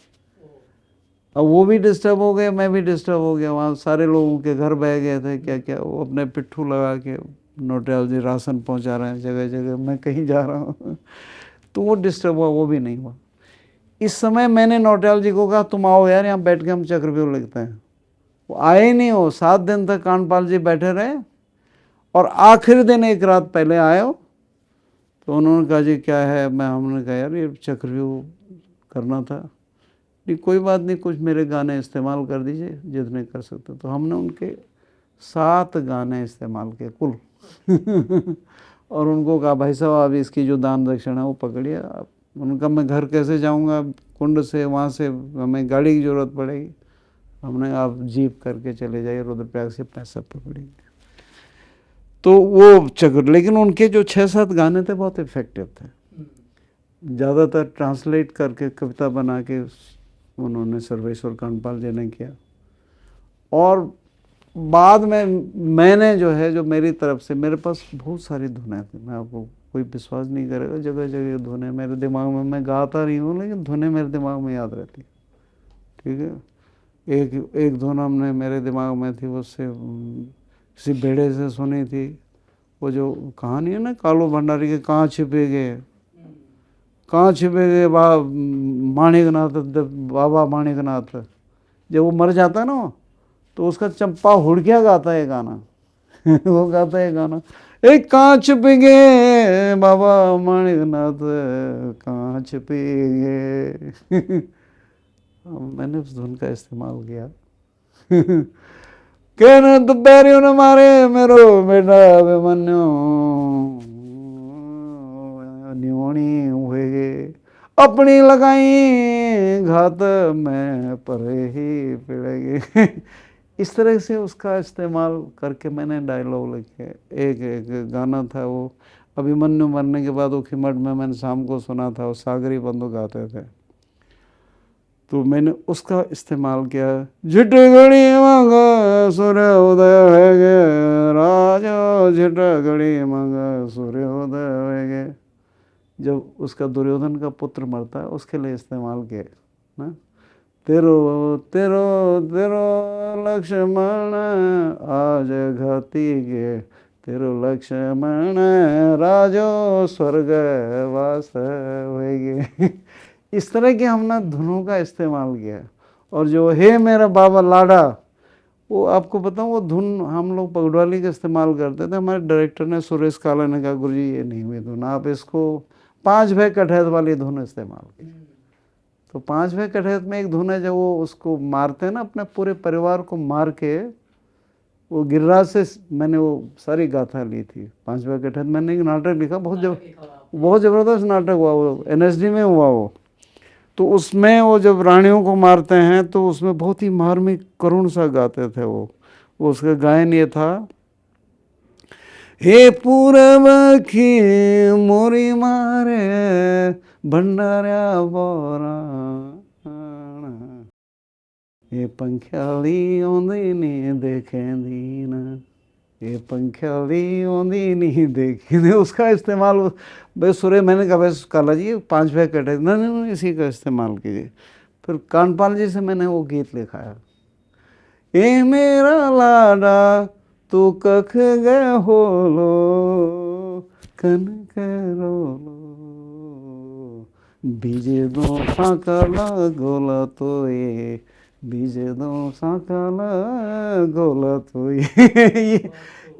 अब वो भी डिस्टर्ब हो गया, मैं भी डिस्टर्ब हो गया। वहाँ सारे लोगों के घर बह गए थे, क्या क्या, वो अपने पिट्ठू लगा के नौटियाल जी राशन पहुँचा रहे हैं जगह जगह, मैं कहीं जा रहा हूँ तो वो डिस्टर्ब हुआ, वो भी नहीं हुआ। इस समय मैंने नौटियाल जी को कहा तुम आओ यार, यहाँ बैठ के हम चक्रव्यूह लिखते हैं। वो आए ही नहीं हो। 7 दिन तक कांडपाल जी बैठे रहे, और आखिरी दिन एक रात पहले आए हो। तो उन्होंने कहा जी क्या है, हमने कहा यार ये चक्रव्यूह करना था। नहीं कोई बात नहीं, कुछ मेरे गाने इस्तेमाल कर दीजिए जितने कर सकते। तो हमने उनके 7 गाने इस्तेमाल किए कुल और उनको कहा भाई साहब आप इसकी जो दान दक्षिणा है वो पकड़िए, आप उनका मैं घर कैसे जाऊंगा, कुंड से वहाँ से हमें गाड़ी की ज़रूरत पड़ेगी। हमने आप जीप करके चले जाइए, रुद्रप्रयाग से 65 पकड़ेंगे। तो वो चक्र, लेकिन उनके जो 6-7 गाने थे बहुत इफेक्टिव थे। ज़्यादातर ट्रांसलेट करके कविता बना के उन्होंने सर्वेश्वर कांडपाल जी ने किया। और बाद में मैंने जो है, जो मेरी तरफ से, मेरे पास बहुत सारी धुनें थी, मैं आपको कोई विश्वास नहीं करेगा, जगह जगह धुनें मेरे दिमाग में, मैं गाता नहीं हूँ लेकिन धुनें मेरे दिमाग में याद रहती। ठीक है, एक धुन हमने मेरे दिमाग में थी, उससे किसी बेड़े से सुनी थी, वो जो कहानी है ना कालू भंडारी के, कहाँ छिपे गए, कहाँ छिपे गए माणिकनाथ, बाबा माणिकनाथ। जब वो मर जाता है ना, तो उसका चंपा हुड़किया गाता है गाना वो गाता है गाना, एक कहाँ छिपे गए बाबा माणिकनाथ, कहाँ छिपे गए मैंने उस धुन का इस्तेमाल किया कहना तो बैरियों ने मारे मेरो बेटा अभिमन्यु, न्योणी हुए अपनी लगाई घात में परे ही पिड़ेगी इस तरह से उसका इस्तेमाल करके मैंने डायलॉग लिखे। एक गाना था वो, अभिमन्यु मरने के बाद वो खिमट में मैंने शाम को सुना था, वो सागरी बंधु गाते थे, तो मैंने उसका इस्तेमाल किया। झिटगड़ी मंगा सूर्य उदय है गे राजा, झिटगड़ी मंगा सूर्य उदय है गे, जब उसका दुर्योधन का पुत्र मरता है उसके लिए इस्तेमाल किया ना। तेरो तेरो तेरो लक्ष्मण आज घाती गे, तेरो लक्ष्मण राजो स्वर्ग वास होएगे इस तरह के हमने धुनों का इस्तेमाल किया। और जो हे मेरा बाबा लाडा, वो आपको बताऊँ, वो धुन हम लोग पगडवाली का इस्तेमाल करते थे। हमारे डायरेक्टर ने, सुरेश काला ने कहा गुरुजी ये नहीं हुई धुन, आप इसको 5 भय कठैत वाली धुन इस्तेमाल की। तो 5 भय कठैत में एक धुन है, जब वो उसको मारते हैं ना, अपने पूरे परिवार को मार के, वो गिरिराज से मैंने वो सारी गाथा ली थी। 5 भय कठैत मैंने एक नाटक लिखा, बहुत ज़बरदस्त नाटक हुआ, वो NSD में हुआ वो। तो उसमें वो जब रानियों को मारते हैं तो उसमें बहुत ही मार्मिक करुण सा गाते थे वो उसका गायन ये था, हे पूरब की मोरी मारे भंडारा बोरा, ये पंख्याली ओंदी नहीं देखेंदी ना, ये पंख्याली ओंदी नहीं देखी। उसका इस्तेमाल भाई सुरे, मैंने कहा भाई काला जी 5 भय कटे, नहीं इसी का इस्तेमाल कीजिए। फिर कांडपाल जी से मैंने वो गीत लिखाया, ए मेरा लाडा तू कख गए हो लो कन करो लो, बीजे दो साकला गोला तो ये, बीजे दो साकला गोला तो ये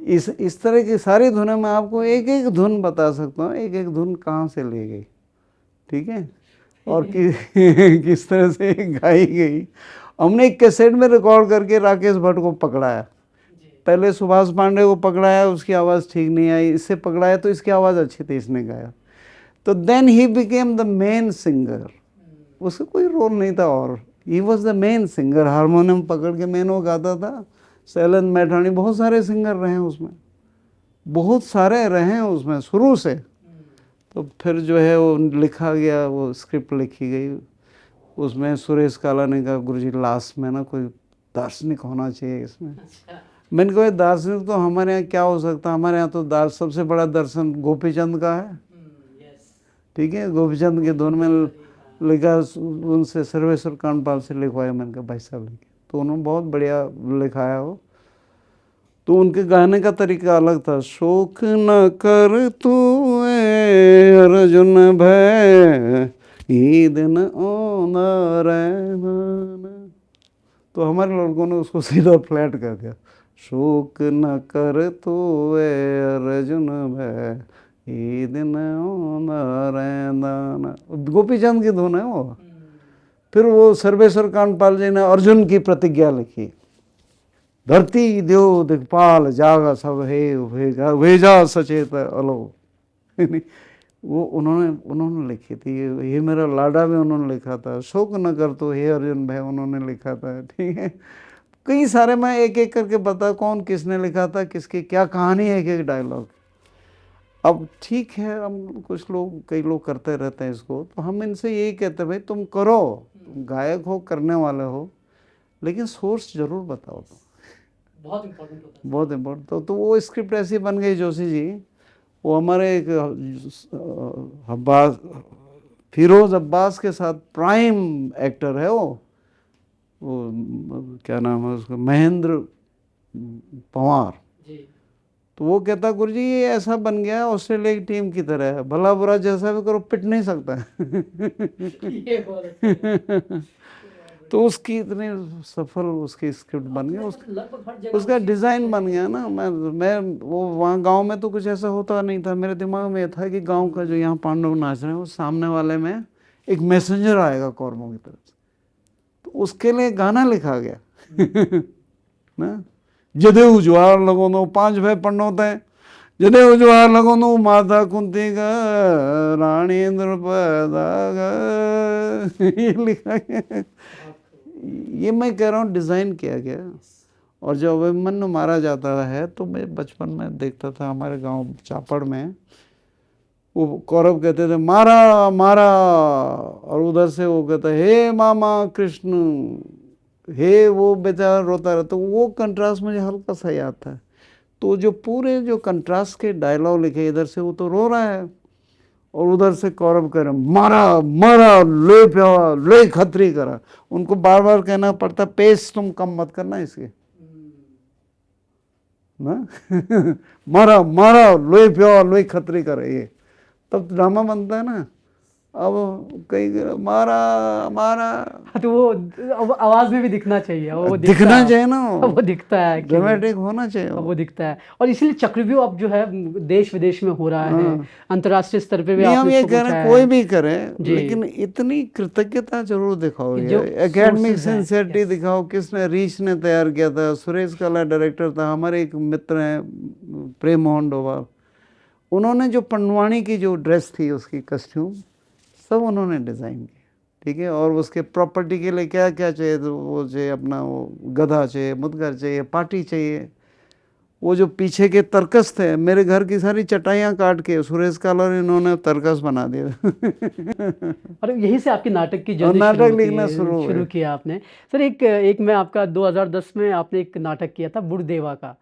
इस तरह की सारी धुनें मैं आपको एक एक धुन बता सकता हूँ, एक एक धुन कहाँ से ली गई, ठीक है, और किस तरह से गाई गई। हमने एक कैसेट में रिकॉर्ड करके राकेश भट्ट को पकड़ाया, पहले सुभाष पांडे को पकड़ाया, उसकी आवाज़ ठीक नहीं आई, इससे पकड़ाया तो इसकी आवाज़ अच्छी थी, इसने गाया, तो then he became the main singer. उसका कोई रोल नहीं था, और he was the main singer, harmonium पकड़ के मेन वो गाता था। शैलेंद्र मैठाणी, बहुत सारे सिंगर रहे हैं उसमें, बहुत सारे रहे हैं उसमें शुरू से। तो फिर जो है वो लिखा गया, वो स्क्रिप्ट लिखी गई, उसमें सुरेश काला ने कहा गुरुजी लास्ट में ना कोई दार्शनिक होना चाहिए इसमें। मैंने कहा दार्शनिक तो हमारे यहाँ क्या हो सकता है, हमारे यहाँ तो सबसे बड़ा दर्शन गोपीचंद का है, ठीक है, गोपीचंद के धुन में लिखा, उनसे सर्वेश्वर कांडपाल से लिखवाया। मैंने कहा भाई साहब लिखे, तो उन्होंने बहुत बढ़िया लिखाया हो। तो उनके गाने का तरीका अलग था, शोक न कर तू अर्जुन भय ई दिन ओना रहना, तो हमारे लड़कों ने उसको सीधा फ्लैट कर दिया, शोक न कर तू अर्जुन भय ई दिन ओना रहना, गोपीचंद की धुन है वो। फिर वो सर्वेश्वर कांडपाल जी ने अर्जुन की प्रतिज्ञा लिखी, धरती देव दिखपाल जागा सब हे भेजा सचेत अलो वो उन्होंने लिखी थी। ये मेरा लाडा भी उन्होंने लिखा था, शोक न कर तो हे अर्जुन भाई उन्होंने लिखा था। ठीक है, कई सारे मैं एक एक करके बता कौन किसने लिखा था, किसकी क्या कहानी है, एक एक डायलॉग। अब ठीक है, हम कुछ लोग कई लोग करते रहते हैं इसको, तो हम इनसे यही कहते हैं भाई तुम करो, तुम गायक हो, करने वाले हो, लेकिन सोर्स जरूर बताओ। तो बहुत इम्पोर्टेंट होता है। बहुत इम्पोर्टेंट। तो वो स्क्रिप्ट ऐसी बन गई जोशी जी, वो हमारे एक अब्बास, फिरोज अब्बास के साथ प्राइम एक्टर है वो क्या नाम है उसका, महेंद्र पंवार। तो वो कहता गुरुजी ये ऐसा बन गया है ऑस्ट्रेलिया की टीम की तरह है, भला बुरा जैसा भी करो पिट नहीं सकता ये बहुत अच्छा है। तो उसकी इतनी सफल उसकी स्क्रिप्ट बन गई, लगभग हर जगह उसका डिज़ाइन बन गया ना। मैं वो वहाँ गांव में तो कुछ ऐसा होता नहीं था, मेरे दिमाग में ये था कि गांव का जो यहाँ पांडव नाच रहे हैं वो सामने वाले में एक मैसेंजर आएगा कौरवों की तरफ से, तो उसके लिए गाना लिखा गया ना, जदे उजवार लगो नो 5 भाई पढ़नो थे, जदे उजवार लगो नो माता कुंती का रानी द्रुपदा ये लिखा गया। ये मैं कह रहा हूँ डिज़ाइन किया गया। और जब अभिमन्यु मारा जाता है तो मैं बचपन में देखता था हमारे गांव चापड़ में, वो कौरव कहते थे मारा मारा, और उधर से वो कहता हे मामा कृष्ण, हे वो बेचारा रोता रहता। तो वो कंट्रास्ट मुझे हल्का सा याद था। तो जो पूरे जो कंट्रास्ट के डायलॉग लिखे, इधर से वो तो रो रहा है और उधर से कौरव कह रहे मारा मारा ले प्यावा ले खतरी करा। उनको बार बार कहना पड़ता पेस तुम कम मत करना इसके ना मारा मारा लोई प्यावा लोई खतरी करा, ये तब ड्रामा बनता है ना। अब कई मारा मारा तो वो आवाज में भी दिखना चाहिए, वो दिखना चाहिए ना, वो दिखता है, ड्रामेटिक होना चाहिए वो दिखता है। और इसलिए चक्रव्यूह अब जो है देश विदेश में हो रहा है, अंतर्राष्ट्रीय स्तर पे भी हम ये कह रहे हैं कोई भी करे, लेकिन इतनी कृतज्ञता जरूर दिखाओ, एकेडमिक सिंसियरिटी दिखाओ। किसने, रीच ने तैयार किया था, सुरेश कला डायरेक्टर था, हमारे एक मित्र हैं प्रेम मोहन डोभाल, उन्होंने जो पंडवानी की जो ड्रेस थी उसकी कस्ट्यूम सब उन्होंने डिज़ाइन की। ठीक है, और उसके प्रॉपर्टी के लिए क्या क्या चाहिए, तो वो चाहिए अपना वो गधा चाहिए, मुदगर चाहिए, पार्टी चाहिए। वो जो पीछे के तर्कस थे, मेरे घर की सारी चटाइयाँ काट के सुरेश कालर इन्होंने तर्कस बना दिया और यहीं से आपकी नाटक की जर्नी नाटक लिखना शुरू किया आपने। सर एक मैं आपका 2010 में आपने एक नाटक किया था बुढ़देवा का,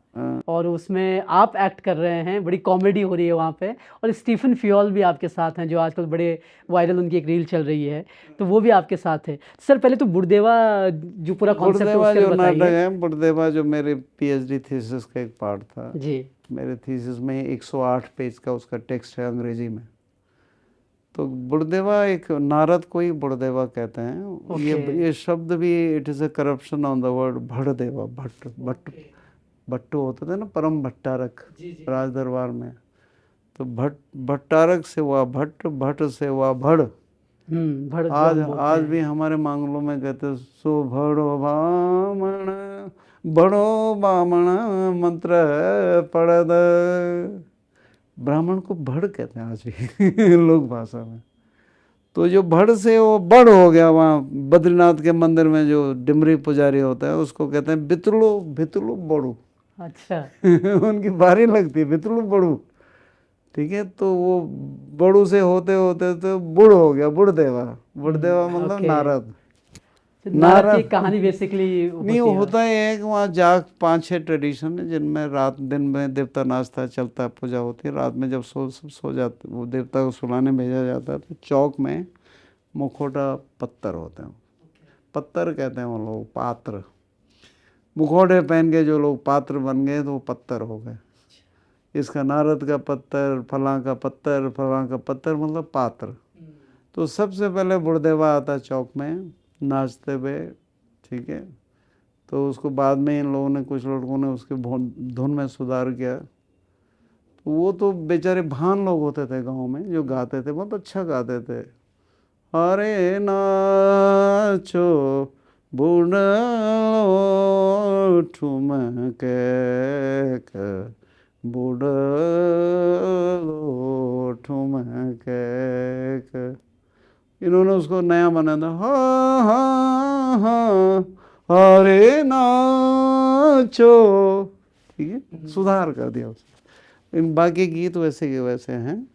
और उसमें आप एक्ट कर रहे हैं, बड़ी कॉमेडी हो रही है वहाँ पे, और स्टीफन फियोल भी आपके साथ हैं जो आजकल बड़े वायरल, उनकी एक रील चल रही है, तो वो भी आपके साथ है। सर पहले तो बुढ़देवा जो पूरा कॉन्सेप्ट है उसके जो नाटक है बुढ़देवा, जो मेरे पीएचडी थीसिस का एक पार्ट था जी। मेरे थीसिस में 108 पेज का उसका टेक्स्ट है अंग्रेजी में। तो बुढ़देवा एक नारद को ही बुढ़देवा कहते हैं। ये शब्द भी it is a corruption on the word भड़देवा, भट्टो होते थे ना, परम भट्टारक राज दरबार में, तो भट्टारक से हुआ भट्ट, भट्ट से हुआ भड़। आज भी हमारे मांगलों में कहते सो भड़ो बामण, बड़ो बामण मंत्र पढ़द। ब्राह्मण को भड़ कहते हैं आज भी लोक भाषा में। तो जो भड़ से वो बड़ हो गया, वहाँ बद्रीनाथ के मंदिर में जो डिमरी पुजारी होता है उसको कहते हैं बितलू भितलू बड़ू। अच्छा उनकी बारी लगती है बितलू बड़ू। ठीक है, तो वो बड़ू से होते होते तो बुढ़ हो गया, बुढ़देवा। बुढ़देवा मतलब नारद। नारद की कहानी बेसिकली नहीं होता है कि वहाँ जाग 5-6 ट्रेडिशन है जिनमें रात दिन में देवता नाचता चलता पूजा होती है, रात में जब सो जाते वो देवता को सुलाने भेजा जाता है, तो चौक में मुखौटा पत्थर होते हैं, पत्थर कहते हैं वो लोग, पात्र। मुखौटे पहन के जो लोग पात्र बन गए तो वो पत्थर हो गए। इसका नारद का पत्थर, फलां का पत्थर, फलां का पत्थर मतलब पात्र। तो सबसे पहले बुढ़देवा आता चौक में नाचते हुए। ठीक है, तो उसको बाद में इन लोगों ने, कुछ लड़कों ने उसके धुन में सुधार किया। तो वो तो बेचारे भान लोग होते थे गांव में जो गाते थे, बहुत अच्छा गाते थे। अरे नाचो बूढ़ो ठुमके बुढ़ो ठुमक, इन्होंने उसको नया बना था, हाँ हाँ हाँ अरे नाचो, ठीक है, सुधार कर दिया उसने। इन बाकी गीत वैसे के वैसे हैं।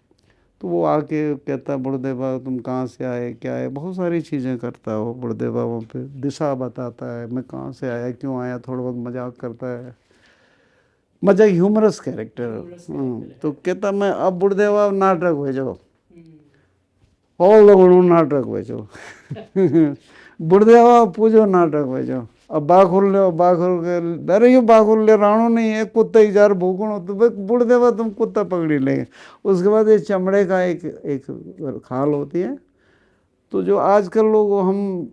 तो वो आके कहता है बुढ़देवा तुम कहाँ से आए, क्या है, बहुत सारी चीज़ें करता है वो बुढ़देवा, वहाँ पे दिशा बताता है, मैं कहाँ से आया, क्यों आया, थोड़ा बहुत मजाक करता है, मजाक, ह्यूमरस कैरेक्टर। तो कहता मैं अब बुढ़देवा नाटक भेजो, और लोगों नाटक भेजो बुढ़देवा पूजो नाटक भेजो, अब बाखुर ले, बाखुर के, अरे ये बाखुर ले राणो नहीं है, कुत्ता ही जार भूखणो, तो बुढ़देवा तुम कुत्ता पकड़ी लेंगे। उसके बाद ये चमड़े का एक खाल होती है, तो जो आजकल लोग, हम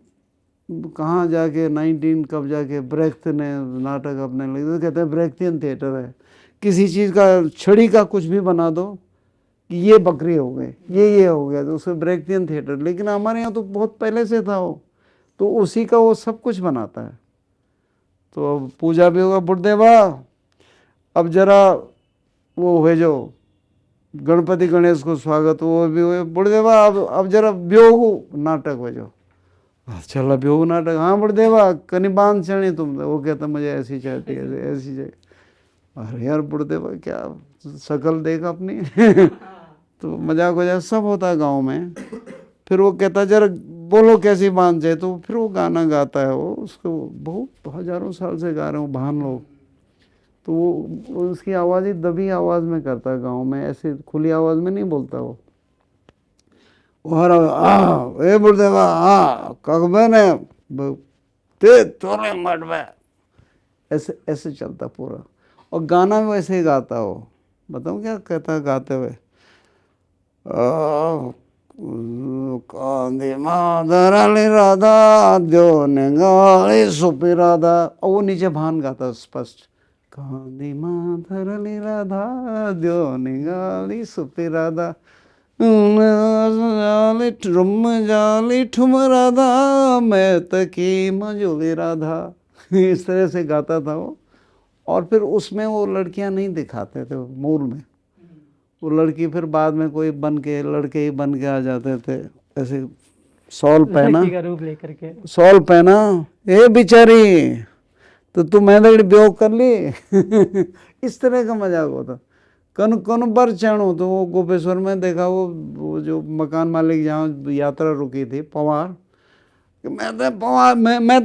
कहाँ जाके 19 कब जाके ब्रेख्त ने नाटक अपने लगे, तो कहते हैं ब्रेख्तियन थिएटर है, किसी चीज़ का, छड़ी का कुछ भी बना दो कि ये बकरी हो गई, ये हो गया, तो उसमें ब्रेख्तियन थिएटर। लेकिन हमारे यहाँ तो बहुत पहले से था वो, तो उसी का वो सब कुछ बनाता है। तो अब पूजा भी होगा, बुढ़देवा अब जरा वो भेजो, गणपति गणेश को स्वागत वो भी हुए, बुढ़देवा अब जरा ब्योग नाटक भेजो, चला ब्योग नाटक, हाँ बुढ़देवा कनी बांध चढ़ी तुम, वो कहता मुझे ऐसी चाहती है, ऐसी चाहिए। अरे यार बुढ़देवा क्या शक्ल देख अपनी तो मजाक वजाक सब होता है गाँव में। फिर वो कहता जरा बोलो कैसी बांध जाए, तो फिर वो गाना गाता है, वो उसको बहुत हजारों साल से गा रहे हो भान लोग, तो वो उसकी आवाज़ ही दबी आवाज़ में करता है गांव में, ऐसे खुली आवाज़ में नहीं बोलता वो। हर ए बुढ़देवा कगबे ने ते तोरे मठ में, ऐसे ऐसे चलता पूरा, और गाना भी वैसे ही गाता हो। बताऊँ क्या कहता है गाते हुए, कांदी माधरली राधा द्यो नेगाली सुपी राधा, और वो नीचे भान गाता स्पष्ट, कांदी माधरली राधा द्यो नेगाली सुपी राधा, ट्रुम जाली ठुम राधा मैं तकी मजूली राधा इस तरह से गाता था वो। और फिर उसमें वो लड़कियां नहीं दिखाते थे मूल में, वो लड़की फिर बाद में कोई बन के, लड़के ही बन के आ जाते थे, ऐसे सॉल पहना, लड़की का रूप लेकर के, सॉल पहना, ए बिचारी तो तू मैंने ब्योग कर ली इस तरह का मजाक होता। कन कन बर चढ़ो, तो वो गोपेश्वर में देखा, वो जो मकान मालिक जहाँ यात्रा रुकी थी पवार, मैं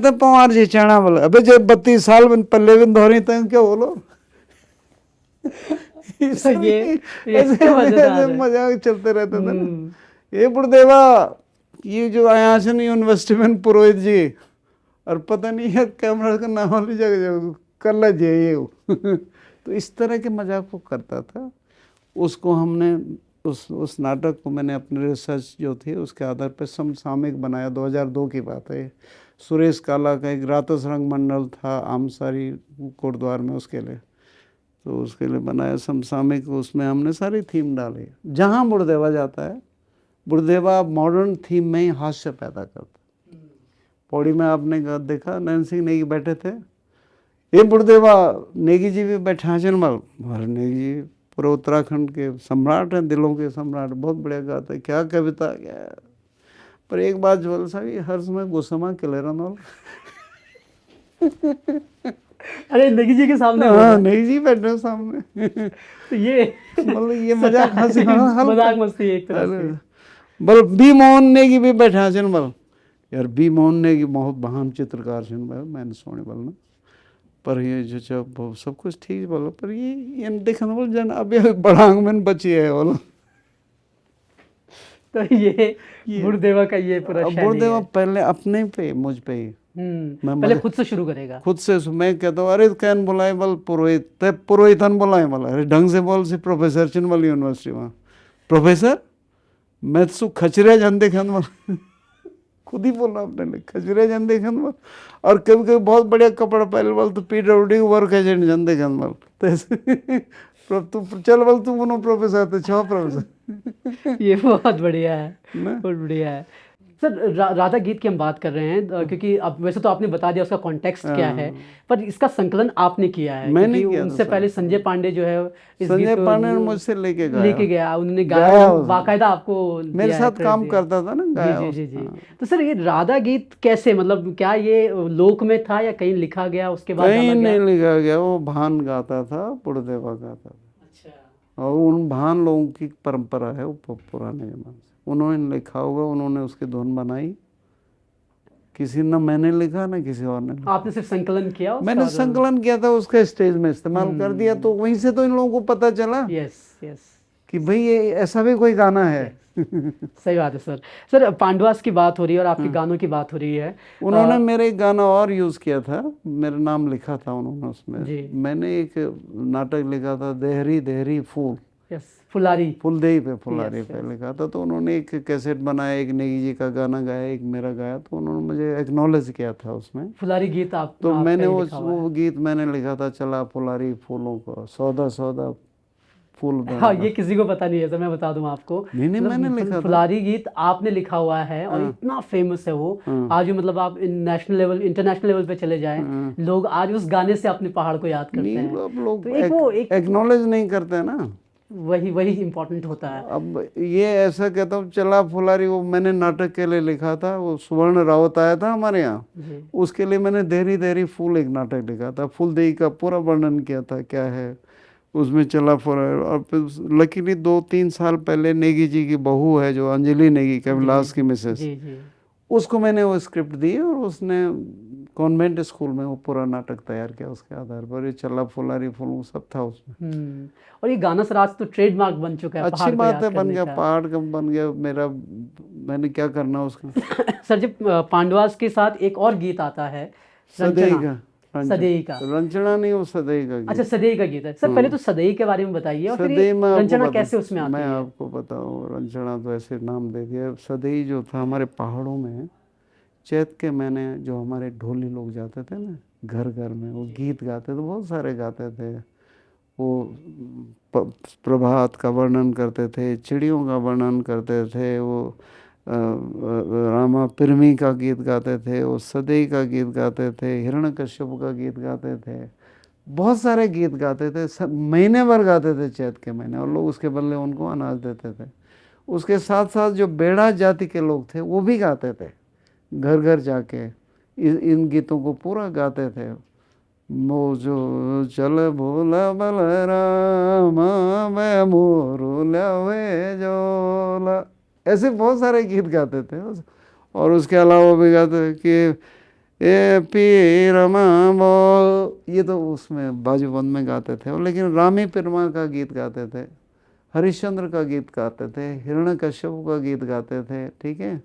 तो पवार जी चढ़ा बोला, अबे जब 32 साल पल्ले भी धोरी तक क्या बोलो ये ऐसे मजाक चलते रहते थे ना। ये बुढ़देवा ये जो आयासन यूनिवर्सिटी में पुरोहित जी, और पता नहीं है कैमरा का नाम वाली जगह कल जे ये तो इस तरह के मजाक वो करता था। उसको हमने उस नाटक को मैंने अपनी रिसर्च जो थी उसके आधार पर समसामयिक बनाया। 2002 की बात है। सुरेश काला का एक रातस रंग मंडल था आमसारी कोटद्वार में, उसके लिए, तो उसके लिए बनाया समसामयिक। उसमें हमने सारी थीम डाली। जहाँ बुढ़देवा जाता है, बुढ़देवा मॉडर्न थीम में ही हास्य पैदा करता। पौड़ी में आपने देखा नयन सिंह नेगी बैठे थे, ये बुढ़देवा नेगी जी भी बैठे हैं जनमल, हमारे नेगी जी पूरे उत्तराखंड के सम्राट हैं, दिलों के सम्राट, बहुत बढ़िया गाते हैं, क्या कविता क्या है। पर एक बात ज्वल साहब, हर समय गुस्सा किले रहा अरे नेगी जी के सामने, हाँ नेगी जी बैठे सामने तो ये मतलब ये मजाक हंसी मजाक मस्ती एक तरह से। बल बी मोहन नेगी भी बैठा छन बल यार, बी मोहन नेगी बहुत महान चित्रकार छन बल, मैंने सोने बल पर ये जो सब कुछ ठीक बोलो, पर ये देखने बोल जन अभी बढ़ांग में बची है बोलो। तो ये बुढ़देवा का ये पूरा बुढ़देवा पहले अपने पे, मुझ पे ही पहले खुद से शुरू करेगा, खुद से। मैं कहता हूँ अरे कैन बुलाए बल पुरोहित, पुरोहितन बुलाए बल, अरे ढंग से बोल से प्रोफेसर चिन वाली यूनिवर्सिटी में प्रोफेसर, मैं तो खचरे जन देखन बल खुद ही बोलना अपने लिए, खचरे जन देखन बल। और कभी कभी बहुत बढ़िया कपड़ा पहले बल तो PWD वर्क एजेंट जन देखन बल, तो तू चल बल तू बनो प्रोफेसर, तो छो प्रोफेसर ये बहुत बढ़िया है, बहुत बढ़िया है। सर राधा गीत की हम बात कर रहे हैं क्योंकि अब वैसे तो आपने बता दिया उसका कॉन्टेक्स्ट क्या है, पर इसका संकलन आपने किया है मैंने क्योंकि किया था उनसे सर। पहले संजय पांडे जो है इस संजय गीत पांडे ने को मुझसे लेके लेके गाया, गया, उन्होंने गाया गाया, उसने। बाकायदा आपको मेरे दिया है, साथ क्रेडिट काम दिया। करता था ना, जी गाया जी जी उसने। जी। हाँ। तो सर ये राधा गीत कैसे, मतलब क्या ये लोक में था या कहीं लिखा गया उसके बाद कहीं डाला गया? नहीं लिखा गया, वो भान गाता था, पुरदेवा गाता था। अच्छा। और उन भान लोगों की परंपरा है, वो पुराने जमाने से उन्होंने लिखा होगा, उन्होंने उसकी धुन बनाई। किसी न मैंने लिखा ना किसी और ने लिखा। आपने सिर्फ संकलन किया उसका मैंने और संकलन किया था, उसका स्टेज में इस्तेमाल कर दिया, तो वहीं से तो इन लोगों को पता चला यस यस कि भाई ये ऐसा भी कोई गाना है। सही बात है सर। सर पांडवास की बात हो रही है और आपके गानों की बात हो रही है। उन्होंने मेरे एक गाना और यूज किया था, मेरा नाम लिखा था उन्होंने उसमें। जी। मैंने एक नाटक लिखा था, देहरी देहरी फूल, यस, फुलारी, फुलदेही पे फुलारी Yes, पे yes. लिखा था। तो उन्होंने एक कैसेट बनाया, एक नेगी जी का गाना गाया, एक मेरा गाया, तो उन्होंने मुझे एक्नॉलेज किया था उसमें। फुलारी गीत तो आपका मैंने ही लिखा हुआ है। वो गीत मैंने लिखा था, चला फुलारी फूलों को सौदा सौदा फूल हाँ, बना। ये किसी को पता नहीं है सर, मैं बता दूं आपको। नहीं नहीं, मैंने लिखा था। फुलारी गीत आपने लिखा हुआ है और इतना फेमस है वो, आज भी मतलब आप नेशनल लेवल, इंटरनेशनल लेवल पे चले जाएं, लोग आज उस गाने से अपने पहाड़ को याद करते हैं। अब लोग तो एक वो एक एक्नॉलेज नहीं करते ना, वही इम्पोर्टेंट होता है। अब ये ऐसा कहता हूँ, चला फुलारी वो मैंने नाटक के लिए लिखा था, वो सुवर्ण रावत आया था हमारे यहाँ, जी। उसके लिए मैंने देहरी देहरी फूल एक नाटक लिखा था, फूलदेही का पूरा वर्णन किया था क्या है उसमें, चला फुलारी। और फिर लकीली 2-3 साल पहले नेगी जी की बहू है जो अंजलि नेगी, कैलाश की मिसेस, जी जी। उसको मैंने वो स्क्रिप्ट दी और उसने कॉन्वेंट स्कूल में वो पूरा नाटक तैयार किया, उसके आधार पर ये चला फुलारी फूल वो सब था उसमें। और ये गाना सर आज तो ट्रेडमार्क बन चुका है, अच्छी पहाड़ को बात याद है, बन करने गया, का। पहाड़ का बन गया मेरा, मैंने क्या करना उसका। सर जब पांडवास के साथ एक और गीत आता है, सदैई रंचना, का, सदैई का। रंचना नहीं, वो सदैई का गीत। अच्छा, सदैई का गीत है सर। पहले तो सदैई के बारे में बताइए और फिर सदैई ये में रंचना कैसे उसमें आती मैं है? आपको बताऊँ, रंचना तो ऐसे नाम दे दिया। सदैई जो था हमारे पहाड़ों में, चैत के महीने जो हमारे ढोली लोग जाते थे ना घर घर में, वो गीत गाते थे, बहुत सारे गाते थे। वो प्रभात का वर्णन करते थे, चिड़ियों का वर्णन करते थे, वो रामा पिरमी का गीत गाते थे, वो सदैई का गीत गाते थे, हिरण्यकश्यप का गीत गाते थे, बहुत सारे गीत गाते थे, सब महीने भर गाते थे चैत के महीने, और लोग उसके बदले उनको अनाज देते थे। उसके साथ साथ जो बेड़ा जाति के लोग थे वो भी गाते थे, घर घर जाके इन गीतों को पूरा गाते थे। मोजो चल भोला बलराम मैं मोरू लवे जोला, ऐसे बहुत सारे गीत गाते थे। और उसके अलावा भी गाते कि ए पीर बोल, ये तो उसमें बाजूबंद में गाते थे। लेकिन रामी पिरमा का गीत गाते थे, हरिश्चंद्र का गीत गाते थे, हिरण्यकश्यप का गीत गाते थे, ठीक है।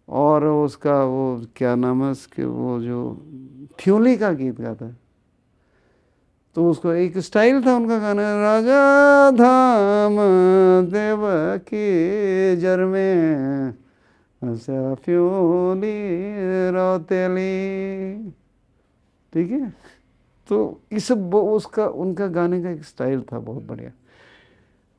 और उसका वो क्या नाम है उसके, वो जो थ्योली का गीत गाते हैं, तो उसको एक स्टाइल था उनका गाना, राजा धाम देव की जर में फ्योली रौतेली, ठीक है। तो इस उसका उनका गाने का एक स्टाइल था बहुत बढ़िया।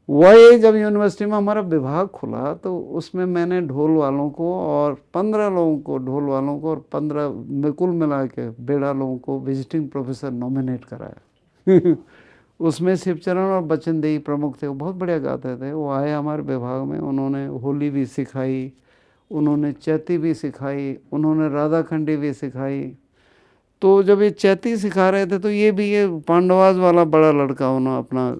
वही जब यूनिवर्सिटी में हमारा विभाग खुला तो उसमें मैंने ढोल वालों को और 15 लोगों को, ढोल वालों को और 15 कुल मिला के बेड़ा लोगों को विजिटिंग प्रोफेसर नॉमिनेट कराया। उसमें शिवचरण और बच्चन देई प्रमुख थे, वो बहुत बढ़िया गाते थे। वो आए हमारे विभाग में, उन्होंने होली भी सिखाई, उन्होंने चैती भी सिखाई, उन्होंने राधाखंडी भी सिखाई। तो जब ये चैती सिखा रहे थे तो ये भी, ये पांडवास वाला बड़ा लड़का, उन्होंने अपना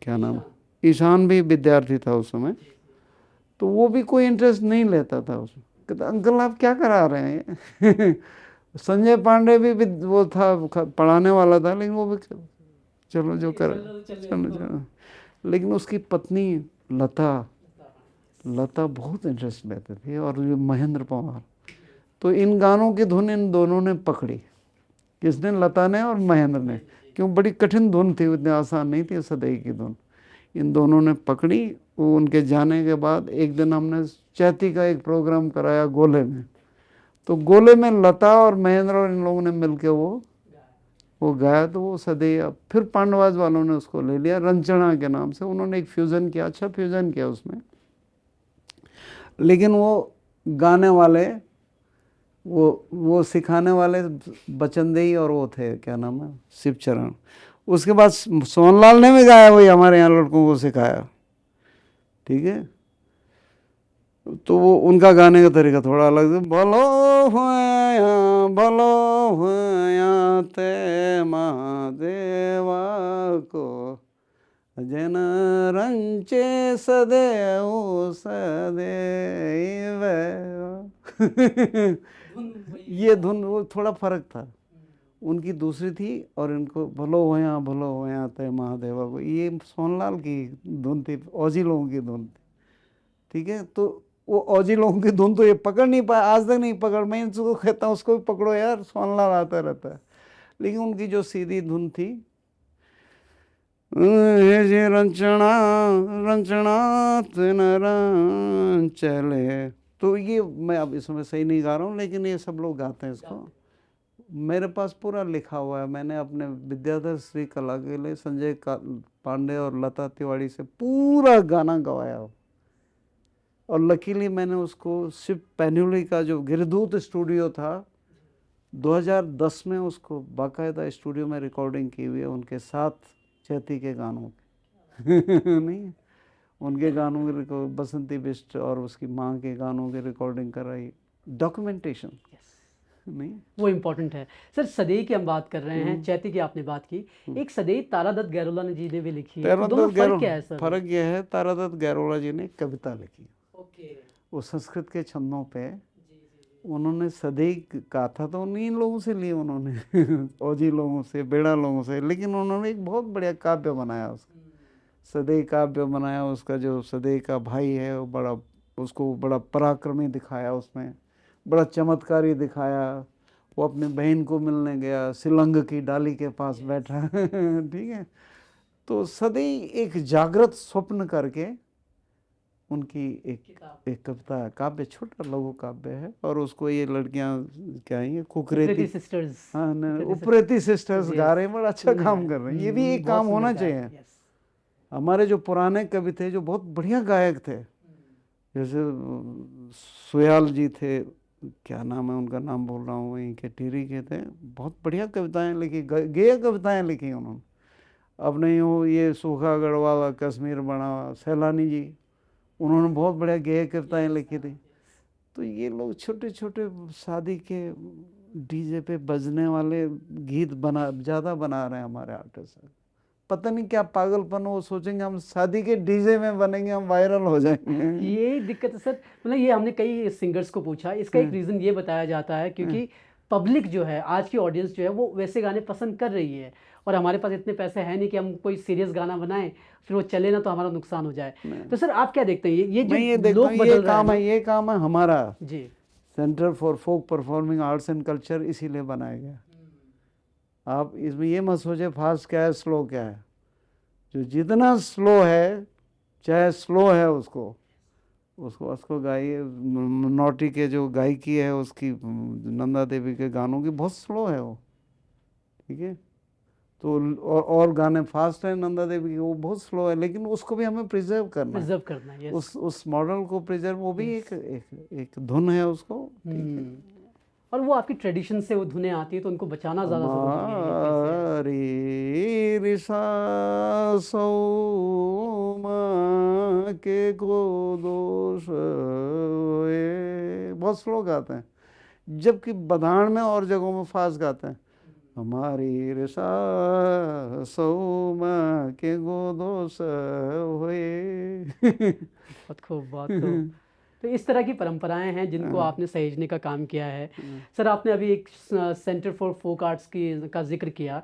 क्या नाम, ईशान भी विद्यार्थी था उस समय, तो वो भी कोई इंटरेस्ट नहीं लेता था उसमें। कहता अंकल आप क्या करा रहे हैं। संजय पांडे भी वो था, पढ़ाने वाला था, लेकिन वो भी चलो जो कर चलो। लेकिन उसकी पत्नी लता बहुत इंटरेस्ट लेते थे, और ये महेंद्र पवार। तो इन गानों की धुन इन दोनों ने पकड़ी, किसने, लता ने और महेंद्र ने, क्यों बड़ी कठिन धुन थी, इतनी आसान नहीं थी सदैई की धुन। इन दोनों ने पकड़ी। वो उनके जाने के बाद एक दिन हमने चैती का एक प्रोग्राम कराया गोले में, तो गोले में लता और महेंद्र और इन लोगों ने मिलके वो गाया। तो वो सदैई, फिर पांडवास वालों ने उसको ले लिया रंचना के नाम से, उन्होंने एक फ्यूज़न किया, अच्छा फ्यूज़न किया उसमें। लेकिन वो गाने वाले, वो सिखाने वाले बचनदेई और वो थे, क्या नाम है, शिवचरण। उसके बाद सोनलाल ने भी गाया, वही हमारे यहाँ लड़कों को सिखाया, ठीक है। तो वो उनका गाने का तरीका थोड़ा अलग है। भलो हुआ ते महादेवा को जन रंचे सदैव सदैव। ये धुन वो थोड़ा फर्क था, उनकी दूसरी थी और इनको भलो होया ते महादेवा को, ये सोनलाल की धुन थी, औजी लोगों की धुन थी, ठीक है। तो वो औजी लोगों की धुन तो ये पकड़ नहीं पाया, आज तक नहीं पकड़। मैं इनको कहता हूँ उसको भी पकड़ो यार, सोनलाल आता रहता है। लेकिन उनकी जो सीधी धुन थी, जे रंचना रंचना तेन चले, तो ये मैं अब इसमें सही नहीं गा रहा हूँ, लेकिन ये सब लोग गाते हैं इसको। मेरे पास पूरा लिखा हुआ है, मैंने अपने विद्याधर श्री कला के लिए संजय पांडे और लता तिवारी से पूरा गाना गवाया। और लकीली मैंने उसको शिव पैन्यूली का जो गिरधूत स्टूडियो था, 2010 में उसको बाकायदा स्टूडियो में रिकॉर्डिंग की हुई है, उनके साथ चैती के गानों की नहीं, उनके गानों की बसंती बिष्ट और उसकी माँ के गानों की रिकॉर्डिंग कराई, डॉक्यूमेंटेशन नहीं, वो इम्पोर्टेंट है। सर सदैई की हम बात कर रहे हैं, चैती की आपने बात की, एक सदैई तारादत्त गैरोला ने जी ने भी लिखी है, तो दोनों फर्क क्या है सर? फर्क यह है, तारादत्त गैरोला जी ने कविता लिखी, ओके, वो संस्कृत के छंदों पे उन्होंने सदैई कहा था, तो उन्हीं लोगों से लिए उन्होंने औजी लोगों से, बेड़ा लोगों से, लेकिन उन्होंने एक बहुत बढ़िया काव्य बनाया, उसका सदैई काव्य बनाया। उसका जो सदैई का भाई है वो बड़ा, उसको बड़ा पराक्रमी दिखाया, उसमें बड़ा चमत्कारी दिखाया। वो अपने बहन को मिलने गया, सिलंग की डाली के पास बैठा ठीक है। तो सदैई एक जागृत स्वप्न करके उनकी एक कविता काव्य, छोटा लघु काव्य है, और उसको ये लड़कियां क्या है, ये कुकरेती सिस्टर्स, हाँ उपरेती सिस्टर्स गा रहे हैं, बड़ा अच्छा काम कर रहे हैं। ये भी एक काम होना चाहिए। हमारे जो पुराने कवि थे जो बहुत बढ़िया गायक थे, जैसे सुयाल जी थे, क्या नाम है उनका, नाम बोल रहा हूँ, वहीं के टिहरी के थे, बहुत बढ़िया कविताएं लिखी, गेय कविताएं लिखी उन्होंने। अब नहीं हो ये सूखा गढ़वाल कश्मीर बना, सैलानी जी, उन्होंने बहुत बढ़िया गेय कविताएं लिखी थी। तो ये लोग छोटे छोटे शादी के डीजे पे बजने वाले गीत ज़्यादा बना रहे हैं हमारे आर्टिस्ट। पता नहीं क्या पागलपन, वो सोचेंगे हम शादी के डीजे में बनेंगे, हम वायरल हो जाएंगे। ये दिक्कत है सर, मतलब ये हमने कई सिंगर्स को पूछा, इसका एक रीज़न ये बताया जाता है क्योंकि पब्लिक जो है, आज की ऑडियंस जो है, वो वैसे गाने पसंद कर रही है, और हमारे पास इतने पैसे हैं नहीं कि हम कोई सीरियस गाना बनाएं, फिर वो चले ना तो हमारा नुकसान हो जाए। तो सर आप क्या देखते हैं, ये जो लोग बदल रहे हैं, ये काम है हमारा जी, centre for folk performing arts and culture, इसीलिए बनाया गया। आप इसमें ये मत सोचे फास्ट क्या है स्लो क्या है, जो जितना स्लो है, चाहे स्लो है, उसको गाइए। नौटी के जो गायकी है उसकी, नंदा देवी के गानों की बहुत स्लो है वो, ठीक है। तो और गाने फास्ट हैं नंदा देवी के, वो बहुत स्लो है, लेकिन उसको भी हमें प्रिजर्व करना है, उस मॉडल को प्रिजर्व, वो भी एक धुन है उसको। और वो आपकी ट्रेडिशन से वो धुनें आती है, तो उनको बचाना ज़्यादा जरूरी है। के को दोष बहुत स्लो गाते हैं, जबकि बधान में और जगहों में फास्ट गाते हैं। हमारी रिसा सौमा के गो दोष हुए। बहुत खूब। तो इस तरह की परंपराएं हैं जिनको आपने सहेजने का काम किया है। सर आपने अभी एक सेंटर फॉर फोक आर्ट्स का जिक्र किया,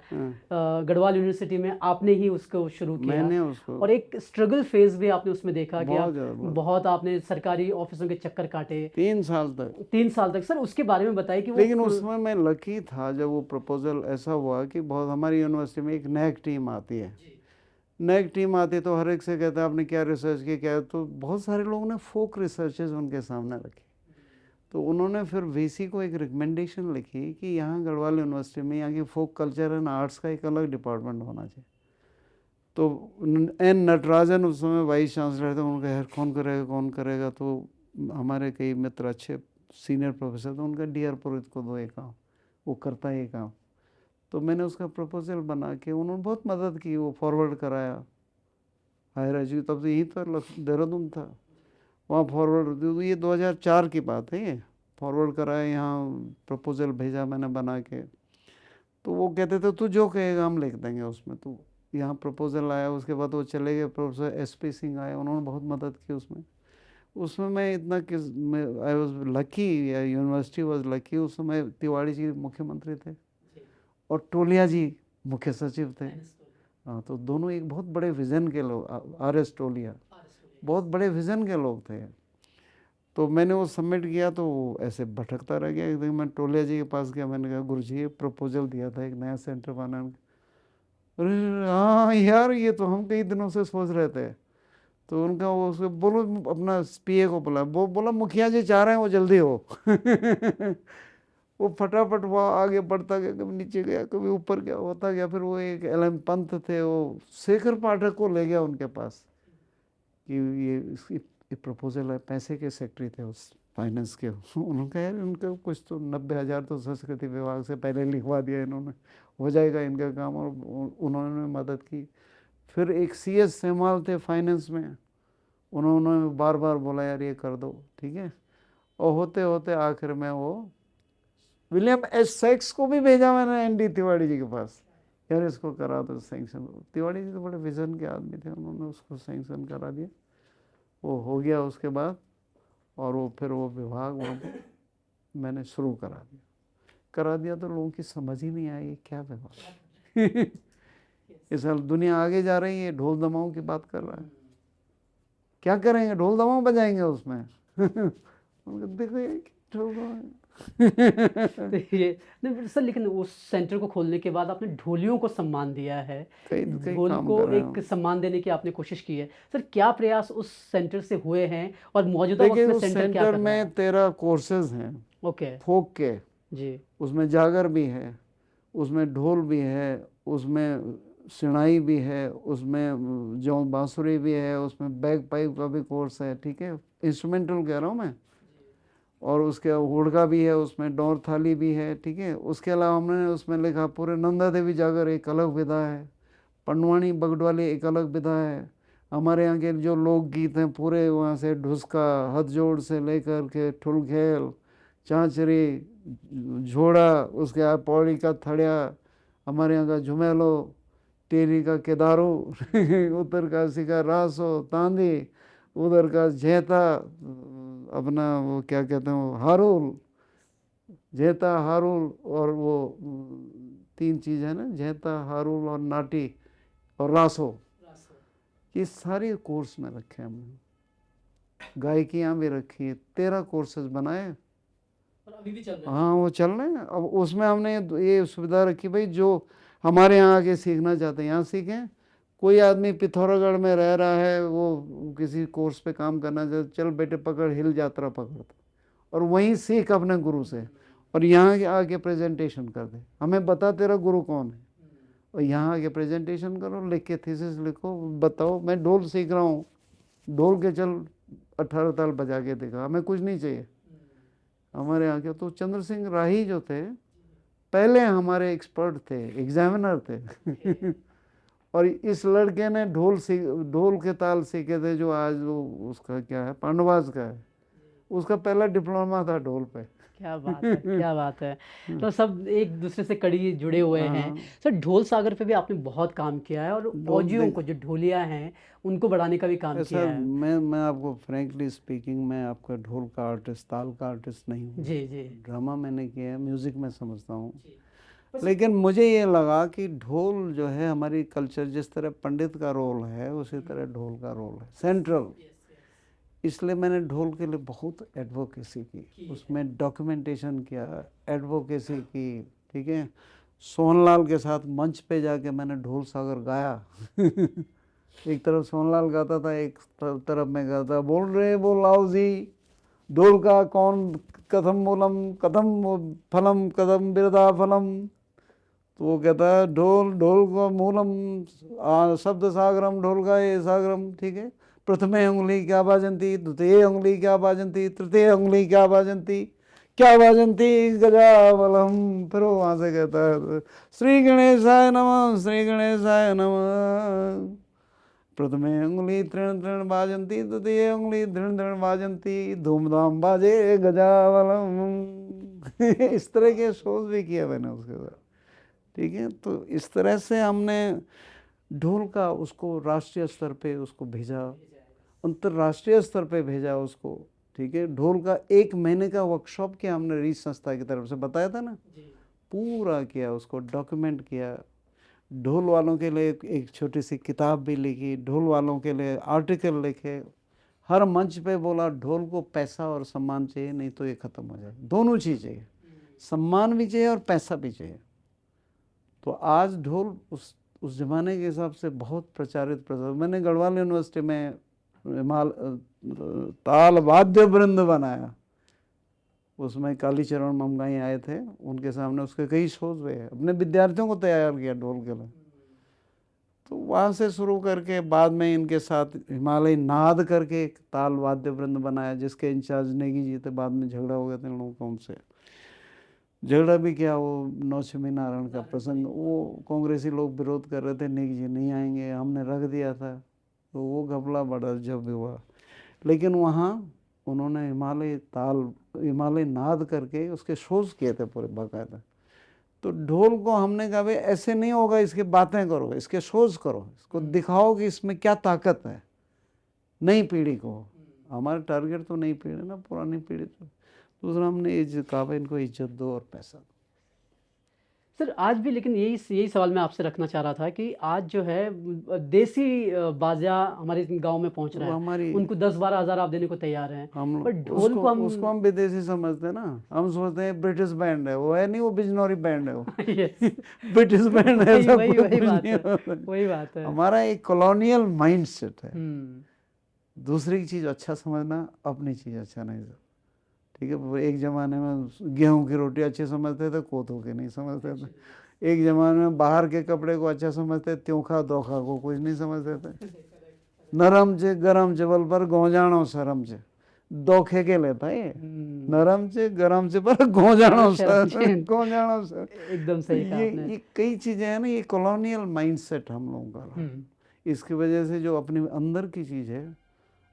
गढ़वाल यूनिवर्सिटी में आपने ही उसको शुरू किया, मैंने उसको, और एक स्ट्रगल फेज भी आपने उसमें देखा कि बहुत आपने सरकारी ऑफिसों के चक्कर काटे 3 साल तक। सर उसके बारे में बताइए कि लेकिन उसमें मैं लकी था, जब वो प्रपोजल ऐसा हुआ कि बहुत, हमारी यूनिवर्सिटी में एक नैक टीम आती है, नैक टीम आती है, तो हर एक से कहता है आपने क्या रिसर्च किया, क्या, तो बहुत सारे लोगों ने फोक रिसर्चेस उनके सामने रखे। तो उन्होंने फिर वीसी को एक रिकमेंडेशन लिखी कि यहाँ गढ़वाल यूनिवर्सिटी में यहाँ की फोक कल्चर एंड आर्ट्स का एक अलग डिपार्टमेंट होना चाहिए। तो एन नटराजन उस समय वाइस चांसलर थे, उन्होंने कहा यार कौन करेगा, तो हमारे कई मित्र अच्छे सीनियर प्रोफेसर थे, उनका डी आर पुरोहित को दो ये काम, वो करता है ये काम। तो मैंने उसका प्रपोजल बना के, उन्होंने बहुत मदद की, वो फॉरवर्ड कराया हायर एजुकेशन, तब तो यही तो देहरादून था, वहाँ फॉरवर्ड, ये 2004 की बात है, ये फॉरवर्ड कराया, यहाँ प्रपोजल भेजा मैंने बना के। तो वो कहते थे तू जो कहेगा हम लिख देंगे उसमें। तो यहाँ प्रपोजल आया, उसके बाद वो चले गए, प्रोफेसर SP सिंह आए, उन्होंने बहुत मदद की उसमें। उसमें मैं इतना किस, मैं आई वॉज लकी, या यूनिवर्सिटी वॉज लकी, उस समय तिवाड़ी जी मुख्यमंत्री थे और टोलिया जी मुख्य सचिव थे। हाँ, तो दोनों एक बहुत बड़े विज़न के लोग, RS टोलिया बहुत बड़े विज़न के लोग थे। तो मैंने वो सबमिट किया, तो ऐसे भटकता रह गया। एक दिन मैं टोलिया जी के पास गया, मैंने कहा गुरु जी ये प्रपोजल दिया था एक नया सेंटर बनाने का। अरे हाँ यार, ये तो हम कई दिनों से सोच रहे थे। तो उनका वो उसको बोलो, अपना PA को बोला, वो बोला मुखिया जी चाह रहे हैं वो जल्दी हो। वो फटाफट वो आगे बढ़ता गया, कभी नीचे गया कभी ऊपर गया, होता गया। फिर वो एक LM पंत थे, वो शेखर पाठक को ले गया उनके पास कि ये प्रपोजल है, पैसे के सेक्रेटरी थे उस फाइनेंस के। उन्होंने कहा यार इनका कुछ तो 90,000 तो संस्कृति विभाग से पहले लिखवा दिया इन्होंने, हो जाएगा इनका काम, और उन्होंने मदद की। फिर एक CS सेमाल थे फाइनेंस में, उन्होंने बार बार बोला यार ये कर दो, ठीक है। और होते होते आखिर में वो विलियम S सेक्स को भी भेजा मैंने ND तिवाड़ी जी के पास, यार इसको करा दो सैंक्शन। तिवाड़ी जी तो बड़े विजन के आदमी थे, उन्होंने उसको सैंक्शन करा दिया, वो हो गया उसके बाद। और वो फिर वो विभाग वहाँ मैंने शुरू करा दिया, तो लोगों की समझ ही नहीं आई क्या विभाग। इस साल दुनिया आगे जा रही है, ढोल दमाओं की बात कर रहा है, क्या करेंगे, ढोल दमाओं बजाएंगे उसमें। देखो ये ढोल तो ये नहीं सर, लेकिन उस सेंटर को खोलने के बाद आपने ढोलियों को सम्मान दिया है, कई ढोल काम को कर रहे एक हैं। सम्मान देने की आपने कोशिश की है। सर क्या प्रयास उस सेंटर से हुए हैं, और मौजूदा वक्त देखिए में उस सेंटर क्या सेंटर कर रहा है? में 13 कोर्सेज हैं ओके फोक के, जी, उसमें जागर भी है, उसमें ढोल भी है, उसमें सिणाई भी है, उसमें जो बांसुरी भी है, उसमें बैग पाइप का भी कोर्स है, ठीक है, इंस्ट्रूमेंटल कह रहा हूँ मैं। और उसके हुड़का भी है, उसमें डोर थाली भी है, ठीक है। उसके अलावा हमने उसमें लिखा पूरे नंदा देवी जागर एक अलग विधा है, पंडवानी बगडवाली एक अलग विधा है। हमारे यहाँ के जो लोकगीत हैं पूरे, वहाँ से ढुसका, हथ जोड़ से लेकर के ठुलखेल, चाँचरी, झोड़ा, उसके बाद पौड़ी का थड़िया, हमारे यहाँ का झुमेलो, टेरी का केदारू, उत्तर काशी का रासो तांदी, उधर का झेता, अपना वो क्या कहते हैं वो हारुल, झेता हारुल, और वो 3 चीज़ है ना, झेता हारुल और नाटी और रासो, ये सारे कोर्स में रखे हमने। गायकियाँ भी रखी है, 13 कोर्सेज बनाए, और अभी भी चल रहे हैं। हाँ वो चल रहे हैं। अब उसमें हमने ये सुविधा रखी भाई, जो हमारे यहाँ आके सीखना चाहते हैं यहाँ सीखें। कोई आदमी पिथौरागढ़ में रह रहा है, वो किसी कोर्स पे काम करना चाहते, चल बेटे पकड़ हिल यात्रा पकड़, और वहीं सीख अपने गुरु से, और यहाँ आके प्रेजेंटेशन कर दे, हमें बता तेरा गुरु कौन है, और यहाँ आके प्रेजेंटेशन करो, लिख के थीसिस लिखो, बताओ मैं ढोल सीख रहा हूँ, ढोल के चल 18 ताल बजा के दिखा, हमें कुछ नहीं चाहिए। हमारे यहाँ के तो चंद्र सिंह राही जो थे पहले हमारे एक्सपर्ट थे, एग्जामिनर थे। और इस लड़के ने ढोल के ताल सीखे थे, जो आज वो उसका क्या है, पांडवास का है, उसका पहला डिप्लोमा था ढोल पे। क्या बात है, क्या बात है। तो सब एक दूसरे से कड़ी जुड़े हुए हैं। हाँ, सर ढोल सागर पे भी आपने बहुत काम किया है, और फौजियों को जो ढोलिया हैं उनको बढ़ाने का भी काम किया सर है। मैं आपको फ्रैंकली स्पीकिंग, मैं आपका ढोल का आर्टिस्ट, ताल का आर्टिस्ट नहीं हूँ। जी जी ड्रामा मैंने किया है, म्यूज़िक में समझता हूँ। लेकिन मुझे ये लगा कि ढोल जो है हमारी कल्चर, जिस तरह पंडित का रोल है उसी तरह ढोल का रोल है सेंट्रल। इसलिए मैंने ढोल के लिए बहुत एडवोकेसी की, उसमें डॉक्यूमेंटेशन किया, एडवोकेसी की, ठीक है। सोहनलाल के साथ मंच पे जाके मैंने ढोल सागर गाया। एक तरफ सोहनलाल गाता था, एक तरफ मैं गाता, बोल रहे बोलाओ जी ढोल का कौन कथम मूलम कथम फलम कदम बिरदा फलम। तो वो कहता है ढोल का मूलम शब्द सागरम, ढोल का ये सागरम, ठीक है। प्रथमे अंगुली क्या बाजंती, द्वितीय अंगुली क्या बाजंती, तृतीय अंगुली क्या बाजंती गजावलम। फिर वो वहां से कहता है श्री गणेशाय नमः, श्री गणेशाय नमः। प्रथमे अंगुली तृण तृण बाजंती, द्वितीय अंगुली तृण तृण बाजंती, धूमधाम बाजे गजावलम। इस तरह के शोज भी किया मैंने उसके साथ, ठीक है। तो इस तरह से हमने ढोल का उसको राष्ट्रीय स्तर पे उसको भेजा, अंतर्राष्ट्रीय स्तर पे भेजा उसको, ठीक है। ढोल का 1 महीने का वर्कशॉप किया हमने रीच संस्था की तरफ से, बताया था ना, पूरा किया, उसको डॉक्यूमेंट किया। ढोल वालों के लिए एक छोटी सी किताब भी लिखी, ढोल वालों के लिए आर्टिकल लिखे, हर मंच पे बोला ढोल को पैसा और सम्मान चाहिए, नहीं तो ये ख़त्म हो जाए। दोनों चीज़ चाहिए, सम्मान भी चाहिए और पैसा भी चाहिए। तो आज ढोल उस ज़माने के हिसाब से बहुत प्रचारित। मैंने गढ़वाल यूनिवर्सिटी में ताल वाद्य वृंद बनाया, उसमें कालीचरण ममगाई आए थे, उनके सामने उसके कई शोज हुए, अपने विद्यार्थियों को तैयार किया ढोल के लिए। तो वहाँ से शुरू करके बाद में इनके साथ हिमालय नाद करके एक ताल वाद्य वृंद बनाया, जिसके इंचार्ज नेगी जी थे। बाद में झगड़ा हो गया था इन लोगों का उनसे, झगड़ा भी क्या, वो नौछमी नारायण का प्रसंग, वो कांग्रेसी लोग विरोध कर रहे थे, नेगी जी नहीं आएंगे, हमने रख दिया था, तो वो घपला बड़ा जब हुआ। लेकिन वहाँ उन्होंने हिमालय नाद करके उसके शोज किए थे पूरे बाकायदा। तो ढोल को हमने कहा भाई ऐसे नहीं होगा, इसकी बातें करो, इसके शोज करो, इसको दिखाओ कि इसमें क्या ताकत है नई पीढ़ी को। हमारा टारगेट तो नई पीढ़ी ना, पुरानी पीढ़ी। तो दूसरा हमने कहा इनको इज्जत दो और पैसा दो। सर आज भी, लेकिन यही सवाल मैं आपसे रखना चाह रहा था कि आज जो है देसी बाजा हमारे गांव में पहुंच रहा है, उनको 10-12 हज़ार आप देने को तैयार हैं, पर ढोल को उसको हम विदेशी समझते हैं ना, हम सोचते हैं ब्रिटिश बैंड है, वो है नहीं, वो बिजनौरी बैंड है वो। ब्रिटिश बैंड है, वही बात है। हमारा एक कॉलोनियल माइंड सेट है। दूसरी चीज़ अच्छा समझना, अपनी चीज़ अच्छा नहीं समझना, ठीक है। एक ज़माने में गेहूं की रोटी अच्छी समझते थे, कोथों के नहीं समझते थे। एक ज़माने में बाहर के कपड़े को अच्छा समझते, त्योखा दोखा को कुछ नहीं समझते थे। नरम चे गरम चे बल पर गौजाणो शरम चे, दोखे के लेता ये, नरम चे गरम चे पर गौजाणो गौजाणो सर, एकदम सही कहा आपने। ये कई चीज़ें हैं ना, ये कॉलोनियल माइंडसेट हम लोगों का। इसकी वजह से जो अपने अंदर की चीज़ है,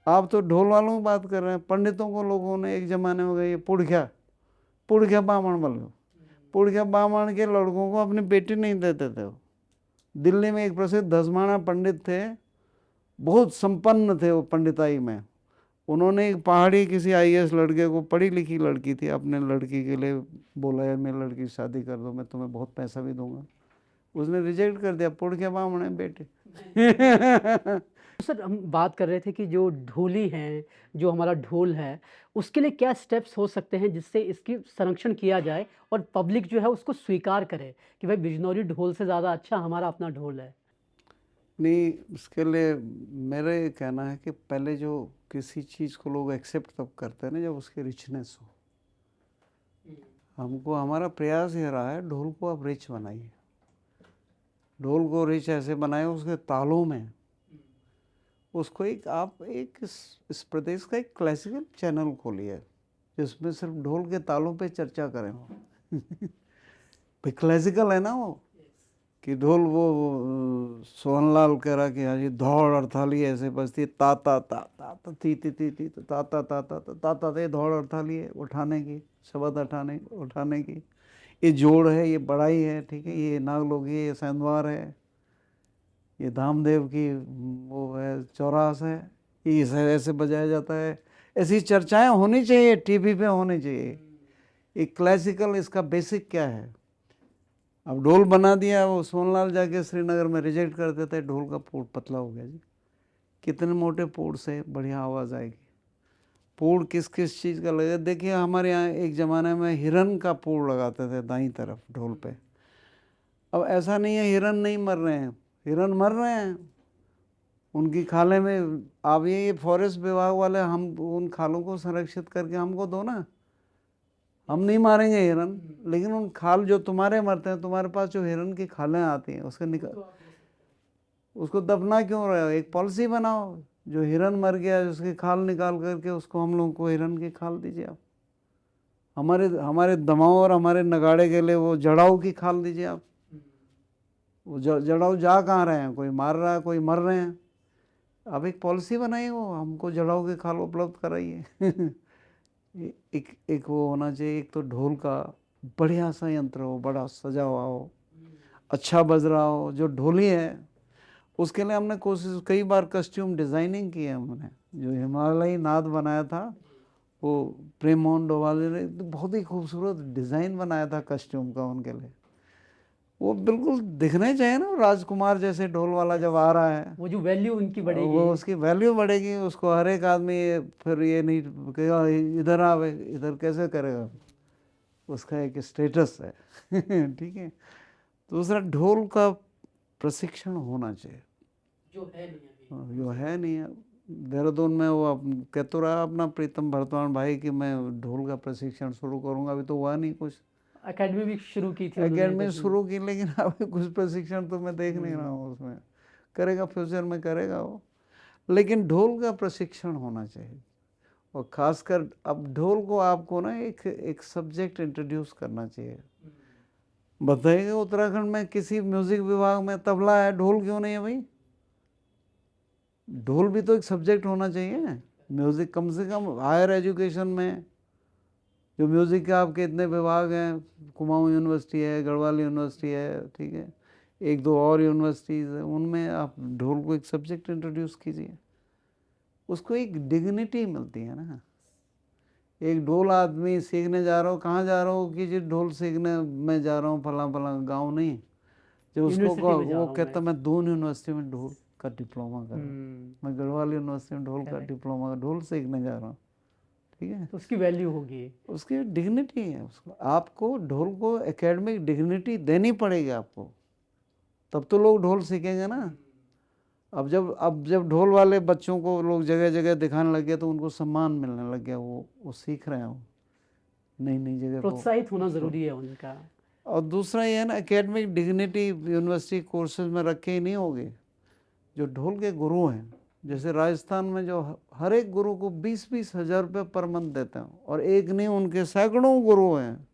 आप तो ढोल वालों की बात कर रहे हैं, पंडितों को लोगों ने एक ज़माने में गई पुड़ख्या बामण बोल, पुड़ख्या बामण के लड़कों को अपनी बेटी नहीं देते थे। दिल्ली में एक प्रसिद्ध धसमाना पंडित थे, बहुत संपन्न थे वो पंडिताई में। उन्होंने एक पहाड़ी किसी IAS लड़के को, पढ़ी लिखी लड़की थी, अपने लड़की के लिए बोला है मेरी लड़की शादी कर दो, मैं तुम्हें बहुत पैसा भी दूंगा। उसने रिजेक्ट कर दिया, पुड़ख्या बामण है बेटे। सर हम बात कर रहे थे कि जो ढोली हैं, जो हमारा ढोल है, उसके लिए क्या स्टेप्स हो सकते हैं जिससे इसकी संरक्षण किया जाए और पब्लिक जो है उसको स्वीकार करे कि भाई बिजनौरी ढोल से ज़्यादा अच्छा हमारा अपना ढोल है। नहीं, इसके लिए मेरा ये कहना है कि पहले जो किसी चीज़ को लोग एक्सेप्ट तब करते हैं ना जब उसकी रिचनेस हो। हमको हमारा प्रयास ये रहा है, ढोल को आप रिच बनाइए, ढोल को रिच ऐसे बनाए उसके तालों में, उसको आप इस प्रदेश का एक क्लासिकल चैनल खोलिए जिसमें सिर्फ ढोल के तालों पे चर्चा करें। भाई क्लासिकल है ना वो, कि ढोल वो सोहनलाल कह रहा कि हाँ जी धौड़ अर्थाली ऐसे बजती, ता ता ता ता ता ती ती ती ती ता ता ता ता ता ता ता, धौड़ अर्थाली है उठाने की, शब्द उठाने की, ये जोड़ है, ये बड़ाई है, ठीक है, ये नागलोगी है, ये सैंधवार है, ये धामदेव की वो है चौरास है, ये ऐसे बजाया जाता है। ऐसी चर्चाएं होनी चाहिए, टीवी पे होनी चाहिए। एक क्लासिकल इसका बेसिक क्या है। अब ढोल बना दिया, वो सोनलाल जाके श्रीनगर में रिजेक्ट कर देते, ढोल का पोड़ पतला हो गया जी। कितने मोटे पोड़ से बढ़िया आवाज़ आएगी। पोड़ किस किस चीज़ का लगे, देखिए हमारे यहाँ एक ज़माने में हिरन का पोड़ लगाते थे दाईं तरफ ढोल पे। अब ऐसा नहीं है हिरन नहीं मर रहे हैं, हिरन मर रहे हैं, उनकी खालें में। अब ये फॉरेस्ट विभाग वाले हम उन खालों को संरक्षित करके हमको दो ना, हम नहीं मारेंगे हिरन, लेकिन उन खाल जो तुम्हारे मरते हैं, तुम्हारे पास जो हिरन की खालें आती हैं उसके उसको दफना क्यों रहे हो, एक पॉलिसी बनाओ जो हिरन मर गया उसकी खाल निकाल करके उसको हम लोगों को हिरन की खाल दीजिए आप। हमारे दमाओं और हमारे नगाड़े के लिए वो जड़ाऊ की खाल दीजिए आप। वो जड़ाऊ जा कहाँ रहे हैं, कोई मार रहा है, कोई मर रहे हैं। अब एक पॉलिसी बनाइए, वो हमको जड़ाऊ की खाल उपलब्ध कराइए। एक वो होना चाहिए, एक तो ढोल का बढ़िया सा यंत्र हो, बड़ा सजा हुआ हो, अच्छा बज रहा हो। जो ढोली है उसके लिए हमने कोशिश कई बार कस्ट्यूम डिज़ाइनिंग की है हमने। जो हिमालयी नाद बनाया था वो प्रेम मोहन डोभाल ने तो बहुत ही खूबसूरत डिज़ाइन बनाया था कस्ट्यूम का उनके लिए। वो बिल्कुल दिखने चाहिए ना राजकुमार जैसे ढोल वाला जब आ रहा है, वो जो वैल्यू उनकी बढ़ेगी, वो उसकी वैल्यू बढ़ेगी। उसको हर एक आदमी फिर ये नहीं कहेगा इधर आवे, इधर कैसे करेगा, उसका एक स्टेटस है। ठीक है। दूसरा, ढोल का प्रशिक्षण होना चाहिए, जो है नहीं अभी। जो है नहीं है। देहरादून में वो कह तो रहा अपना प्रीतम भरतवान भाई कि मैं ढोल का प्रशिक्षण शुरू करूंगा, अभी तो हुआ नहीं कुछ। एकेडमी भी शुरू की थी एकेडमी शुरू की, लेकिन अभी कुछ प्रशिक्षण तो मैं देख नहीं रहा हूँ उसमें। करेगा, फ्यूचर में करेगा वो। लेकिन ढोल का प्रशिक्षण होना चाहिए। और खासकर अब ढोल को आपको ना एक सब्जेक्ट इंट्रोड्यूस करना चाहिए। बताइएगा उत्तराखंड में किसी म्यूजिक विभाग में तबला है, ढोल क्यों नहीं है भाई? ढोल भी तो एक सब्जेक्ट होना चाहिए। म्यूजिक कम से कम हायर एजुकेशन में जो म्यूजिक के आपके इतने विभाग हैं, कुमाऊं यूनिवर्सिटी है, गढ़वाल यूनिवर्सिटी है, ठीक है, एक दो और यूनिवर्सिटीज़ है, उनमें आप ढोल को एक सब्जेक्ट इंट्रोड्यूस कीजिए। उसको एक डिग्निटी मिलती है ना। एक ढोल आदमी सीखने जा रहा हो, कहाँ जा रहा हो कि जी ढोल सीखने मैं जा रहा हूँ फला फला गाँव नहीं, जो उसको वो कहता मैं दून यूनिवर्सिटी में ढोल का डिप्लोमा कर रहा हूँ, मैं गढ़वाल यूनिवर्सिटी में ढोल का डिप्लोमा, ढोल सीखने जा रहा हूँ। ठीक है, तो उसकी वैल्यू होगी, उसकी डिग्निटी है। उसको आपको ढोल को एकेडमिक डिग्निटी देनी पड़ेगी आपको, तब तो लोग ढोल सीखेंगे ना। अब जब ढोल वाले बच्चों को लोग जगह जगह दिखाने लग गए तो उनको सम्मान मिलने लग गया, वो सीख रहे हैं, वो नई नई जगह प्रोत्साहित होना ज़रूरी है उनका। और दूसरा ये है ना, एकेडमिक डिग्निटी यूनिवर्सिटी कोर्सेज में रखे ही नहीं होगे। जो ढोल के गुरु हैं, जैसे राजस्थान में जो हर एक गुरु को 20-20 हज़ार रुपये पर मंथ देते हैं, और एक नहीं उनके सैकड़ों गुरु हैं।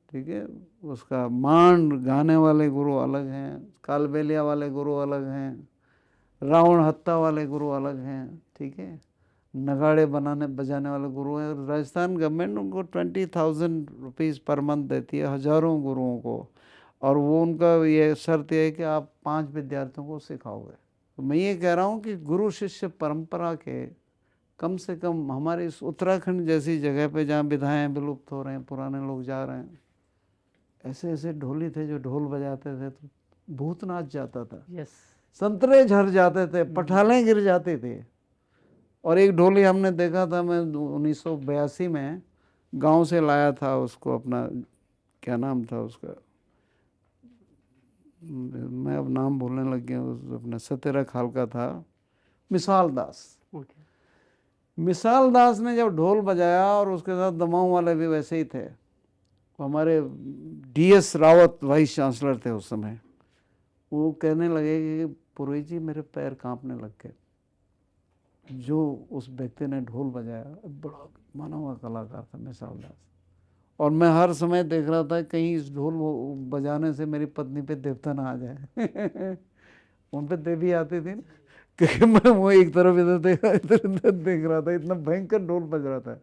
ठीक है, उसका मांड गाने वाले गुरु अलग हैं, कालबेलिया वाले गुरु अलग हैं, रावण हत्ता वाले गुरु अलग हैं। ठीक है, नगाड़े बजाने वाले गुरु हैं। राजस्थान गवर्नमेंट उनको 20,000 रुपीज़ पर मंथ देती है हज़ारों गुरुओं को, और वो उनका ये शर्त है कि आप 5 विद्यार्थियों को सिखाओगे। तो मैं ये कह रहा हूँ कि गुरु शिष्य परंपरा के कम से कम हमारे इस उत्तराखंड जैसी जगह पे जहाँ विधाएँ विलुप्त हो रहे हैं, पुराने लोग जा रहे हैं, ऐसे ऐसे ढोली थे जो ढोल बजाते थे तो भूत नाच जाता था, संतरे झड़ जाते थे, पठालें गिर जाते थे। और एक ढोली हमने देखा था, मैं 1982 में गांव से लाया था उसको, अपना क्या नाम था उसका, मैं अब नाम भूलने लग गया, उस अपना सतेरा खाल का था, मिसाल दास। मिसाल दास ने जब ढोल बजाया, और उसके साथ दमाऊ वाले भी वैसे ही थे, हमारे DS रावत वाइस चांसलर थे उस समय, वो कहने लगे कि पुरोहित जी मेरे पैर कांपने लग गए। जो उस व्यक्ति ने ढोल बजाया, बड़ा माना हुआ कलाकार था मिसाल दास, और मैं हर समय देख रहा था कहीं इस ढोल बजाने से मेरी पत्नी पे देवता ना आ जाए। उन पे देवी आती थी ना, क्योंकि मैं वो एक तरफ इधर देख रहा था, इतना भयंकर ढोल बज रहा था।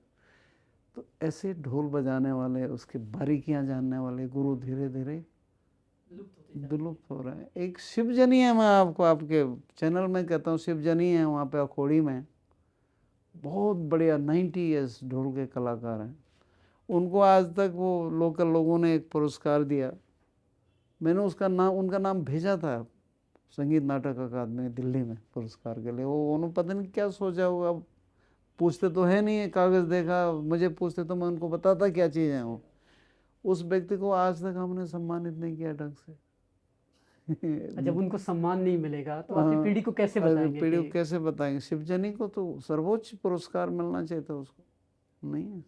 तो ऐसे ढोल बजाने वाले, उसकी बारीकियां जानने वाले गुरु धीरे धीरे विलुप्त हो रहे हैं। एक शिवजनी है, मैं आपको आपके चैनल में कहता हूँ, शिवजनी है वहाँ पे अखोड़ी में, बहुत बढ़िया 90 ईयर्स ढोल के कलाकार हैं। उनको आज तक वो लोकल लोगों ने एक पुरस्कार दिया, मैंने उनका नाम भेजा था संगीत नाटक अकादमी दिल्ली में पुरस्कार के लिए। वो उन्होंने पता नहीं क्या सोचा होगा, पूछते तो है नहीं, कागज़ देखा, मुझे पूछते तो मैं उनको बताता क्या चीज़ है वो। उस व्यक्ति को आज तक हमने सम्मानित नहीं किया ढंग से। जब उनको सम्मान नहीं मिलेगा तो आपकी पीढ़ी को कैसे बताएंगे? पीढ़ी को कैसे बताएंगे? शिवजनी को तो सर्वोच्च पुरस्कार मिलना चाहिए था, उसको नहीं है।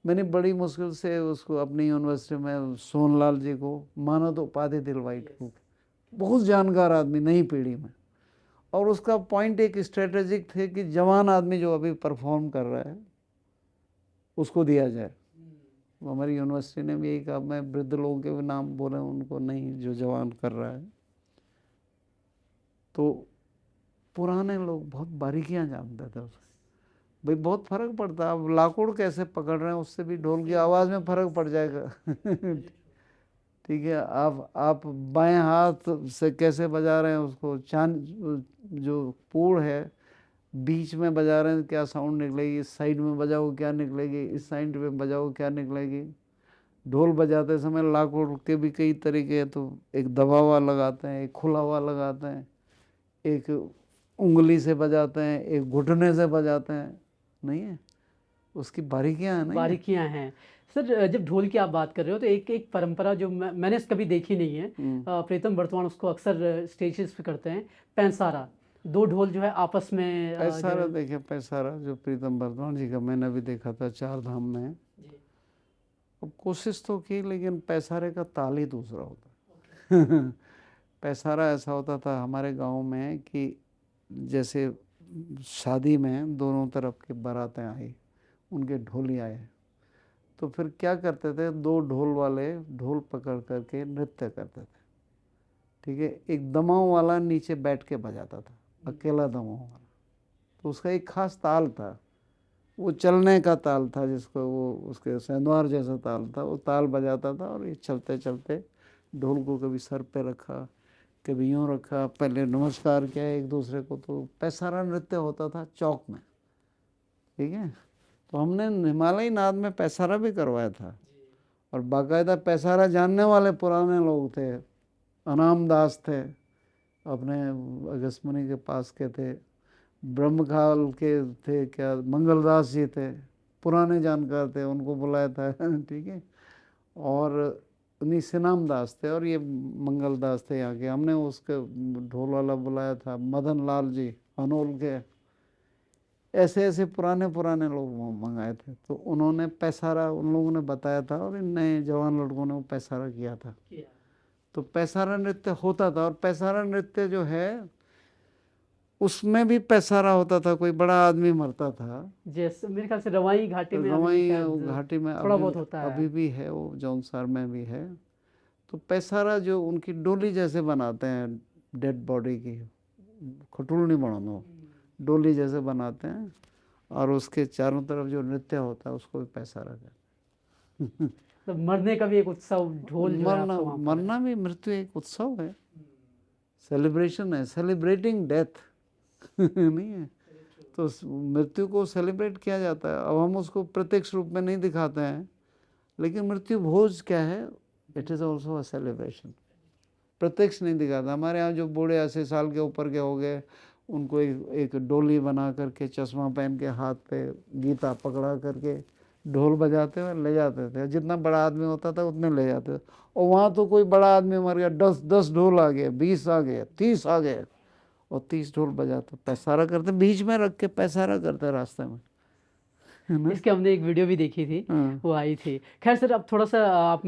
मैंने बड़ी मुश्किल से उसको अपनी यूनिवर्सिटी में सोनलाल जी को मानद उपाधि दिलवाई, बहुत जानकार आदमी नई पीढ़ी में, और उसका पॉइंट एक स्ट्रेटेजिक थे कि जवान आदमी जो अभी परफॉर्म कर रहा है उसको दिया जाए। तो हमारी यूनिवर्सिटी ने भी यही कहा, मैं वृद्ध लोगों के भी नाम बोले उनको नहीं, जो जवान कर रहा है। तो पुराने लोग बहुत बारीकियां जानते थे उसमें, भाई बहुत फर्क पड़ता है। अब लाकुड़ कैसे पकड़ रहे हैं उससे भी ढोल की आवाज़ में फर्क पड़ जाएगा। ठीक है, आप बाएं हाथ से कैसे बजा रहे हैं उसको, चांद जो पूड़ है बीच में बजा रहे हैं क्या साउंड निकलेगी, इस साइड में बजाओ क्या निकलेगी, इस साइड में बजाओ क्या निकलेगी। ढोल बजाते समय लाकुड़ के भी कई तरीके हैं, तो एक दबा हुआ लगाते हैं, एक खुला हुआ लगाते हैं, एक उंगली से बजाते हैं, एक घुटने से बजाते हैं, नहीं है उसकी बारीकियां हैं, नहीं है? बारीकियां हैं सर। जब ढोल की आप बात कर रहे हो तो एक एक परंपरा जो मैंने कभी देखी नहीं है, प्रीतम वर्तमान उसको अक्सर स्टेजेस पे करते हैं, पैंसारा। दो ढोल जो है आपस में पैसारा देखिए, पैसारा जो प्रीतम वर्धमान जी का मैंने भी देखा था चार धाम में। अब कोशिश तो की, लेकिन पैसारे का ताल ही दूसरा होता है। पैसारा ऐसा होता था हमारे गांव में कि जैसे शादी में दोनों तरफ के बारातें आई, उनके ढोली आए, तो फिर क्या करते थे, दो ढोल वाले ढोल पकड़ करके नृत्य करते थे। ठीक है, एक दमाऊ वाला नीचे बैठ के बजाता था, अकेला दमाऊ वाला, तो उसका एक खास ताल था, वो चलने का ताल था, जिसको वो उसके सेंधवार जैसा ताल था, वो ताल बजाता था। और ये चलते चलते ढोल को कभी सर पे रखा, कभी यूँ रखा, पहले नमस्कार किया एक दूसरे को। तो पैसारा नृत्य होता था चौक में। ठीक है, तो हमने हिमालयी नाद में पैसारा भी करवाया था, और बाकायदा पैसारा जानने वाले पुराने लोग थे। अनाम दास थे, अपने अगस्मनी के पास के थे, ब्रह्मखाल के थे, क्या मंगलदास जी थे, पुराने जानकार थे, उनको बुलाया था। ठीक है, और उन्हीं सिनाम दास थे, और ये मंगल दास थे यहाँ के। हमने उसके ढोल वाला बुलाया था मदन लाल जी हनोल के। ऐसे ऐसे पुराने पुराने लोग मंगाए थे, तो उन्होंने पैसारा उन लोगों ने बताया था, और इन नए जवान लड़कों ने वो पैसारा किया था। तो पैसारा नृत्य होता था। और पैसारा नृत्य जो है उसमें भी पैसारा होता था, कोई बड़ा आदमी मरता था, जैसे मेरे ख्याल से रवाई घाटी में रवाई शायद घाटी में थोड़ा बहुत होता है, अभी भी है, वो जौनसार में भी है। तो पैसारा जो उनकी डोली जैसे बनाते हैं डेड बॉडी की, खटुल नहीं बनाना, डोली जैसे बनाते हैं, और उसके चारों तरफ जो नृत्य होता है उसको भी पैसारा कहते हैं। तो मरने का भी एक उत्सव ढोल जो है मरना आपको वहाँ पर मरना भी मृत्यु एक उत्सव है, सेलिब्रेशन है, सेलिब्रेटिंग डेथ। नहीं है, तो मृत्यु को सेलिब्रेट किया जाता है। अब हम उसको प्रत्यक्ष रूप में नहीं दिखाते हैं, लेकिन मृत्यु भोज क्या है, it is also a celebration. प्रत्यक्ष नहीं दिखाता। हमारे यहाँ जो बूढ़े 80 साल के ऊपर के हो गए, उनको एक डोली बना करके, चश्मा पहन के, हाथ पे गीता पकड़ा करके ढोल बजाते हुए ले जाते थे। जितना बड़ा आदमी होता था उतने ले जाते थे। और वहाँ तो कोई बड़ा आदमी मर गया, 10 ढोल आ गए, 20 आ गए, 30 आ गए, और 30 ढोल बजाते, पैसारा करते, बीच में रख के पैसारा करते रास्ते में। इसके हमने एक वीडियो भी देखी थी, वो आई थी। खैर सर, अब थोड़ा सा आप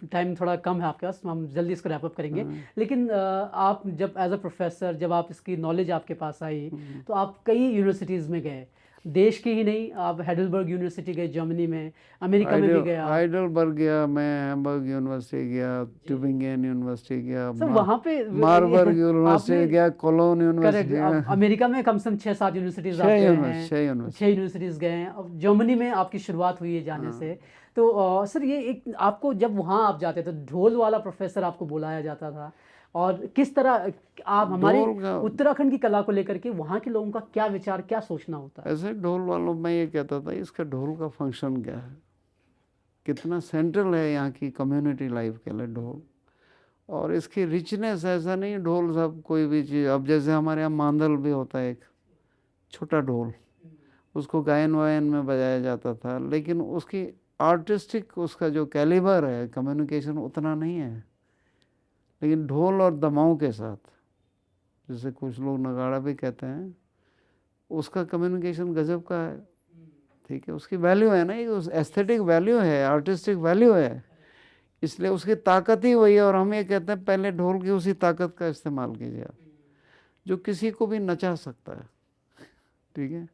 टाइम थोड़ा कम है आपके पास, हम जल्दी इसको रैप अप करेंगे। लेकिन आप जब एज अ प्रोफेसर, जब आप इसकी नॉलेज आपके पास आई, तो आप कई यूनिवर्सिटीज़ में गए, देश की ही नहीं, आप हेडलबर्ग यूनिवर्सिटी गए जर्मनी में, अमेरिका में भी गया। हाइडलबर्ग गया मैं, हैम्बर्ग यूनिवर्सिटी गया, ट्यूबिंगन यूनिवर्सिटी गया, सर वहाँ पे मार्बर्ग यूनिवर्सिटी गया, कोलोन यूनिवर्सिटी गया। अमेरिका में कम से कम 6-7 यूनिवर्सिटीज़ आप गए हैं, 6 यूनिवर्सिटीज़ गए हैं। अब जर्मनी में आपकी शुरुआत हुई है जाने से। तो सर ये एक, आपको जब वहाँ आप जाते तो ढोल वाला प्रोफेसर आपको बुलाया जाता था, और किस तरह आप हमारे उत्तराखंड की कला को लेकर के वहाँ के लोगों का क्या विचार, क्या सोचना होता है? ऐसे ढोल वालों में ये कहता था, इसका ढोल का फंक्शन क्या है, कितना सेंट्रल है यहाँ की कम्युनिटी लाइफ के लिए ढोल, और इसकी रिचनेस। ऐसा नहीं ढोल सब कोई भी चीज़। अब जैसे हमारे यहाँ मांदल भी होता है, एक छोटा ढोल, उसको गायन वायन में बजाया जाता था, लेकिन उसकी आर्टिस्टिक, उसका जो कैलिबर है, कम्युनिकेशन उतना नहीं है। लेकिन ढोल और दमाऊ के साथ, जैसे कुछ लोग नगाड़ा भी कहते हैं, उसका कम्युनिकेशन गजब का है। ठीक है, उसकी वैल्यू है ना, ये उस एस्थेटिक वैल्यू है, आर्टिस्टिक वैल्यू है, इसलिए उसकी ताकत ही वही है। और हम ये कहते हैं पहले ढोल की उसी ताकत का इस्तेमाल कीजिए आप। जो किसी को भी नचा सकता है, ठीक है।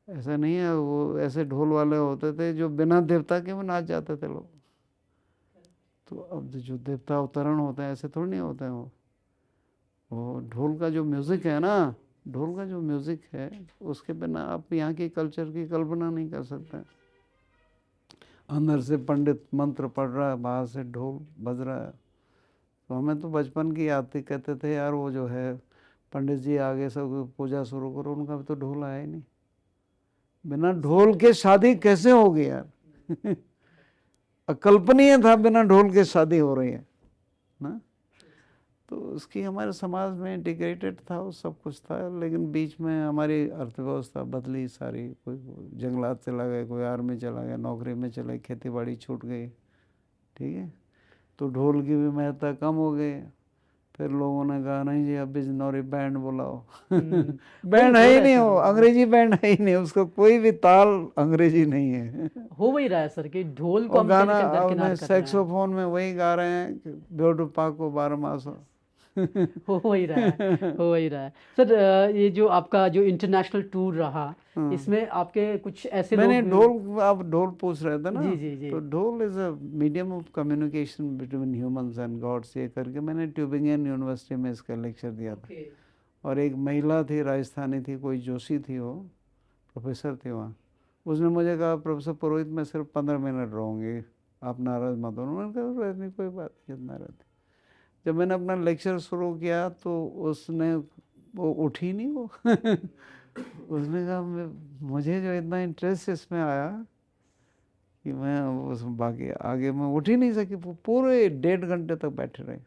ऐसा नहीं है, वो ऐसे ढोल वाले होते थे जो बिना देवता के भी नाच जाते थे लोग। तो अब जो देवता अवतरण होते हैं ऐसे थोड़ी नहीं होते हैं वो ढोल का जो म्यूज़िक है ना, ढोल का जो म्यूज़िक है उसके बिना आप यहाँ की कल्चर की कल्पना नहीं कर सकते। अंदर से पंडित मंत्र पढ़ रहा है, बाहर से ढोल बज रहा है। तो हमें तो बचपन की याद थी, कहते थे यार वो जो है पंडित जी आगे सब पूजा शुरू करो, उनका भी तो ढोल आया ही नहीं। बिना ढोल के शादी कैसे होगी यार अकल्पनीय था बिना ढोल के शादी हो रही है ना। तो उसकी हमारे समाज में इंटीग्रेटेड था, वो सब कुछ था। लेकिन बीच में हमारी अर्थव्यवस्था बदली सारी, कोई जंगलात चला गया, कोई आर्मी चला गया, नौकरी में चला गया, खेती बाड़ी छूट गई, ठीक है। तो ढोल की भी महत्ता कम हो गई। फिर लोगों ने कहा नहीं जी अब बिजनौरी बैंड बुलाओ बैंड है ही नहीं, वो अंग्रेजी बैंड है ही नहीं, उसका कोई भी ताल अंग्रेजी नहीं है। हो वही रहा है सर कि ढोल को और हम गाना कहीं अब दरकिनार मैं कर रहे हैं। सैक्सोफोन में वही गा रहे हैं कि ब्योटू पाको 12 मासो हो वही रहा है, हो वही रहा है सर। ये जो आपका जो इंटरनेशनल टूर रहा, इसमें आपके कुछ ऐसे मैंने लोग ढोल, आप ढोल पूछ रहे थे ना, जी जी जी तो dhol is a medium of communication between humans and gods, ये करके मैंने ट्यूबिंगन यूनिवर्सिटी में इसका लेक्चर दिया था। और एक महिला थी, राजस्थानी थी, कोई जोशी थी, वो प्रोफेसर थी वहाँ। उसने मुझे कहा प्रोफेसर पुरोहित मैं सिर्फ 15 मिनट रहूँगी, आप नाराज़ मत हो। मैंने कहा रहनी कोई बात कितना रहती। जब मैंने अपना लेक्चर शुरू किया तो उसने वो उठी नहीं वो उसने कहा मुझे जो इतना इंटरेस्ट इसमें आया कि मैं उस बाकी आगे मैं उठ ही नहीं सकी, पूरे 1.5 घंटे तक बैठे रहे।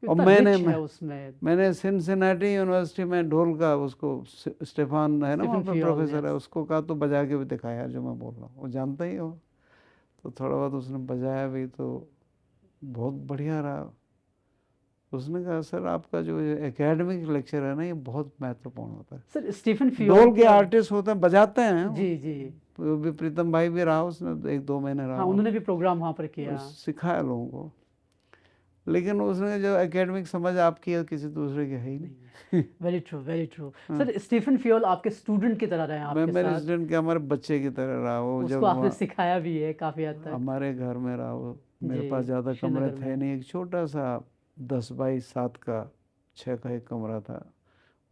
और मैंने सिनसिनाटी यूनिवर्सिटी में ढोल का उसको स्टेफान है ना वहाँ पे प्रोफेसर है, उसको कहा तो बजा के भी दिखाया जो मैं बोल रहा हूँ, वो जानता ही हो। तो थोड़ा बहुत उसने बजाया भी तो बहुत बढ़िया रहा। उसने कहा सर आपका जो एकेडमिक लेक्चर है ना ये बहुत महत्वपूर्ण होता है। सर स्टीफन फियोल ढोल के आर्टिस्ट होते हैं, बजाते हैं जी जी, भी प्रीतम भाई भी रहा, उसने 1-2 महीने रहा, हाँ उन्होंने भी प्रोग्राम वहाँ पर किया, सिखाया लोगों को। लेकिन उसने जो एकेडमिक समझ आपकी है किसी दूसरे की है ही नहीं। Very true very true. Sir Stephen Fiol आपके स्टूडेंट की तरह रहे हैं आपके साथ? मेरे स्टूडेंट के हमारे बच्चे की तरह रहा वो। उसको जब आपने सिखाया भी है काफ़ी हद तक? हमारे घर में रहा वो। मेरे पास ज़्यादा कमरे थे नहीं, एक छोटा सा 10x7 का 6 का एक कमरा था।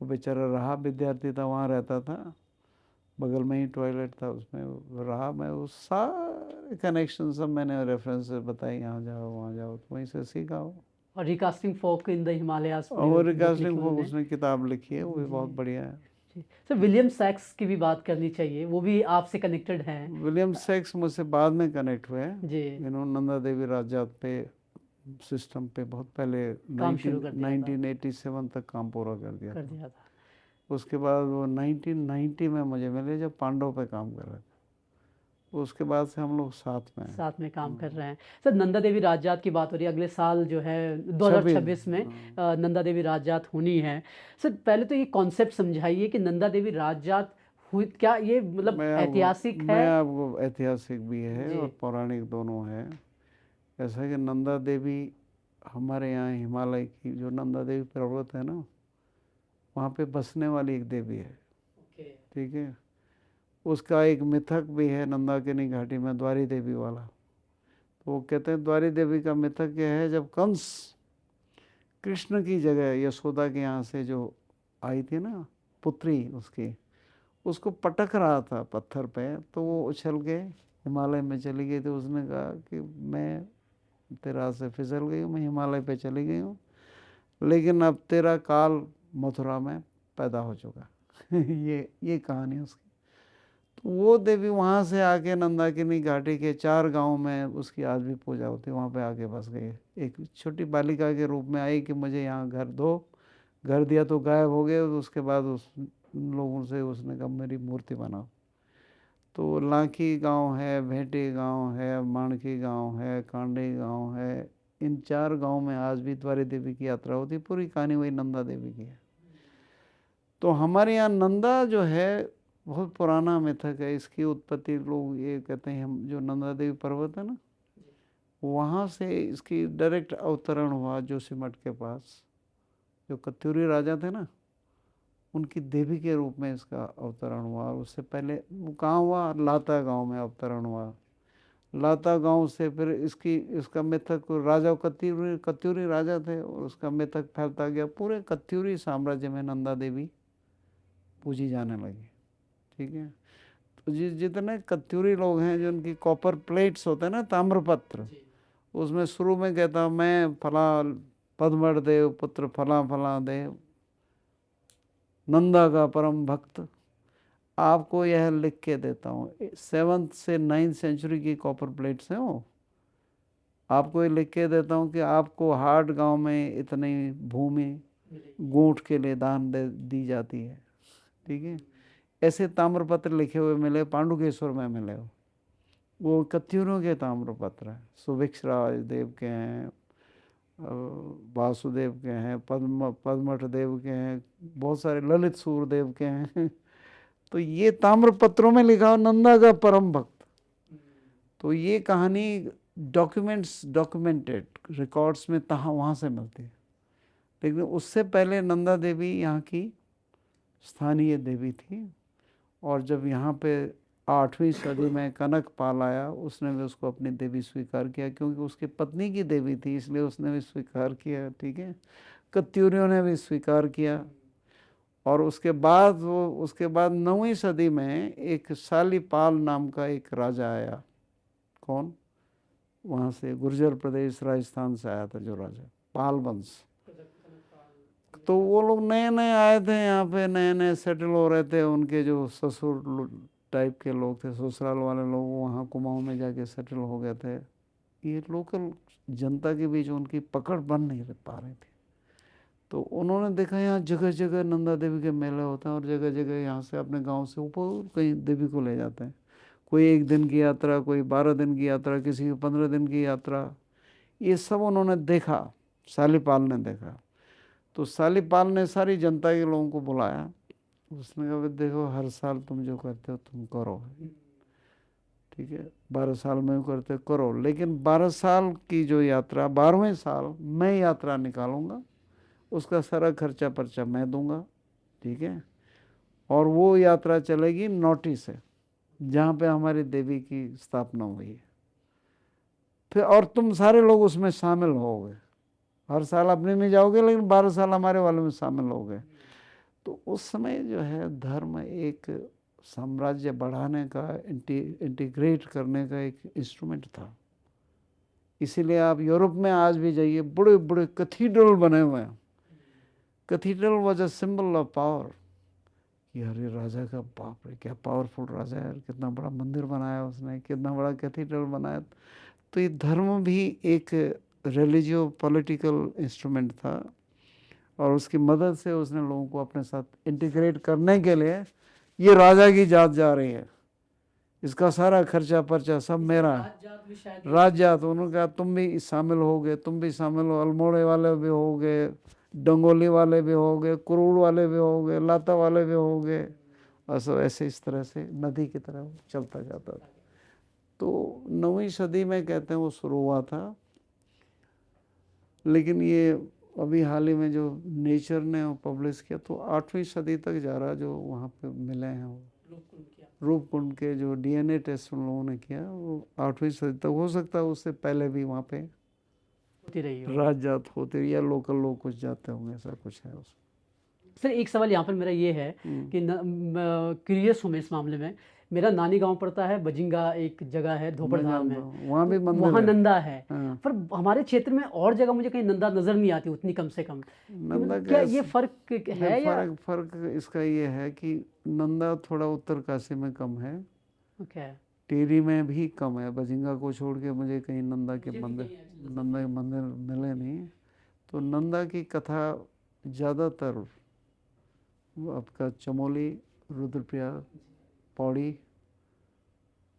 वो बेचारा रहा, विद्यार्थी था, वहाँ रहता था, बगल में ही टॉयलेट था, उसमें रहा। मैं उस सारे कनेक्शन सब मैंने रेफरेंस बताई, यहाँ जाओ वहाँ जाओ, तो वहीं से सीखा हो। और recasting folk in the Himalayas, और रिकास्टिंग फोक उसने किताब लिखी है, वो भी बहुत बढ़िया है। सर विलियम सैक्स की भी बात करनी चाहिए, वो भी आपसे कनेक्टेड हैं। विलियम सैक्स मुझसे बाद में कनेक्ट हुए जी, इन्होंने नंदा देवी राजात पे सिस्टम पे बहुत पहले 1987 तक काम पूरा कर दिया था। उसके बाद वो 1990 में मुझे मिले जब पांडव पे काम कर रहे थे। उसके बाद से हम लोग साथ में काम कर रहे हैं। सर नंदा देवी राजजात की बात हो रही है, अगले साल जो है 2026 में नंदा देवी राजजात होनी है। सर पहले तो ये कॉन्सेप्ट समझाइए कि नंदा देवी राजजात हुई क्या, ये मतलब ऐतिहासिक है? मैं आपको ऐतिहासिक भी है और पौराणिक दोनों है। ऐसा कि नंदा देवी हमारे यहाँ हिमालय की जो नंदा देवी पर्वत है ना, वहाँ पे बसने वाली एक देवी है, ठीक है। उसका एक मिथक भी है नंदाकिनी घाटी में, द्वारी देवी वाला। तो वो कहते हैं द्वारी देवी का मिथक यह है, जब कंस कृष्ण की जगह यशोदा के यहाँ से जो आई थी ना पुत्री उसकी, उसको पटक रहा था पत्थर पे, तो वो उछल के हिमालय में चली गई थी। उसने कहा कि मैं तेरा से फिसल गई हूँ, मैं हिमालय पे चली गई हूँ, लेकिन अब तेरा काल मथुरा में पैदा हो चुका ये कहानी उसकी। तो वो देवी वहाँ से आके नंदाकिनी घाटी के 4 गांव में उसकी आज भी पूजा होती है, वहाँ पे आके बस गई। एक छोटी बालिका के रूप में आई कि मुझे यहाँ घर दो, घर दिया तो गायब हो गए। उसके बाद उस लोगों से उसने कहा मेरी मूर्ति बनाओ। तो लाखी गांव है, भेंटी गांव है, माणकी गांव है, कांडी गांव है, इन 4 गांव में आज भी द्वारी देवी की यात्रा होती है। पूरी कहानी वही नंदा देवी की है। तो हमारे यहाँ नंदा जो है बहुत पुराना मिथक है। इसकी उत्पत्ति लोग ये कहते हैं, हम जो नंदा देवी पर्वत है ना, वहाँ से इसकी डायरेक्ट अवतरण हुआ जोशीमठ के पास। जो कत्यूरी राजा थे ना, उनकी देवी के रूप में इसका अवतरण हुआ। और उससे पहले वो कहाँ हुआ, लाता गांव में अवतरण हुआ। लाता गांव से फिर इसका मिथक, राजा कत्यूरी राजा थे और उसका मिथक फैलता गया, पूरे कत्यूरी साम्राज्य में नंदा देवी पूजी जाने लगी। ठीक है, तो जितने कत्यूरी लोग हैं, जो उनकी कॉपर प्लेट्स होते हैं ना, ताम्रपत्र, उसमें शुरू में कहता मैं फला पद्मढ़ देव पुत्र फला फला देव, नंदा का परम भक्त। आपको यह लिख के देता हूँ, 7th से 9th सेंचुरी की कॉपर प्लेट्स हैं वो। आपको ये लिख के देता हूँ कि आपको हाट गांव में इतनी भूमि गूंठ के लिए दान दी जाती है। ठीक है, ऐसे ताम्रपत्र लिखे हुए मिले, पांडुकेश्वर में मिले वो कत्यूरों के ताम्रपत्र हैं। सुभिक्ष राज देव के हैं, वासुदेव के हैं, पद्मठ देव के हैं, बहुत सारे ललित सूर देव के हैं। तो ये ताम्रपत्रों में लिखा हो नंदा का परम भक्त। तो ये कहानी डॉक्यूमेंटेड रिकॉर्ड्स में वहाँ से मिलती है। लेकिन उससे पहले नंदा देवी यहाँ की स्थानीय देवी थी। और जब यहाँ पे 8वीं सदी में कनक पाल आया, उसने भी उसको अपनी देवी स्वीकार किया, क्योंकि उसकी पत्नी की देवी थी, इसलिए उसने भी स्वीकार किया। ठीक है, कत्यूरियों ने भी स्वीकार किया। और उसके बाद 9वीं सदी में एक शालीपाल नाम का एक राजा आया। कौन? वहाँ से गुर्जर प्रदेश राजस्थान से आया था जो राजा, पाल वंश। तो वो लोग नए नए आए थे यहाँ पे, नए नए सेटल हो रहे थे। उनके जो ससुर टाइप के लोग थे, ससुराल वाले लोग, वहाँ कुमाऊँ में जाके सेटल हो गए थे। ये लोकल जनता के बीच उनकी पकड़ बन नहीं पा रही थी। तो उन्होंने देखा यहाँ जगह जगह नंदा देवी के मेले होते हैं, और जगह जगह यहाँ से अपने गांव से ऊपर कहीं देवी को ले जाते हैं। कोई 1 दिन की यात्रा, कोई 12 दिन की यात्रा, किसी की 15 दिन की यात्रा। ये सब उन्होंने देखा, शालीपाल ने देखा। तो शालीपाल ने सारी जनता के लोगों को बुलाया। उसने कहा देखो, हर साल तुम जो करते हो तुम करो, ठीक है, 12 साल में करते करो, लेकिन 12 साल की जो यात्रा, 12वें साल मैं यात्रा निकालूंगा, उसका सारा खर्चा पर्चा मैं दूंगा। ठीक है, और वो यात्रा चलेगी नौटी से, जहाँ पे हमारी देवी की स्थापना हुई है। फिर और तुम सारे लोग उसमें शामिल होगे। हर साल अपने में जाओगे, लेकिन 12 साल हमारे वाले में शामिल होगे। तो उस समय जो है धर्म एक साम्राज्य बढ़ाने का, इंटीग्रेट करने का एक इंस्ट्रूमेंट था। इसीलिए आप यूरोप में आज भी जाइए, बड़े बड़े कैथीड्रल बने हुए हैं। Cathedral was a symbol of power. कि अरे राजा का, बाप रे क्या पावरफुल राजा है, कितना बड़ा मंदिर बनाया उसने, कितना बड़ा कैथीड्रल बनाया। तो ये धर्म भी एक रिलीजियो पॉलिटिकल इंस्ट्रूमेंट था, और उसकी मदद से उसने लोगों को अपने साथ इंटीग्रेट करने के लिए, ये राजा की जात जा रही है, इसका सारा खर्चा पर्चा सब मेरा है। राज जात, उन्होंने कहा तुम भी शामिल होगे, तुम भी शामिल हो, अल्मोड़े वाले भी होगे, डंगोली वाले भी होगे, कुरूड़ वाले भी होगे, लाता वाले भी होगे। और सब ऐसे इस तरह से नदी की तरह चलता जाता था। तो 9वीं सदी में कहते हैं वो शुरू हुआ था। लेकिन ये अभी हाल ही में जो नेचर ने पब्लिश किया, तो 8वीं सदी तक जा रहा, जो वहाँ पे मिले हैं वो रूपकुंड के जो DNA टेस्ट उन लोगों ने किया, वो 8वीं सदी तक। हो सकता है उससे पहले भी वहाँ पे होती रही हो, राज जात होते रही, या लोकल लोग कुछ जाते होंगे, ऐसा कुछ है उसमें। सर एक सवाल यहाँ पर मेरा ये है कि क्यूरियस हूँ मैं इस मामले में। मेरा नानी गांव पड़ता है बजिंगा, एक जगह है धोपड़धार में, वहाँ भी मंदिर वहाँ है। नंदा है। हाँ। पर हमारे क्षेत्र में और जगह मुझे कहीं नंदा नजर नहीं आती उतनी, कम से कम। नंदा क्या ये फर्क है या? फर्क इसका ये है कि नंदा थोड़ा उत्तरकाशी में कम है, ओके, टेरी में भी कम है। बजिंगा को छोड़ के मुझे कहीं नंदा के मंदिर मिले नहीं। तो नंदा की कथा ज़्यादातर आपका चमोली, रुद्रप्रयाग, पौड़ी,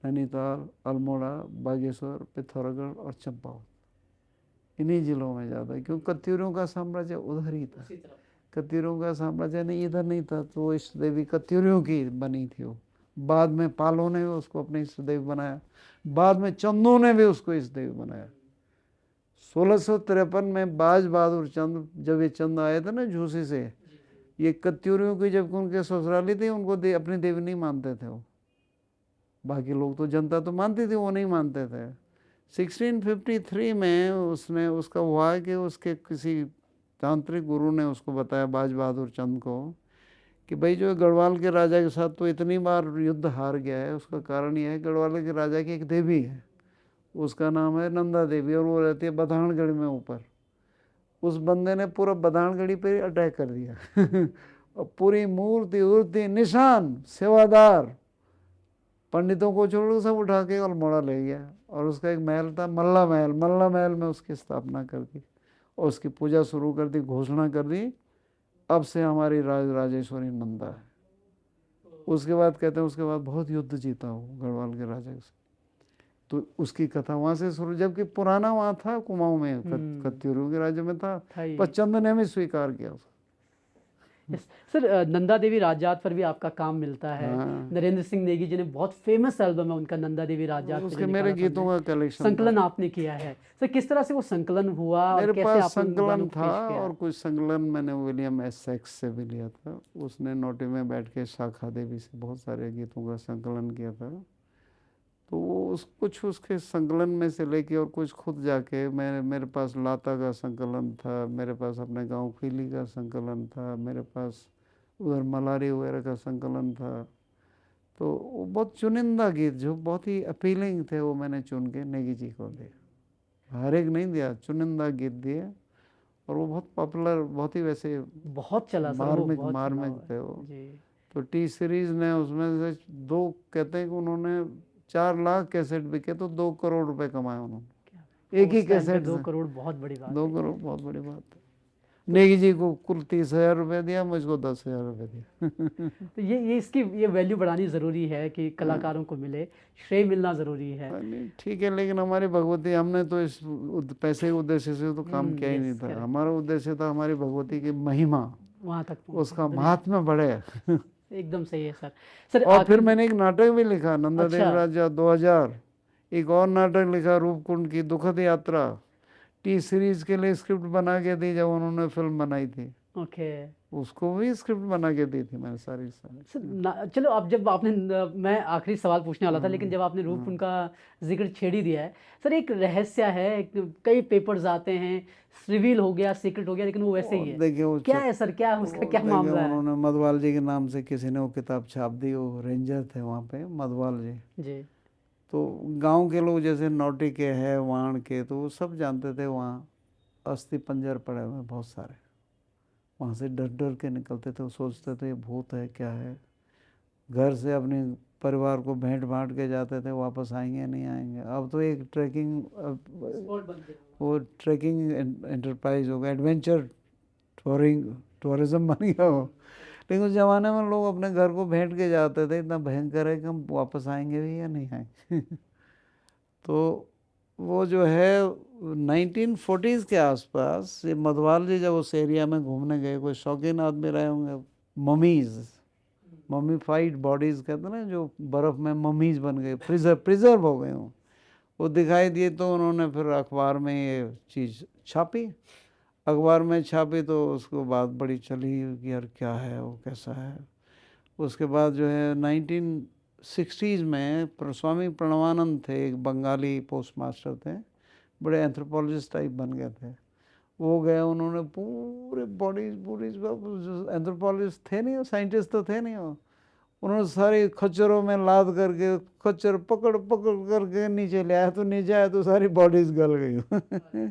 नैनीताल, अल्मोड़ा, बागेश्वर, पिथौरागढ़ और चंपावत, इन्हीं जिलों में ज़्यादा है, क्योंकि कत्यूरों का साम्राज्य उधर ही था। कत्यूरों का साम्राज्य नहीं इधर नहीं था, तो इष्ट देवी कत्यूरियों की बनी थी वो। बाद में पालों ने उसको अपने इष्ट देवी बनाया, बाद में चंदों ने भी उसको इष्ट देवी बनाया। 1653 में बाज बहादुर चंद, जब ये चंद आए थे ना झूसी से, ये कत्यूरियों की जब उनके ससुराली थी, उनको अपनी देवी नहीं मानते थे वो। बाकी लोग तो, जनता तो मानती थी, वो नहीं मानते थे। 1653 में उसने, उसका हुआ कि उसके किसी तांत्रिक गुरु ने उसको बताया, बाज बहादुर चंद को, कि भाई जो गढ़वाल के राजा के साथ तो इतनी बार युद्ध हार गया है, उसका कारण यह है गढ़वाल के राजा की एक देवी है, उसका नाम है नंदा देवी, और वो रहती है बधानगढ़ में ऊपर। उस बंदे ने पूरा बधानगढ़ी पे अटैक कर दिया और पूरी मूर्ति उर्ति निशान सेवादार पंडितों को छोड़ सब उठा के अल्मोड़ा ले गया, और उसका एक महल था मल्ला महल, मल्ला महल में उसकी स्थापना कर दी और उसकी पूजा शुरू कर दी, घोषणा कर दी अब से हमारी राजेश्वरी नंदा है। उसके बाद कहते हैं उसके बाद बहुत युद्ध जीता वो गढ़वाल के राजा से, तो उसकी कथा वहाँ से शुरू, जबकि पुराना वहाँ था कुमाऊं में, कत्यूरों के राज्य में था, पर चंद ने भी स्वीकार किया उसको। सर नंदा देवी राजात पर भी आपका काम मिलता है। नरेंद्र सिंह नेगी जी ने बहुत फेमस एल्बम है उनका नंदा देवी राजात, उसके मेरे गीतों का कलेक्शन संकलन आपने किया है। सर किस तरह से वो संकलन हुआ? मेरे पास संकलन था, और कुछ संकलन मैंने विलियम एस सेक्स से भी लिया था। उसने नोटे में बैठ के शाखा देवी से बहुत सारे गीतों का संकलन किया था, तो वो कुछ उसके संकलन में से लेके और कुछ खुद जाके, मेरे पास लाता का संकलन था, मेरे पास अपने गांव खीली का संकलन था, मेरे पास उधर मलारी वगैरह का संकलन था। तो वो बहुत चुनिंदा गीत जो बहुत ही अपीलिंग थे, वो मैंने चुन के नेगी जी को दिया, हर एक नहीं दिया, चुनिंदा गीत दिए, और वो बहुत पॉपुलर, बहुत ही वैसे बहुत चला, मार्मिक थे वो। तो टी सीरीज ने उसमें से 2 कहते हैं कि उन्होंने 4 लाख कैसेट बिके तो 2 करोड़ रुपए कमाए उन्होंने एक ही कैसेट। 2 करोड़ बहुत बड़ी बात, 2 करोड़ बहुत बड़ी बात है। नेगी जी को कुल 30,000 रुपये दिया, मुझको 10,000 रुपये दिया। तो ये इसकी ये वैल्यू बढ़ानी ज़रूरी है कि कलाकारों को मिले, श्रेय मिलना ज़रूरी है। ठीक है, लेकिन हमारी भगवती, हमने तो इस पैसे के उद्देश्य से तो काम किया ही नहीं था। हमारा उद्देश्य था हमारी भगवती की महिमा वहाँ तक, उसका महात्म्य बढ़े। एकदम सही है सर। और फिर मैंने एक नाटक भी लिखा, नंदा देवी राजा 2000, एक और नाटक लिखा रूपकुंड की दुखद यात्रा, टी सीरीज के लिए स्क्रिप्ट बना के दी जब उन्होंने फिल्म बनाई थी। उसको भी स्क्रिप्ट बना के दी थी मैंने सारी। चलो, अब जब आपने, मैं आखिरी सवाल पूछने वाला था, लेकिन जब आपने रूपकुंड का जिक्र छेड़ ही दिया है सर, एक रहस्य है, कई पेपर्स आते हैं, रिवील हो गया, सीक्रेट हो गया, लेकिन वो वैसे ही है। देखिए क्या है सर, क्या उसका क्या मामला है? उन्होंने मधवाल जी के नाम से किसी ने वो किताब छाप दी, वो रेंजर थे वहाँ पे मधवाल जी। तो गांव के लोग जैसे नौटी के हैं, वाण के, तो वो सब जानते थे वहाँ अस्थि पंजर पड़े हुए बहुत सारे, वहाँ से डर डर के निकलते थे। वो सोचते थे ये भूत है क्या है, घर से अपने परिवार को भेंट बांट के जाते थे, वापस आएंगे नहीं आएंगे। अब तो एक ट्रैकिंग, वो ट्रैकिंग एंटरप्राइज हो गया, एडवेंचर टूरिज्म बन गया हो। लेकिन उस ज़माने में लोग अपने घर को भेंट के जाते थे, इतना भयंकर है कि हम वापस आएंगे भी या नहीं आएंगे। तो वो जो है 1940s के आसपास, ये मधवाल जी जब उस एरिया में घूमने गए, कोई शौकीन आदमी रहे होंगे, ममीफाइड बॉडीज़ कहते हैं ना, जो बर्फ़ में ममीज बन गए, प्रिजर्व हो गए हों, वो दिखाई दिए। तो उन्होंने फिर अखबार में ये चीज़ छापी, अखबार में छापी, तो उसको बात बड़ी चली कि यार क्या है वो, कैसा है। उसके बाद जो है 1960s में स्वामी प्रणवानंद थे, एक बंगाली पोस्ट मास्टर थे, बड़े एंथ्रोपोलॉजिस्ट टाइप बन गए थे। वो गए, उन्होंने पूरे पूरी एंथ्रोपोलॉजिस्ट थे नहीं, साइंटिस्ट तो थे नहीं, उन्होंने सारी खच्चरों में लाद करके, खच्चर पकड़ करके नीचे ले आया, तो नीचे आया तो सारी बॉडीज गल गई।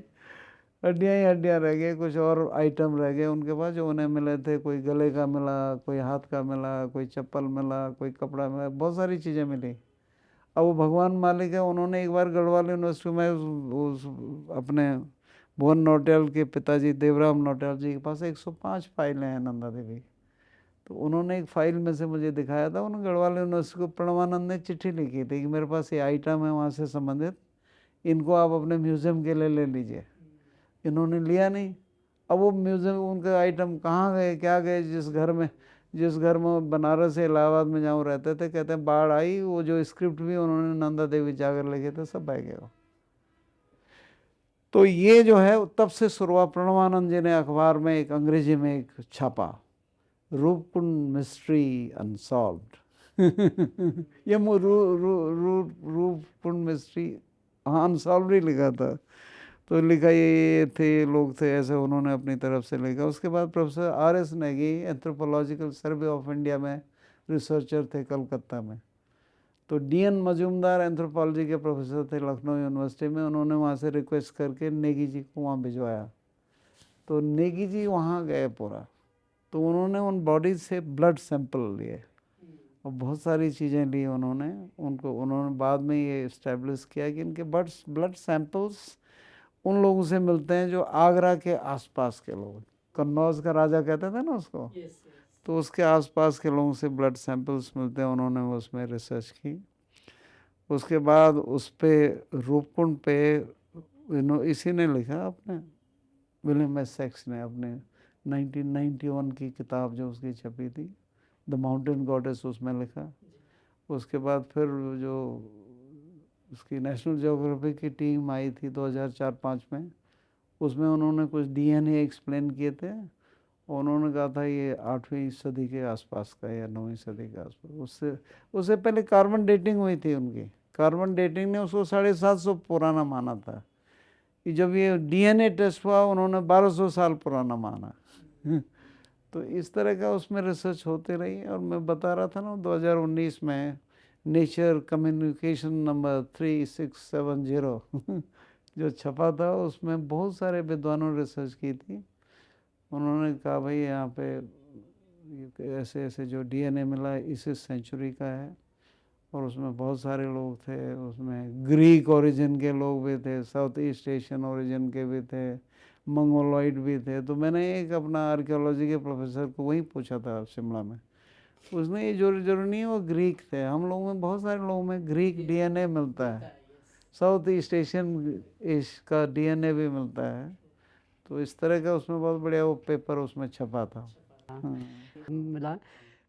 हड्डियाँ ही हड्डियाँ रह गई, कुछ और आइटम रह गए उनके पास जो उन्हें मिले थे। कोई गले का मिला, कोई हाथ का मिला, कोई चप्पल मिला, कोई कपड़ा मिला, बहुत सारी चीज़ें मिली। अब वो भगवान मालिक है, उन्होंने एक बार गढ़वाल यूनिवर्सिटी में उस अपने भुवन नौटियाल के पिताजी देवराम नौटियाल जी के पास 105 फाइलें हैं नंदा देवी। तो उन्होंने एक फ़ाइल में से मुझे दिखाया था, उन्होंने गढ़वाल यूनिवर्सिटी को प्रणवानंद ने चिट्ठी लिखी थी कि मेरे पास ये आइटम है वहाँ से संबंधित, इनको आप अपने म्यूज़ियम के लिए ले लीजिए। इन्होंने लिया नहीं। अब वो म्यूज़ियम, उनका आइटम कहाँ गए, क्या गए, जिस घर में बनारस से इलाहाबाद में जहाँ रहते थे, कहते हैं बाढ़ आई, वो जो स्क्रिप्ट भी उन्होंने नंदा देवी जाकर लिखे थे सब बह गए। तो ये जो है तब से शुरुआत, प्रणवानंद जी ने अखबार में एक अंग्रेजी में एक छापा, रूपकुंड मिस्ट्री अनसॉल्व्ड। ये रूपकुंड मिस्ट्री, हाँ अनसॉल्व ही लिखा था। तो लिखा ये थे लोग थे ऐसे, उन्होंने अपनी तरफ से लिखा। उसके बाद professor R.S. Negi anthropological survey of India में रिसर्चर थे कलकत्ता में। तो D.N. मजूमदार एंथ्रोपोलॉजी के प्रोफेसर थे लखनऊ यूनिवर्सिटी में, उन्होंने वहाँ से रिक्वेस्ट करके नेगी जी को वहाँ भिजवाया। तो नेगी जी वहाँ गए पूरा, तो उन्होंने उन बॉडीज से ब्लड सैंपल लिए और बहुत सारी चीज़ें ली उन्होंने। उन्होंने बाद में ये इस्टेब्लिश किया कि इनके ब्लड सैंपल्स उन लोगों से मिलते हैं जो आगरा के आसपास के लोग, कन्नौज का राजा कहते थे ना उसको, तो उसके आसपास के लोगों से ब्लड सैंपल्स मिलते हैं। उन्होंने उसमें रिसर्च की। उसके बाद उस पे रूपकुंड पे इसी ने लिखा अपने, विलियम एस सेक्स ने अपने 1991 की किताब जो उसकी छपी थी द माउंटेन गॉडेस, उसमें लिखा। उसके बाद फिर जो उसकी नेशनल ज्योग्राफी की टीम आई थी 2004-05 में, उसमें उन्होंने कुछ DNA एक्सप्लेन किए थे। उन्होंने कहा था ये 8वीं सदी के आसपास का या 9वीं सदी के आसपास। उससे पहले कार्बन डेटिंग हुई थी उनकी। कार्बन डेटिंग ने उसको 750 पुराना माना था कि जब ये DNA टेस्ट हुआ उन्होंने 1200 साल पुराना माना। तो इस तरह का उसमें रिसर्च होते रही। और मैं बता रहा था ना 2019 में नेचर कम्युनिकेशन नंबर 3670 जो छपा था, उसमें बहुत सारे विद्वानों ने रिसर्च की थी। उन्होंने कहा भाई यहाँ पे ऐसे ऐसे जो DNA मिला इस सेंचुरी का है। और उसमें बहुत सारे लोग थे, उसमें ग्रीक ओरिजिन के लोग भी थे, साउथ ईस्ट एशियन ओरिजिन के भी थे, मंगोलॉइड भी थे। तो मैंने एक अपना आर्कियोलॉजी के प्रोफेसर को वहीं पूछा था शिमला में, उसने ये जरूरी नहीं वो ग्रीक थे, हम लोगों में बहुत सारे लोगों में ग्रीक DNA मिलता है, साउथ ईस्ट एशियन का DNA भी मिलता है। तो इस तरह का उसमें बहुत बढ़िया वो पेपर उसमें छपा था। मिला।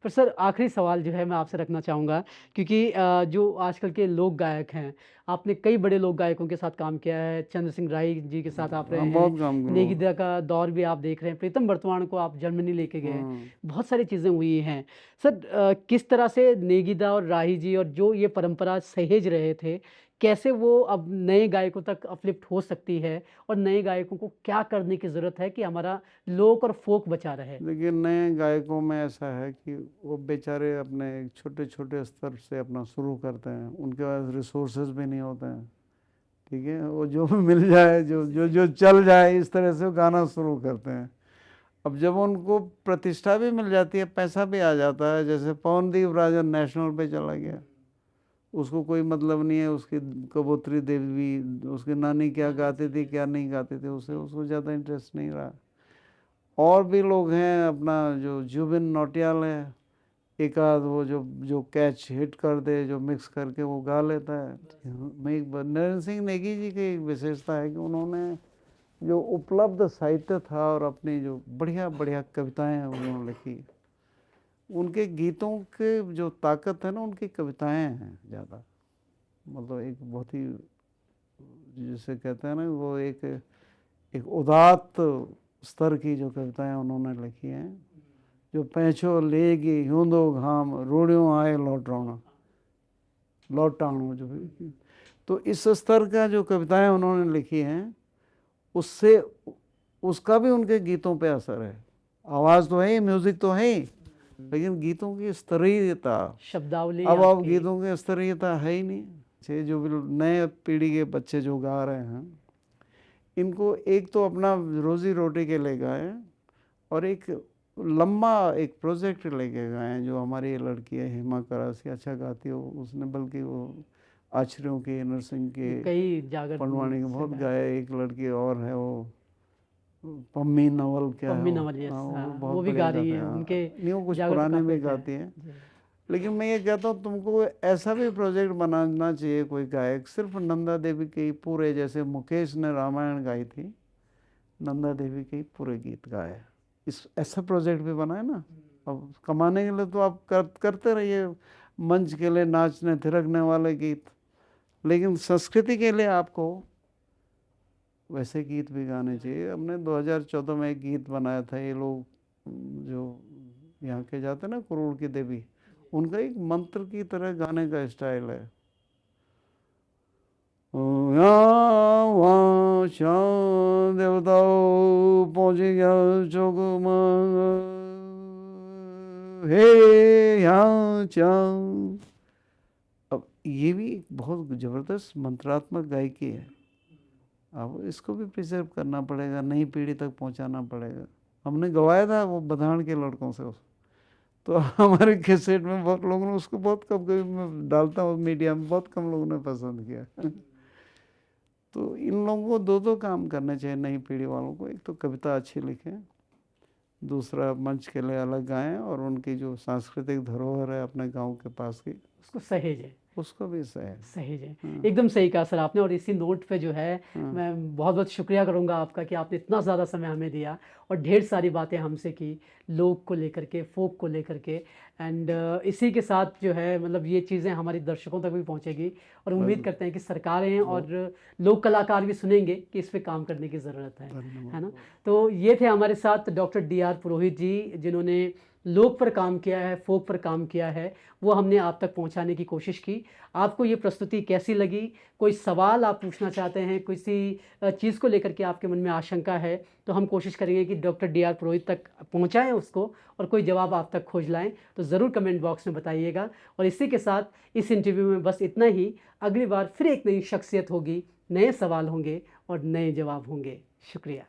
पर सर आखिरी सवाल जो है मैं आपसे रखना चाहूँगा, क्योंकि जो आजकल के लोक गायक हैं, आपने कई बड़े लोक गायकों के साथ काम किया है, चंद्र सिंह राय जी के साथ आप रहे हैं, बहुत काम किया। नेगीदा का दौर भी आप देख रहे हैं, प्रीतम बर्तवान को आप जर्मनी लेके गए, बहुत सारी चीज़ें हुई हैं। सर किस तरह से नेगीदा और राही जी और जो ये परंपरा सहेज रहे थे, कैसे वो अब नए गायकों तक अपलिफ्ट हो सकती है, और नए गायकों को क्या करने की ज़रूरत है कि हमारा लोक और फोक बचा रहे? देखिए नए गायकों में ऐसा है कि वो बेचारे अपने छोटे छोटे स्तर से अपना शुरू करते हैं, उनके पास रिसोर्सेज भी नहीं होते हैं, ठीक है, वो जो भी मिल जाए जो जो जो चल जाए इस तरह से वो गाना शुरू करते हैं। अब जब उनको प्रतिष्ठा भी मिल जाती है, पैसा भी आ जाता है, जैसे पवनदीप राजन नेशनल पे चला गया, उसको कोई मतलब नहीं है उसकी कबूतरी देवी, उसकी नानी क्या गाती थी क्या नहीं गाती थी, उसको ज़्यादा इंटरेस्ट नहीं रहा। और भी लोग हैं, अपना जो जुबिन नौटियाल है, एक आध वो जो कैच हिट कर दे, जो मिक्स करके वो गा लेता है। मैं नरेंद्र सिंह नेगी जी की एक विशेषता है कि उन्होंने जो उपलब्ध साहित्य था और अपनी जो बढ़िया बढ़िया कविताएं हैं उन्होंने लिखी, उनके गीतों के जो ताकत है ना उनकी कविताएं हैं ज़्यादा, मतलब एक बहुत ही जिसे कहते हैं ना वो एक उदात्त स्तर की जो कविताएं उन्होंने लिखी हैं, जो पैंचो लेगी यूंदो घाम रोड़ियों आए लौटाणो जो भी, तो इस स्तर का जो कविताएं उन्होंने लिखी हैं उससे उसका भी उनके गीतों पे असर है। आवाज़ तो है ही, म्यूज़िक तो है ही, लेकिन गीतों की स्तरीयता, शब्दावली अब गीतों की स्तरीयता है ही नहीं। जो भी नए पीढ़ी के बच्चे जो गा रहे हैं, इनको एक तो अपना रोज़ी रोटी के ले गए और एक लंबा एक प्रोजेक्ट लेके गए हैं। जो हमारी ये लड़की है हेमा करासी, अच्छा गाती है, उसने बल्कि वो आश्रयों के, नरसिंह के, कई जागर पंडवानी के बहुत गाए। एक लड़की और है वो पम्मी नवल, क्या पम्मी है नवल, यस, बहुत वो भी बढ़िया गा रही गाते है, हैं। उनके नहीं वो कुछ जागर पुराने काफ़ी भी अच्छा है। गाती हैं। लेकिन मैं ये कहता हूँ तुमको ऐसा भी प्रोजेक्ट बनाना चाहिए, कोई गायक सिर्फ नंदा देवी के ही पूरे, जैसे मुकेश ने रामायण गाई थी, नंदा देवी के ही पूरे गीत गाए, इस ऐसा प्रोजेक्ट भी बनाए ना। अब कमाने के लिए तो आप करते रहिए मंच के लिए नाचने थिरकने वाले गीत, लेकिन संस्कृति के लिए आपको वैसे गीत भी गाने चाहिए। हमने 2014 में एक गीत बनाया था, ये लोग जो यहाँ के जाते ना करोड़ की देवी, उनका एक मंत्र की तरह गाने का स्टाइल है। वहाँ शाम देवताओं पहुँचे गया जोगमांग, हे यहाँ चांद। अब ये भी एक बहुत ज़बरदस्त मंत्रात्मक गायकी है। अब इसको भी प्रिजर्व करना पड़ेगा, नई पीढ़ी तक पहुंचाना पड़ेगा। हमने गवाया था वो बधान के लड़कों से, तो हमारे कैसेट में बहुत लोगों ने उसको बहुत कम, कभी मैं डालता हूँ मीडिया में, बहुत कम लोगों ने पसंद किया। तो इन लोगों को दो काम करने चाहिए नई पीढ़ी वालों को। एक तो कविता अच्छी लिखें, दूसरा मंच के लिए अलग गाएं, और उनकी जो सांस्कृतिक धरोहर है अपने गांव के पास की उसको सहेजें, उसको भी सहेजें। एकदम सही कहा सर आपने। और इसी नोट पे जो है मैं बहुत बहुत शुक्रिया करूंगा आपका कि आपने इतना ज़्यादा समय हमें दिया और ढेर सारी बातें हमसे की, लोक को लेकर के, फोक को लेकर के। एंड इसी के साथ जो है मतलब ये चीज़ें हमारी दर्शकों तक भी पहुंचेगी, और उम्मीद करते हैं कि सरकारें और लोक कलाकार भी सुनेंगे कि इस पर काम करने की ज़रूरत है ना। तो ये थे हमारे साथ डॉक्टर DR पुरोहित जी, जिन्होंने लोक पर काम किया है, फोक पर काम किया है, वो हमने आप तक पहुंचाने की कोशिश की। आपको ये प्रस्तुति कैसी लगी? कोई सवाल आप पूछना चाहते हैं, किसी चीज़ को लेकर के आपके मन में आशंका है, तो हम कोशिश करेंगे कि डॉक्टर DR पुरोहित तक पहुंचाएं उसको, और कोई जवाब आप तक खोज लाएं तो ज़रूर कमेंट बॉक्स में बताइएगा। और इसी के साथ इस इंटरव्यू में बस इतना ही। अगली बार फिर एक नई शख्सियत होगी, नए सवाल होंगे और नए जवाब होंगे। शुक्रिया।